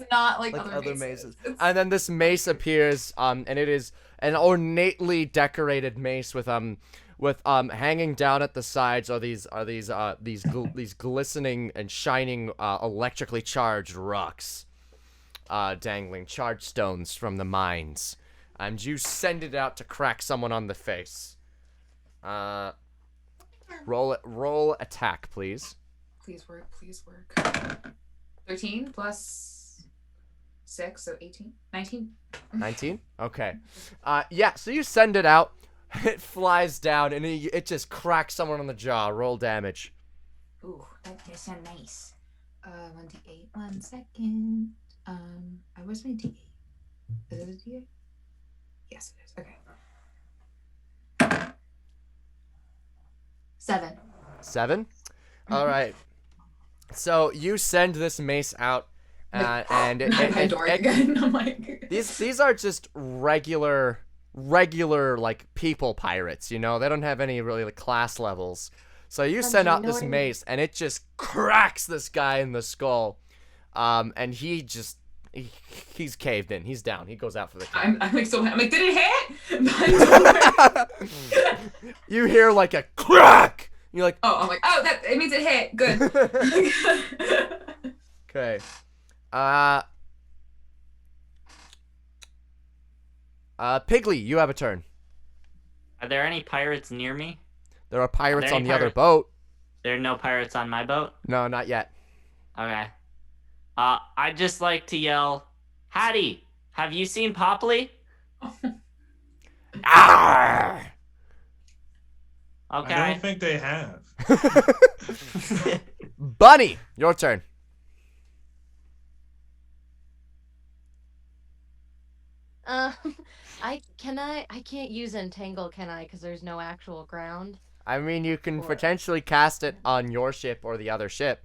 not like like other maces. It's- And then this mace appears, and it is an ornately decorated mace with hanging down at the sides are these glistening and shining electrically charged rocks, dangling charged stones from the mines, and you send it out to crack someone on the face. Roll attack, please. Please work. 13 plus 6, so 18. 19. 19? Okay. Yeah, so you send it out. It flies down, and it just cracks someone on the jaw. Roll damage. Ooh, that is so nice. 1d8. 1 second. Where's my d8? Is it a d8? Yes, it is. Okay. 7. 7? All right. So you send this mace out, and again. I'm like, these are just regular like people pirates, you know. They don't have any really like class levels. So you send out this mace, and it just cracks this guy in the skull, and he's caved in. He's down. He goes out for the count. I'm like so. I'm like, did it hit? You hear like a crack. You're like, Oh, I'm like, oh, it means it hit. Good. okay. Piggly, you have a turn. Are there any pirates near me? There are pirates there on any the other pirate- boat. There are no pirates on my boat? No, not yet. Okay. I'd just like to yell, Hattie, have you seen Popley? Arr! Okay. I don't think they have. Bunny, your turn. I can't use entangle, can I? Because there's no actual ground. I mean, you can Or- potentially cast it on your ship or the other ship.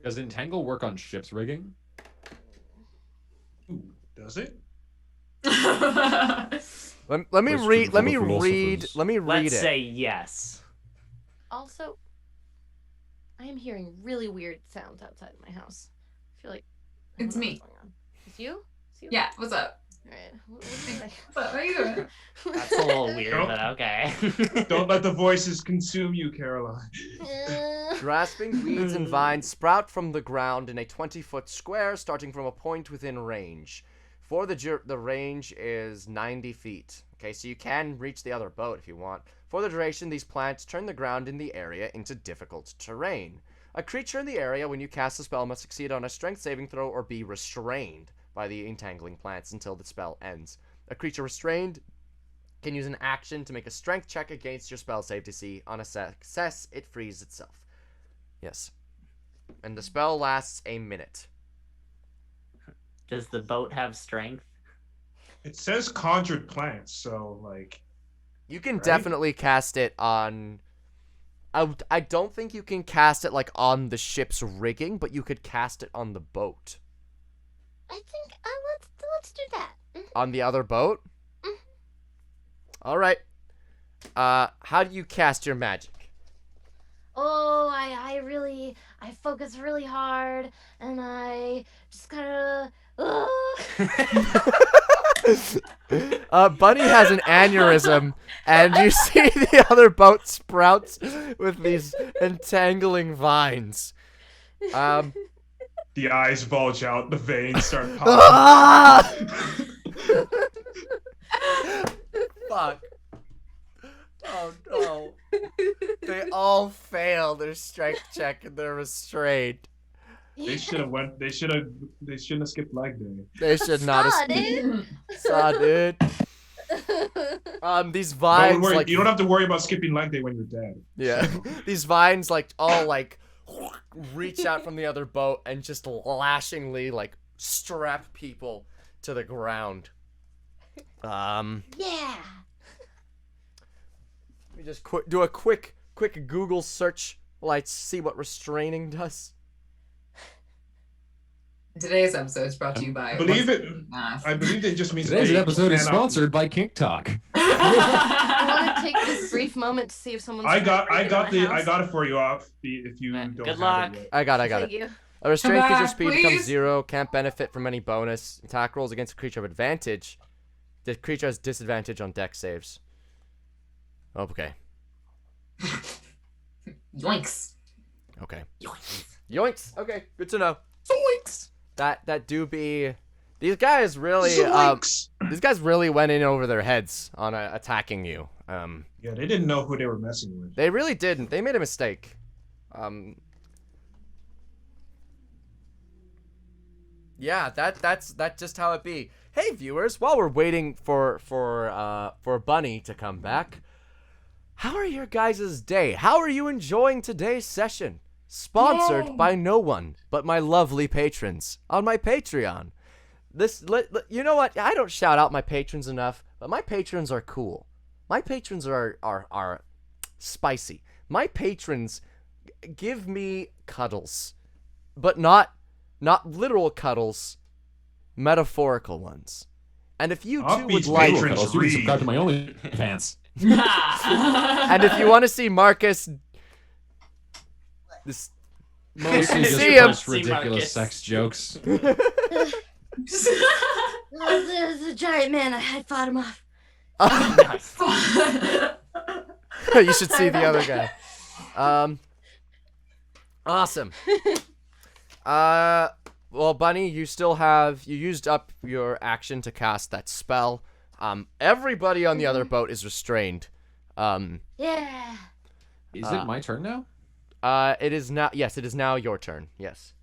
Does Entangle work on ship's rigging? Ooh, does it? Let me Question read. for Let the me read. philosophers. Let me read Let's it. say yes. Also, I am hearing really weird sounds outside my house. I feel like I don't It's know me. what's going on. It's you? It's you? Yeah, what's up? Alright. What do you say? What's up? How you doing? That's a little weird, Nope. but okay. Don't let the voices consume you, Caroline. Grasping weeds and vines sprout from the ground in a 20-foot square, starting from a point within range. For the range is 90 feet. Okay, so you can reach the other boat if you want. For the duration, these plants turn the ground in the area into difficult terrain. A creature in the area, when you cast the spell, must succeed on a strength saving throw or be restrained by the entangling plants until the spell ends. A creature restrained can use an action to make a strength check against your spell save to see. On a success, it frees itself. Yes. And the spell lasts a minute. Does the boat have strength? It says conjured plants, so like. You can Right? definitely cast it on. I don't think you can cast it like on the ship's rigging, but you could cast it on the boat. I think let's do that. On the other boat? All right. How do you cast your magic? Oh, I focus really hard, and I just kind of. Bunny has an aneurysm, and you see the other boat sprouts with these entangling vines. The eyes bulge out, the veins start popping. Ah! Fuck. Oh no. They all fail their strength check and they're restrained. They shouldn't have skipped leg day. They should not have. Saw, dude. Saw, dude. These Don't vines worry, like you don't have to worry about skipping leg day when you're dead. yeah. These vines like all like reach out from the other boat and just lashingly like strap people to the ground. Yeah. Let me just do a quick Google search while I see what restraining does. Today's episode is brought to you by. I believe it just means Today's they episode is cannot- sponsored by Kink Talk. I want to take this brief moment to see if someone's. I got trying to break into my I house. got it for you off if you Right, don't good have luck. it yet. I got Thank it. you. A restrained Come creature's back, speed becomes please. 0, can't benefit from any bonus. Attack rolls against a creature of advantage. The creature has disadvantage on dex saves. Okay. Yoinks. Okay. Yoinks. Yoinks. Okay, good to know. Yoinks. That do be. These guys really Zoinks! these guys really went in over their heads on attacking you. Yeah, they didn't know who they were messing with. They really didn't. They made a mistake. Yeah, that's just how it be. Hey viewers, while we're waiting for Bunny to come back, how are your guys' day? How are you enjoying today's session? Sponsored Yay. by no one but my lovely patrons on my Patreon. You know what? I don't shout out my patrons enough, but my patrons are cool. My patrons are spicy. My patrons give me cuddles, but not literal cuddles, metaphorical ones. And if you too Offbeat's would like, patrons I'll read. subscribe to my OnlyFans. and if you want to see Marcus, this Mostly just see him. post ridiculous Marcus. sex jokes. There's a giant man. I fought him off. you should see the other guy. Awesome. Well, Bunny, you used up your action to cast that spell. Everybody on the other boat is restrained. Yeah. Is it my turn now? It is now. Yes, it is now your turn. Yes.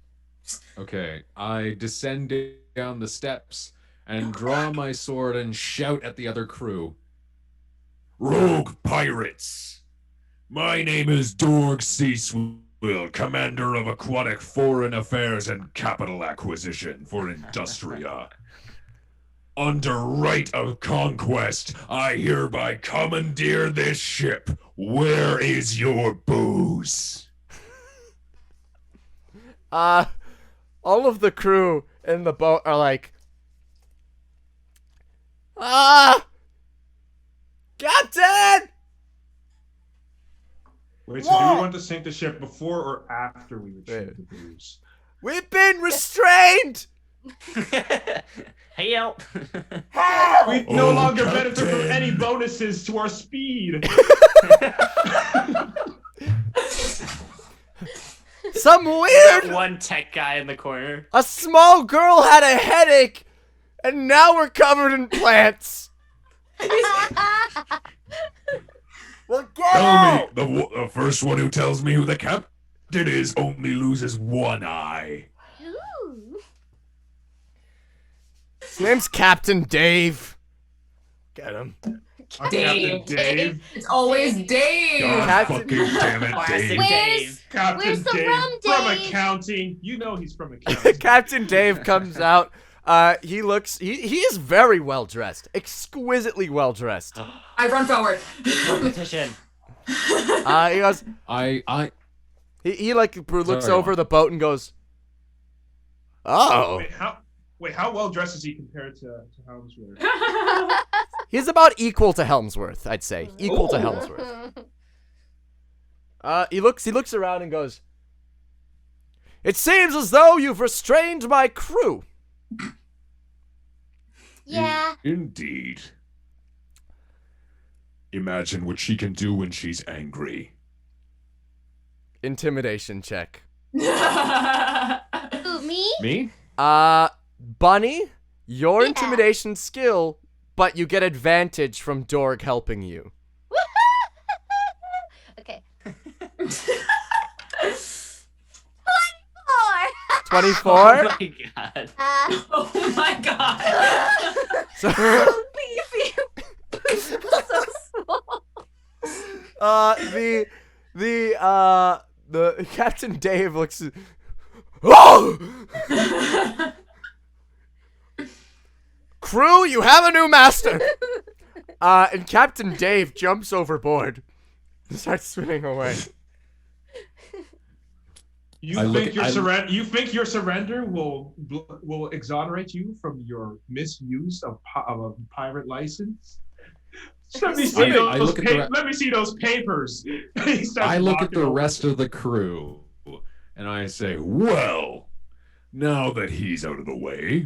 Okay, I descend down the steps and draw my sword and shout at the other crew. Rogue pirates! My name is Dorg Seaswill, Commander of Aquatic Foreign Affairs and Capital Acquisition for Industria. Under right of conquest, I hereby commandeer this ship. Where is your booze? All of the crew in the boat are like, Captain! Wait, so do we want to sink the ship before or after we retrieve the booze? We've been restrained! Hey, yo. We no Oh, longer benefit from Captain. any bonuses to our speed. Some That weird. one tech guy in the corner. A small girl had a headache, and now we're covered in plants. Well, get Tell out. me, the first one who tells me who the captain is only loses one eye. Ooh. His name's Captain Dave. Get him. Our Dave. Captain Dave. It's always Dave. God Captain- fucking damn it, Classic Dave. Where's Captain Where's the Dave rum, from Dave? accounting. You know he's from accounting. Captain Dave comes out. He is very well dressed, exquisitely well dressed. I run forward. Competition. He goes. He like looks Sorry, over the boat and goes, "Oh, How well dressed is he compared to Helmsworth? he's about equal to Helmsworth, I'd say, equal to Helmsworth." He looks around and goes, "It seems as though you've restrained my crew." Yeah. Indeed. Imagine what she can do when she's angry. Intimidation check. Who, me? Me? Bunny, your Yeah. intimidation skill, but you get advantage from Dorg helping you. Okay. 24. 24. Oh my god. Oh my god. So, Beefy. so small. the Captain Dave looks. Oh! Crew, you have a new master. And Captain Dave jumps overboard and starts swimming away. You think your surrender will exonerate you from your misuse of a pirate license? Let me see let me see those papers. I look at the rest of the crew and I say, well, now that he's out of the way,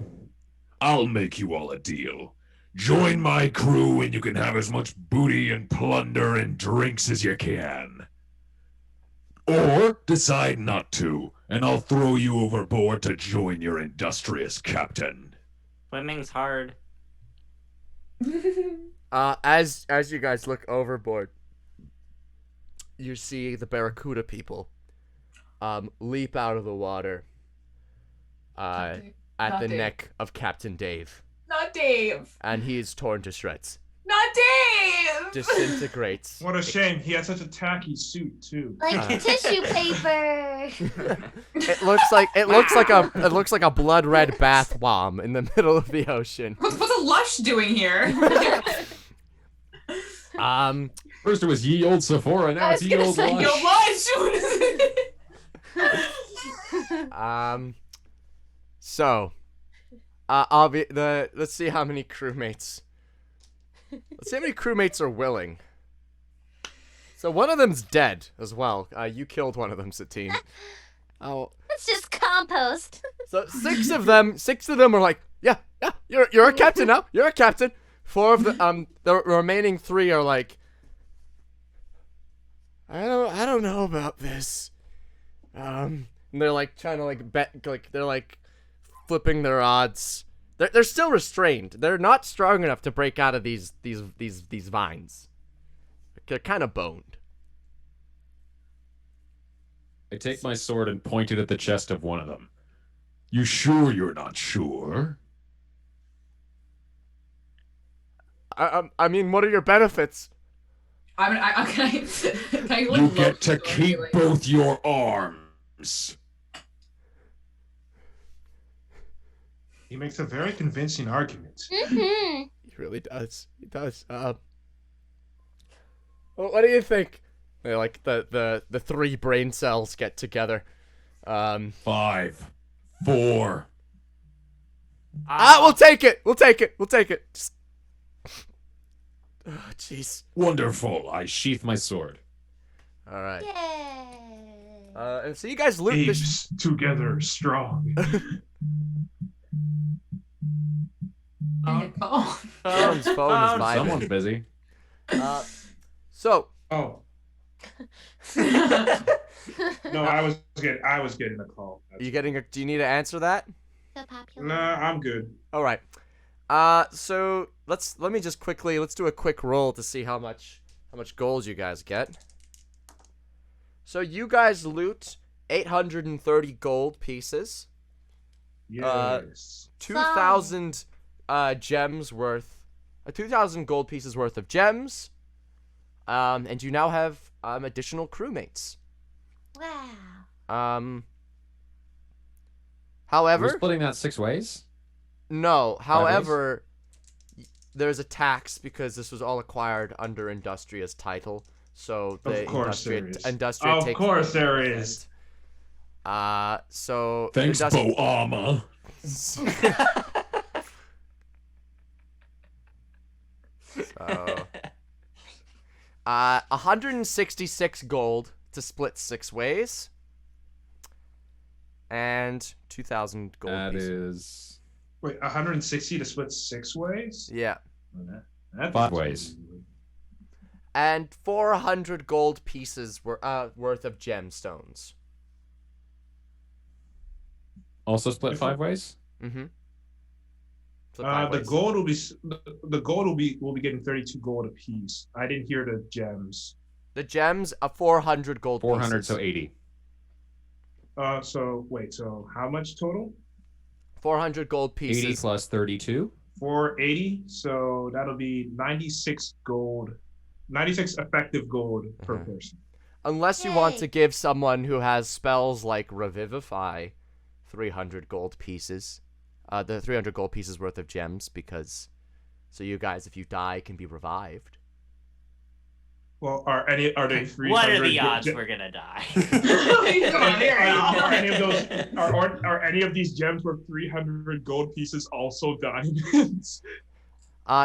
I'll make you all a deal. Join my crew and you can have as much booty and plunder and drinks as you can. Or decide not to, and I'll throw you overboard to join your industrious captain. Swimming's hard. As you guys look overboard, you see the Barracuda people leap out of the water at the Dave. neck of Captain Dave, Not Dave. and he is torn to shreds, Not Dave. disintegrates. What a shame. He had such a tacky suit too. Like tissue paper. It looks like a blood red bath bomb in the middle of the ocean. What's a lush doing here? First it was ye old Sephora, now it's ye old Yo, Lush. lush. So, let's see how many crewmates. Let's see how many crewmates are willing. So one of them's dead as well. You killed one of them, Satine. Oh, It's just compost. so six of them are like, yeah, you're a captain now. You're a captain. Four of the remaining three are like, I don't know about this. And they're like trying to like bet, like they're like flipping their odds. They're still restrained. They're not strong enough to break out of these vines. They're kind of boned. I take my sword and point it at the chest of one of them. You sure you're not sure? I mean, what are your benefits? Can I like, You look get to at you, keep like- both your arms. He makes a very convincing argument. Mm-hmm. He really does. He does. Well, what do you think? They're like the three brain cells get together. 5, 4. We'll take it. We'll take it. We'll take it. Just... Oh, jeez. Wonderful. I sheath my sword. All right. Yay. And so you guys loot this. Apes together strong. Oh. Someone's phone is vibing. Someone's busy. So Oh. No, I was getting a call. Are you getting do you need to answer that? So popular. Nah, I'm good. All right. So let's do a quick roll to see how much gold you guys get. So you guys loot 830 gold pieces. Yes. 2,000 gems worth, 2,000 gold pieces worth of gems. And you now have additional crewmates. Wow. However, We're splitting that 6 ways. no. However, there's a tax because this was all acquired under Industria's title. So the Of course there is. Industria Of takes course there is. So Thanks, Bo Armor. So 166 gold to split 6 ways. And 2,000 gold That pieces. is Wait, 160 to split 6 ways? Yeah. That's 5 ways. And 400 gold pieces worth of gemstones. Also split 5 ways. Mm-hmm. The gold will be getting 32 gold apiece. I didn't hear the gems. The gems are 400 gold 400, pieces. so 80. So how much total? 400 gold pieces. 80 plus 32. 480. So that'll be 96 gold. 96 effective gold per person. Unless you want Yay. to give someone who has spells like Revivify 300 gold pieces. The 300 gold pieces worth of gems, because so you guys, if you die, can be revived. Well, are they 300? What are the odds we're gonna die? Come on, here. Are any of these gems worth 300 gold pieces also diamonds?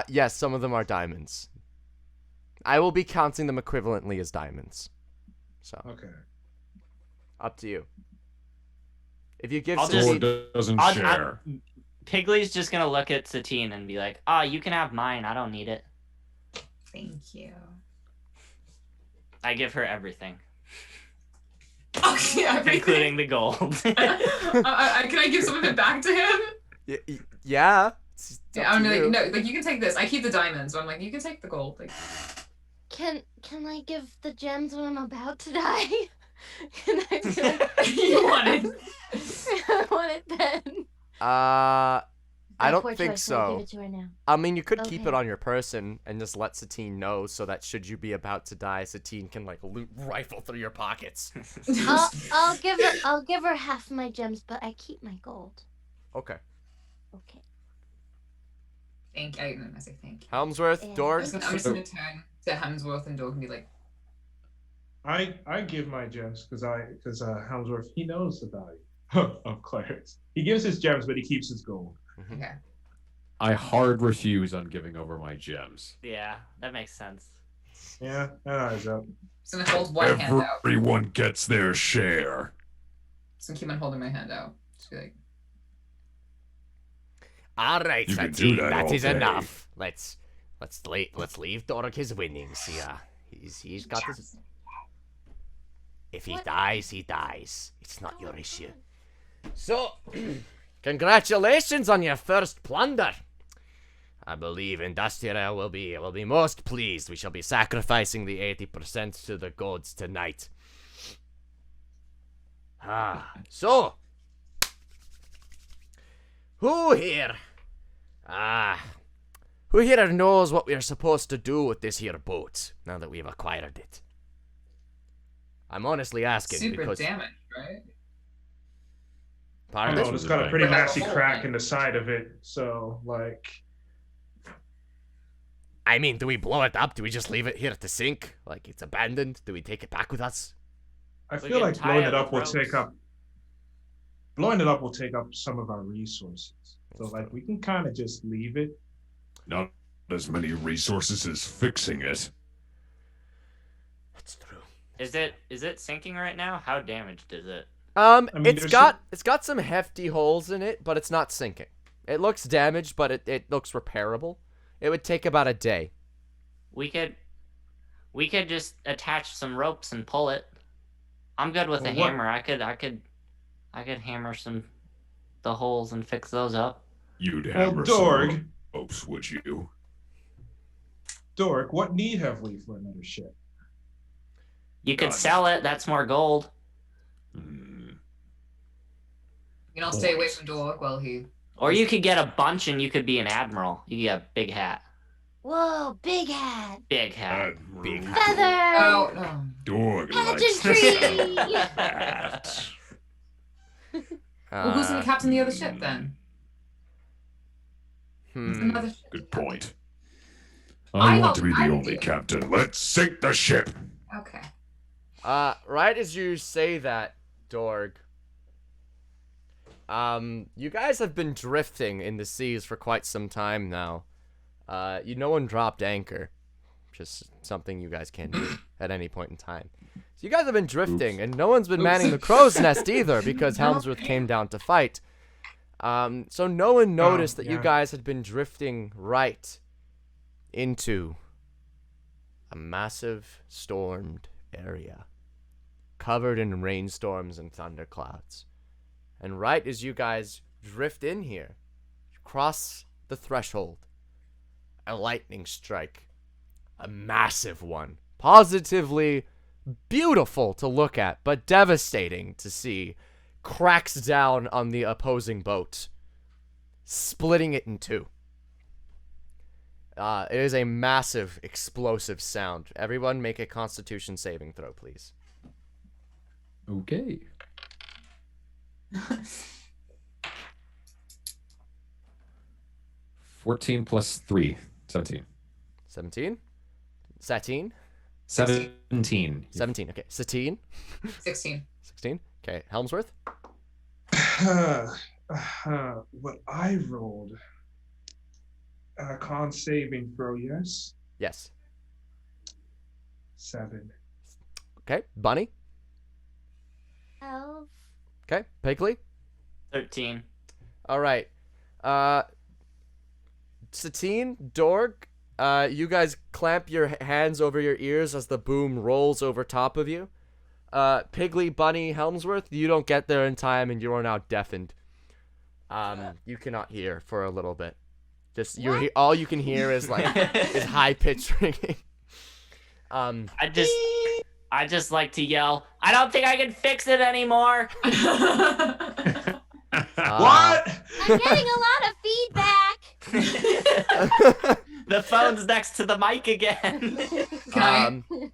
Yes, some of them are diamonds. I will be counting them equivalently as diamonds. So, Okay. up to you. If you give I'll Satine, Or doesn't I'll- share. Piggly's just gonna look at Satine and be like, you can have mine. I don't need it. Thank you. I give her everything, Oh, yeah, including the gold. Can I give some of it back to him? yeah. It's Yeah, up I'm to like, you. no, like you can take this. I keep the diamonds, but I'm like, you can take the gold. Like, Can I give the gems when I'm about to die? Can I do it? you want it? I want it then. I don't Poor think choice, I'll so. Give it to her now. I mean, you could keep it Okay. on your person and just let Satine know, so that should you be about to die, Satine can like rifle through your pockets. I'll give her half my gems, but I keep my gold. Okay. Okay. Thank you. I say thank you. Helmsworth, Yeah. I'm Dorg. just gonna turn to Hemsworth and Dork and be like, I give my gems because Helmsworth, he knows the value of Clarence. He gives his gems, but he keeps his gold. okay. I hard refuse on giving over my gems. Yeah, that makes sense. Yeah, that eyes up. Just gonna hold one hand out. Everyone gets their share. Just gonna keep on holding my hand out. Just be like, All right, You can do Satine, that that all is day. enough. Let's leave Dork his winnings. Yeah, he's got his. If he dies, he dies. It's not your issue. So, congratulations on your first plunder. I believe Industria will be most pleased. We shall be sacrificing the 80% to the gods tonight. So, who here knows what we are supposed to do with this here boat now that we've acquired it? I'm honestly asking super because damaged, right? I Pardon? know, it's got a pretty Right. nasty crack in the side of it. So, like, I mean, do we blow it up? Do we just leave it here to sink? Like it's abandoned? Do we take it back with us? I We feel can like tie blowing it it up will with take ropes. up. Blowing it up will take up some of our resources. So, like, we can kind of just leave it. Not as many resources as fixing it. That's true. Is it sinking right now? How damaged is it? mean, It's there's got some hefty holes in it, but it's not sinking. It looks damaged, but it looks repairable. It would take about a day. We could just attach some ropes and pull it. I'm good with a Well, what- hammer. I could hammer the holes and fix those up. You'd Well, hammer Dorg. some ropes, would you? Dork, what need have we for another ship? You could Done. sell it. That's more gold. Hmm. You don't stay away from Dork while he. Or you could get a bunch and you could be an admiral. You get a big hat. Whoa, big hat. Big hat. Big Feather. Oh no. Dorg likes Pageantry. that. Well, who's the captain of the other ship then? Hmm. Another ship. Good point. I I want to be don't- the I only do. captain. Let's sink the ship. Okay. Right as you say that, Dorg, you guys have been drifting in the seas for quite some time now. No one dropped anchor. Just something you guys can do at any point in time. So you guys have been drifting, and no one's been manning the crow's nest either because Helmsworth came down to fight. So no one noticed that you yeah. guys had been drifting right into a massive stormed area covered in rainstorms and thunderclouds. And right as you guys drift in here, cross the threshold, a lightning strike, a massive one, positively beautiful to look at, but devastating to see, cracks down on the opposing boat, splitting it in two. It is a massive, explosive sound. Everyone make a Constitution saving throw, please. Okay. $14 plus 3. 17. 17? Satine? 17. 17, okay. Satine? 16. 16? Okay. Helmsworth? What I rolled. Con saving throw, yes. Yes. 7. Okay. Bunny? 12. Okay. Pigley? 13. All right. Satine, Dorg, you guys clamp your hands over your ears as the boom rolls over top of you. Pigley, Bunny, Helmsworth, you don't get there in time and you are now deafened. You cannot hear for a little bit. Just all you can hear is is high pitched ringing. I just like to yell, I don't think I can fix it anymore. What? I'm getting a lot of feedback. The phone's next to the mic again. Can I'm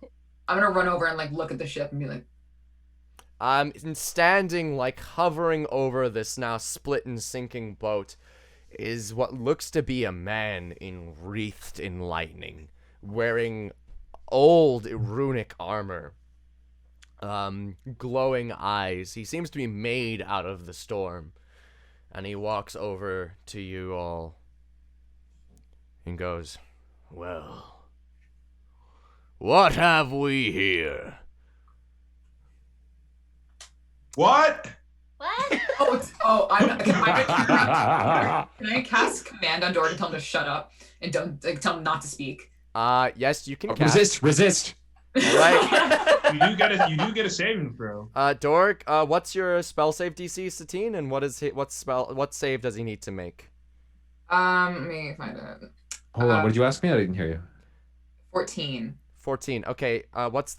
gonna run over and look at the ship and be like, standing hovering over this now split and sinking boat is what looks to be a man wreathed in lightning, wearing old runic armor, glowing eyes. He seems to be made out of the storm, and he walks over to you all and goes, "Well, what have we here?" What? What? can I cast command on Dora to tell him to shut up and don't tell him not to speak? Yes, you can cast. Resist. All right. You do get a saving throw. Dork, what's your spell save DC, Satine, and what save does he need to make? Let me find it. Hold on. What did you ask me? I didn't hear you. 14. 14. Okay. What's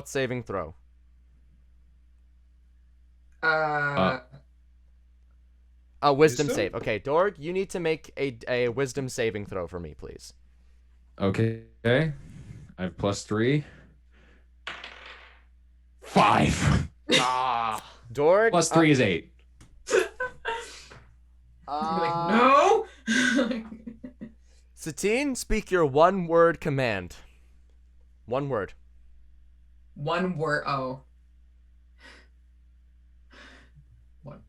saving throw? Wisdom save. Okay, Dorg, you need to make a wisdom saving throw for me, please. Okay. I have plus 3. 5. Dorg. Plus 3 is 8. No. Satine, speak your one-word command. One word. One word. Oh. What?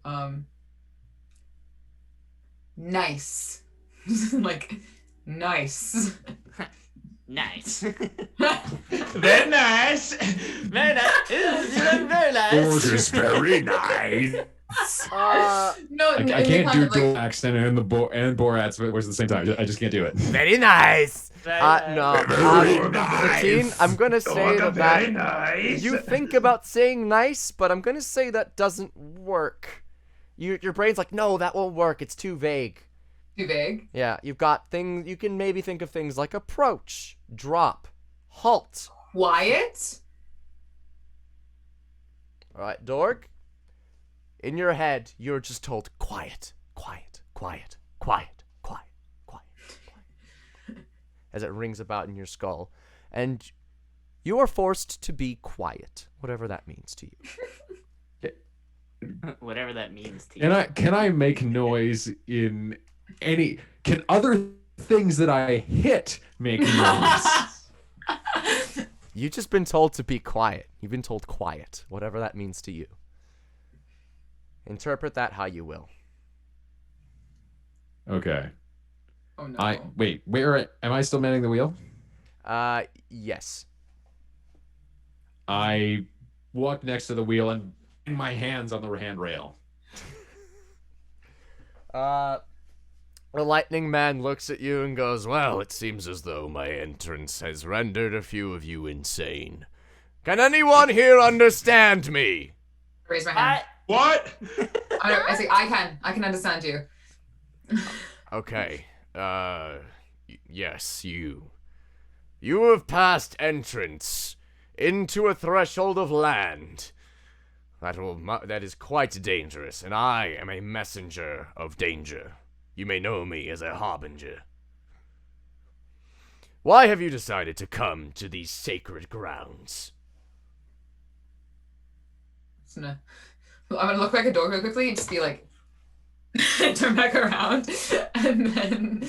Nice. Nice. Nice. Very nice. Very nice. Very nice. Dorg is very nice. No, I can't do dual accent and Borat's voice at the same time. I just can't do it. Very nice. No. Satine, I'm gonna say that nice. you think about saying nice, but I'm gonna say that doesn't work. Your brain's like, no, that won't work. It's too vague. Too vague. Yeah, you've got things. You can maybe think of things like approach, drop, halt. Quiet. All right, Dorg. In your head, you're just told quiet, quiet, quiet, quiet, quiet, quiet, quiet, as it rings about in your skull, and you are forced to be quiet, whatever that means to you. Whatever that means to you. Can I make noise in any? Can other things that I hit make noise? You've just been told to be quiet. You've been told quiet, whatever that means to you. Interpret that how you will. Okay. Oh no. Wait. Where am I still manning the wheel? Yes. I walk next to the wheel and bang my hands on the handrail. The lightning man looks at you and goes, well, it seems as though my entrance has rendered a few of you insane. Can anyone here understand me? Raise my hand. What? I say I can understand you. Okay, yes, you. You have passed entrance into a threshold of land that is quite dangerous, and I am a messenger of danger. You may know me as a harbinger. Why have you decided to come to these sacred grounds? I'm gonna look back at Dorg real quickly and just be like, turn back around, and then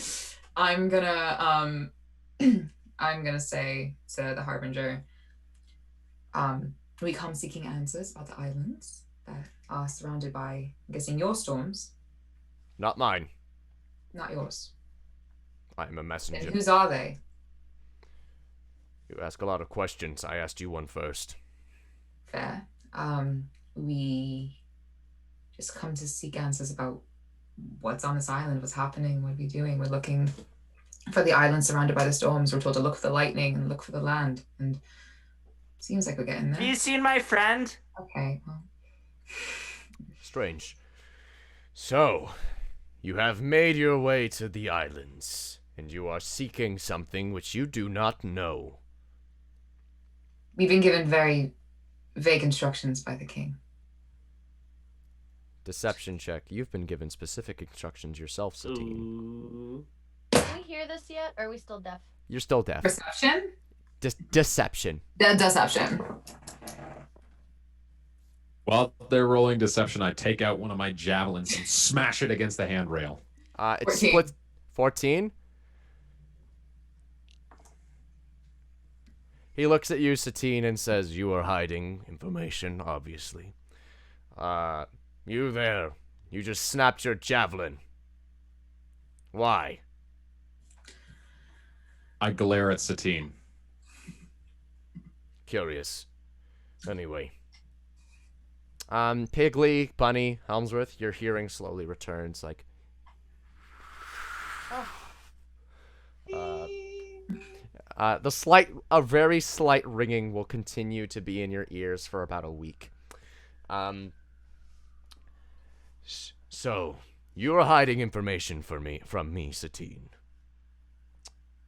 I'm gonna say to the harbinger, we come seeking answers about the islands that are surrounded by, I'm guessing, your storms. Not mine. Not yours. I'm a messenger. And whose are they? You ask a lot of questions. I asked you one first. Fair. We just come to seek answers about what's on this island, what's happening, what are we doing. We're looking for the island surrounded by the storms. We're told to look for the lightning and look for the land. And seems like we're getting there. Have you seen my friend? Okay, well. Strange. So, you have made your way to the islands, and you are seeking something which you do not know. We've been given very vague instructions by the king. Deception check. You've been given specific instructions yourself, Satine. Ooh. Can we hear this yet? Or are we still deaf? You're still deaf. Perception? Deception. Deception. While they're rolling deception, I take out one of my javelins and smash it against the handrail. It's 14. split. 14? He looks at you, Satine, and says, you are hiding information, obviously. You there. You just snapped your javelin. Why? I glare at Satine. Curious. Anyway. Pigley, Bunny, Helmsworth, your hearing slowly returns, like... a very slight ringing will continue to be in your ears for about a week. So, you're hiding information from me, Satine.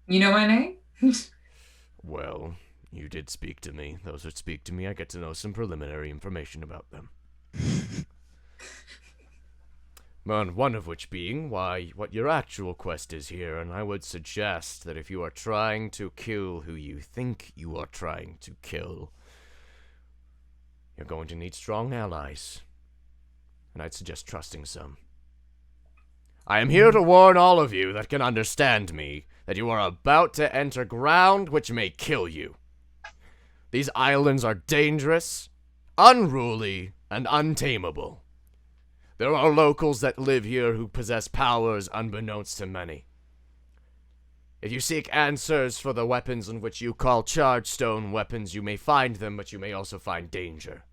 You know my name? Well, you did speak to me. Those that speak to me, I get to know some preliminary information about them. One of which being what your actual quest is here, and I would suggest that if you are trying to kill who you think you are trying to kill, you're going to need strong allies, and I'd suggest trusting some. I am here to warn all of you that can understand me that you are about to enter ground which may kill you. These islands are dangerous, unruly, and untamable. There are locals that live here who possess powers unbeknownst to many. If you seek answers for the weapons in which you call chargestone weapons, you may find them, but you may also find danger.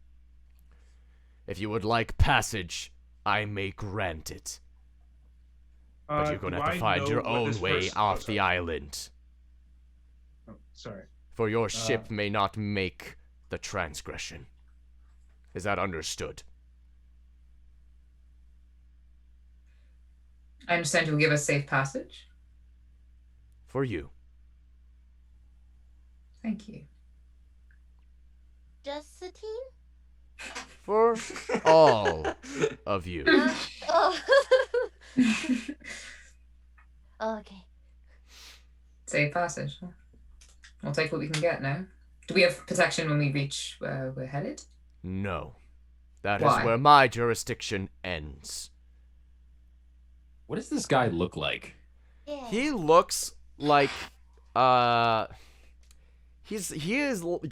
If you would like passage I may grant it. But you're gonna do have to I find know your what own this way person- off sorry. the island. Oh, sorry. For your ship may not make the transgression. Is that understood? I understand you'll give us safe passage. For you. Thank you. Just Satine? For all of you. Oh. Oh, okay. Safe passage. Huh? We'll take what we can get now. Do we have protection when we reach where we're headed? No. That Why? is where my jurisdiction ends. What does this guy look like? Yeah. He looks like he is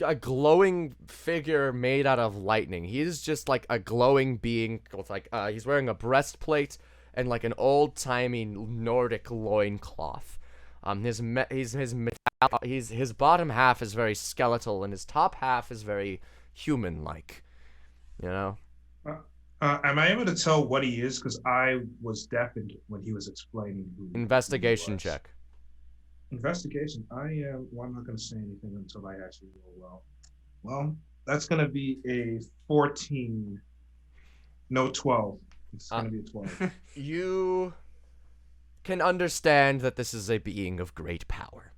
a glowing figure made out of lightning. He is just like a glowing being with like he's wearing a breastplate and like an old-timey Nordic loincloth. His bottom half is very skeletal and his top half is very human-like. You know? Am I able to tell what he is? Because I was deafened when he was explaining who Investigation who he was. check. Investigation. Well, I'm not going to say anything until I actually roll well. Well, that's going to be a 14. No, 12. It's going to be a 12. You can understand that this is a being of great power.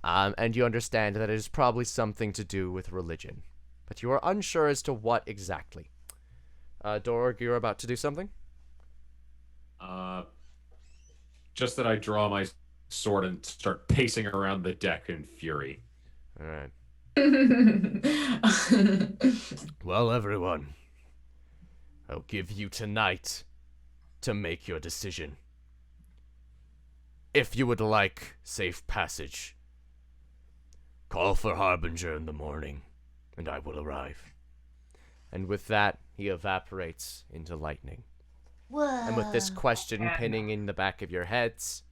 And you understand that it is probably something to do with religion. But you are unsure as to what exactly. Dorg, you're about to do something? Just that I draw my sword and start pacing around the deck in fury. Alright. Well, everyone, I'll give you tonight to make your decision. If you would like safe passage, call for Harbinger in the morning, and I will arrive. And with that, he evaporates into lightning. Whoa. And with this question pinning in the back of your heads,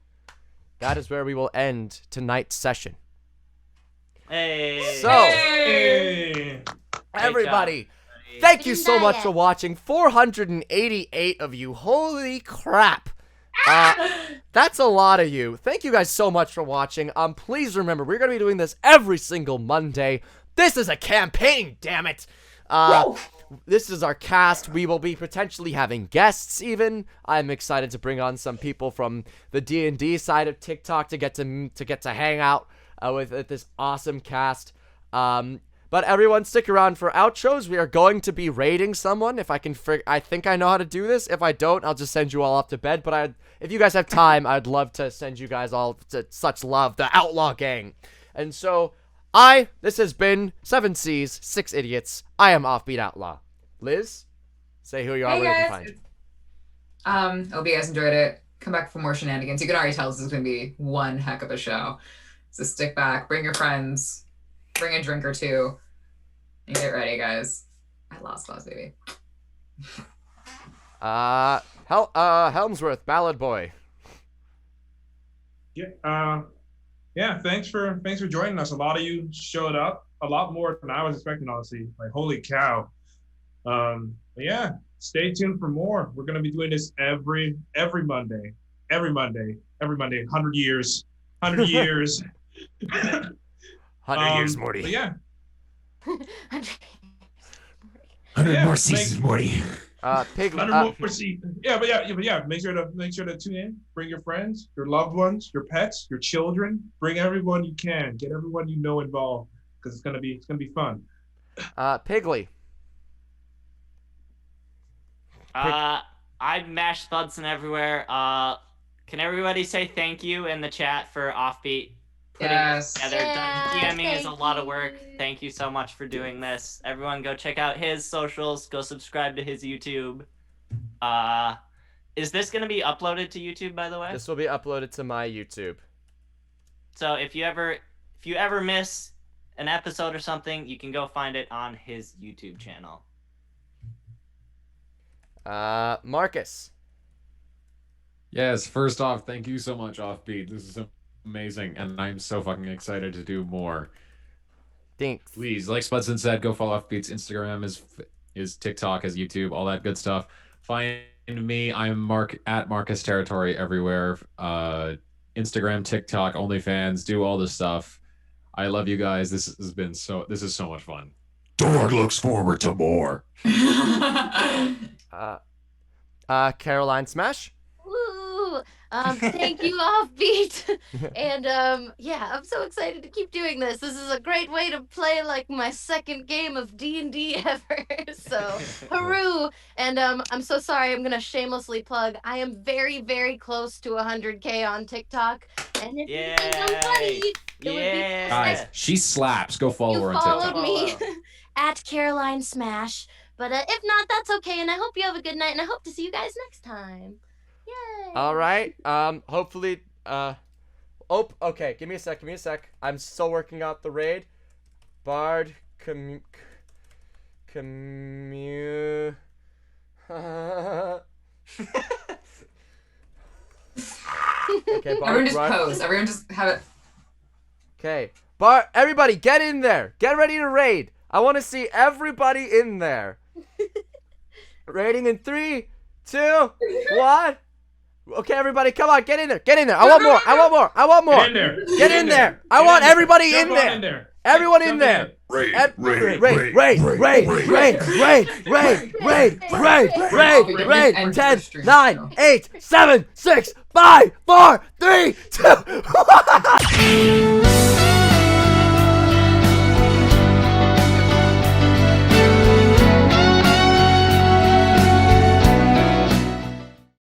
that is where we will end tonight's session. Hey. So, Hey! everybody, Great thank you Good so much night. for watching. 488 of you. Holy crap. That's a lot of you. Thank you guys so much for watching. Please remember, we're going to be doing this every single Monday. This is a campaign, damn it. This is our cast. We will be potentially having guests even. I'm excited to bring on some people from the D&D side of TikTok to get to hang out with this awesome cast. But everyone, stick around for outros. We are going to be raiding someone. If I can, I think I know how to do this. If I don't, I'll just send you all off to bed. But if you guys have time, I'd love to send you guys all to such love, the Outlaw Gang. And so, this has been 7 C's, 6 Idiots. I am Offbeat Outlaw. Liz, say who you are, Hey where you can guys. find you. Hope you guys enjoyed it. Come back for more shenanigans. You can already tell this is going to be one heck of a show. So stick back, bring your friends, bring a drink or two, and get ready, guys. I lost class, baby. Helmsworth, Ballad Boi. Yeah, thanks for joining us. A lot of you showed up, a lot more than I was expecting, honestly. Like, holy cow. But yeah, stay tuned for more. We're gonna be doing this every Monday. 100 years. 100 years. 100 years, Morty. But yeah. 100 more seasons, Morty. Pig. 100 more seats. Yeah. Make sure to tune in. Bring your friends, your loved ones, your pets, your children. Bring everyone you can. Get everyone you know involved because it's gonna be fun. Piggly. I mash Spudson everywhere. Can everybody say thank you in the chat for Offbeat putting Yes. this together? Yeah, DMing is a thank lot of work. you. Thank you so much for doing this. Everyone go check out his socials. Go subscribe to his YouTube. Is this gonna be uploaded to YouTube, by the way? This will be uploaded to my YouTube. So if you ever miss an episode or something, you can go find it on his YouTube channel. Marcus. Yes, first off, thank you so much, Offbeat. This is amazing, and I'm so fucking excited to do more. Thanks. Please, like Spudson said, go follow Offbeat's Instagram, his TikTok, his YouTube, all that good stuff. Find me. I'm Mark at Marcus Territory everywhere. Instagram, TikTok, OnlyFans. Do all this stuff. I love you guys. This is so much fun. Sorg looks forward to more. Caroline Smash. Woo! Thank you, Offbeat. And yeah, I'm so excited to keep doing this. This is a great way to play like my second game of D&D ever. So, hooroo! And I'm so sorry. I'm gonna shamelessly plug. I am very, very close to 100K on TikTok. And if you think I'm funny, it would be Guys, she slaps. Go follow her you on TikTok. followed me at Caroline Smash. But if not, that's okay. And I hope you have a good night. And I hope to see you guys next time. Yay! All right. Hopefully. Okay. Give me a sec. I'm still working out the raid. Bard. Okay. Everyone just pose. Everyone just have it. Okay. Bard. Everybody, get in there. Get ready to raid. I want to see everybody in there. Raiding in 3, 2, 1. Okay, everybody, come on, get in there. I want more. Get in there. Get in there. I want everybody in there. Everyone in there. Raid. 10, 9, 8, 7, 6, 5, 4, 3, 2, 1.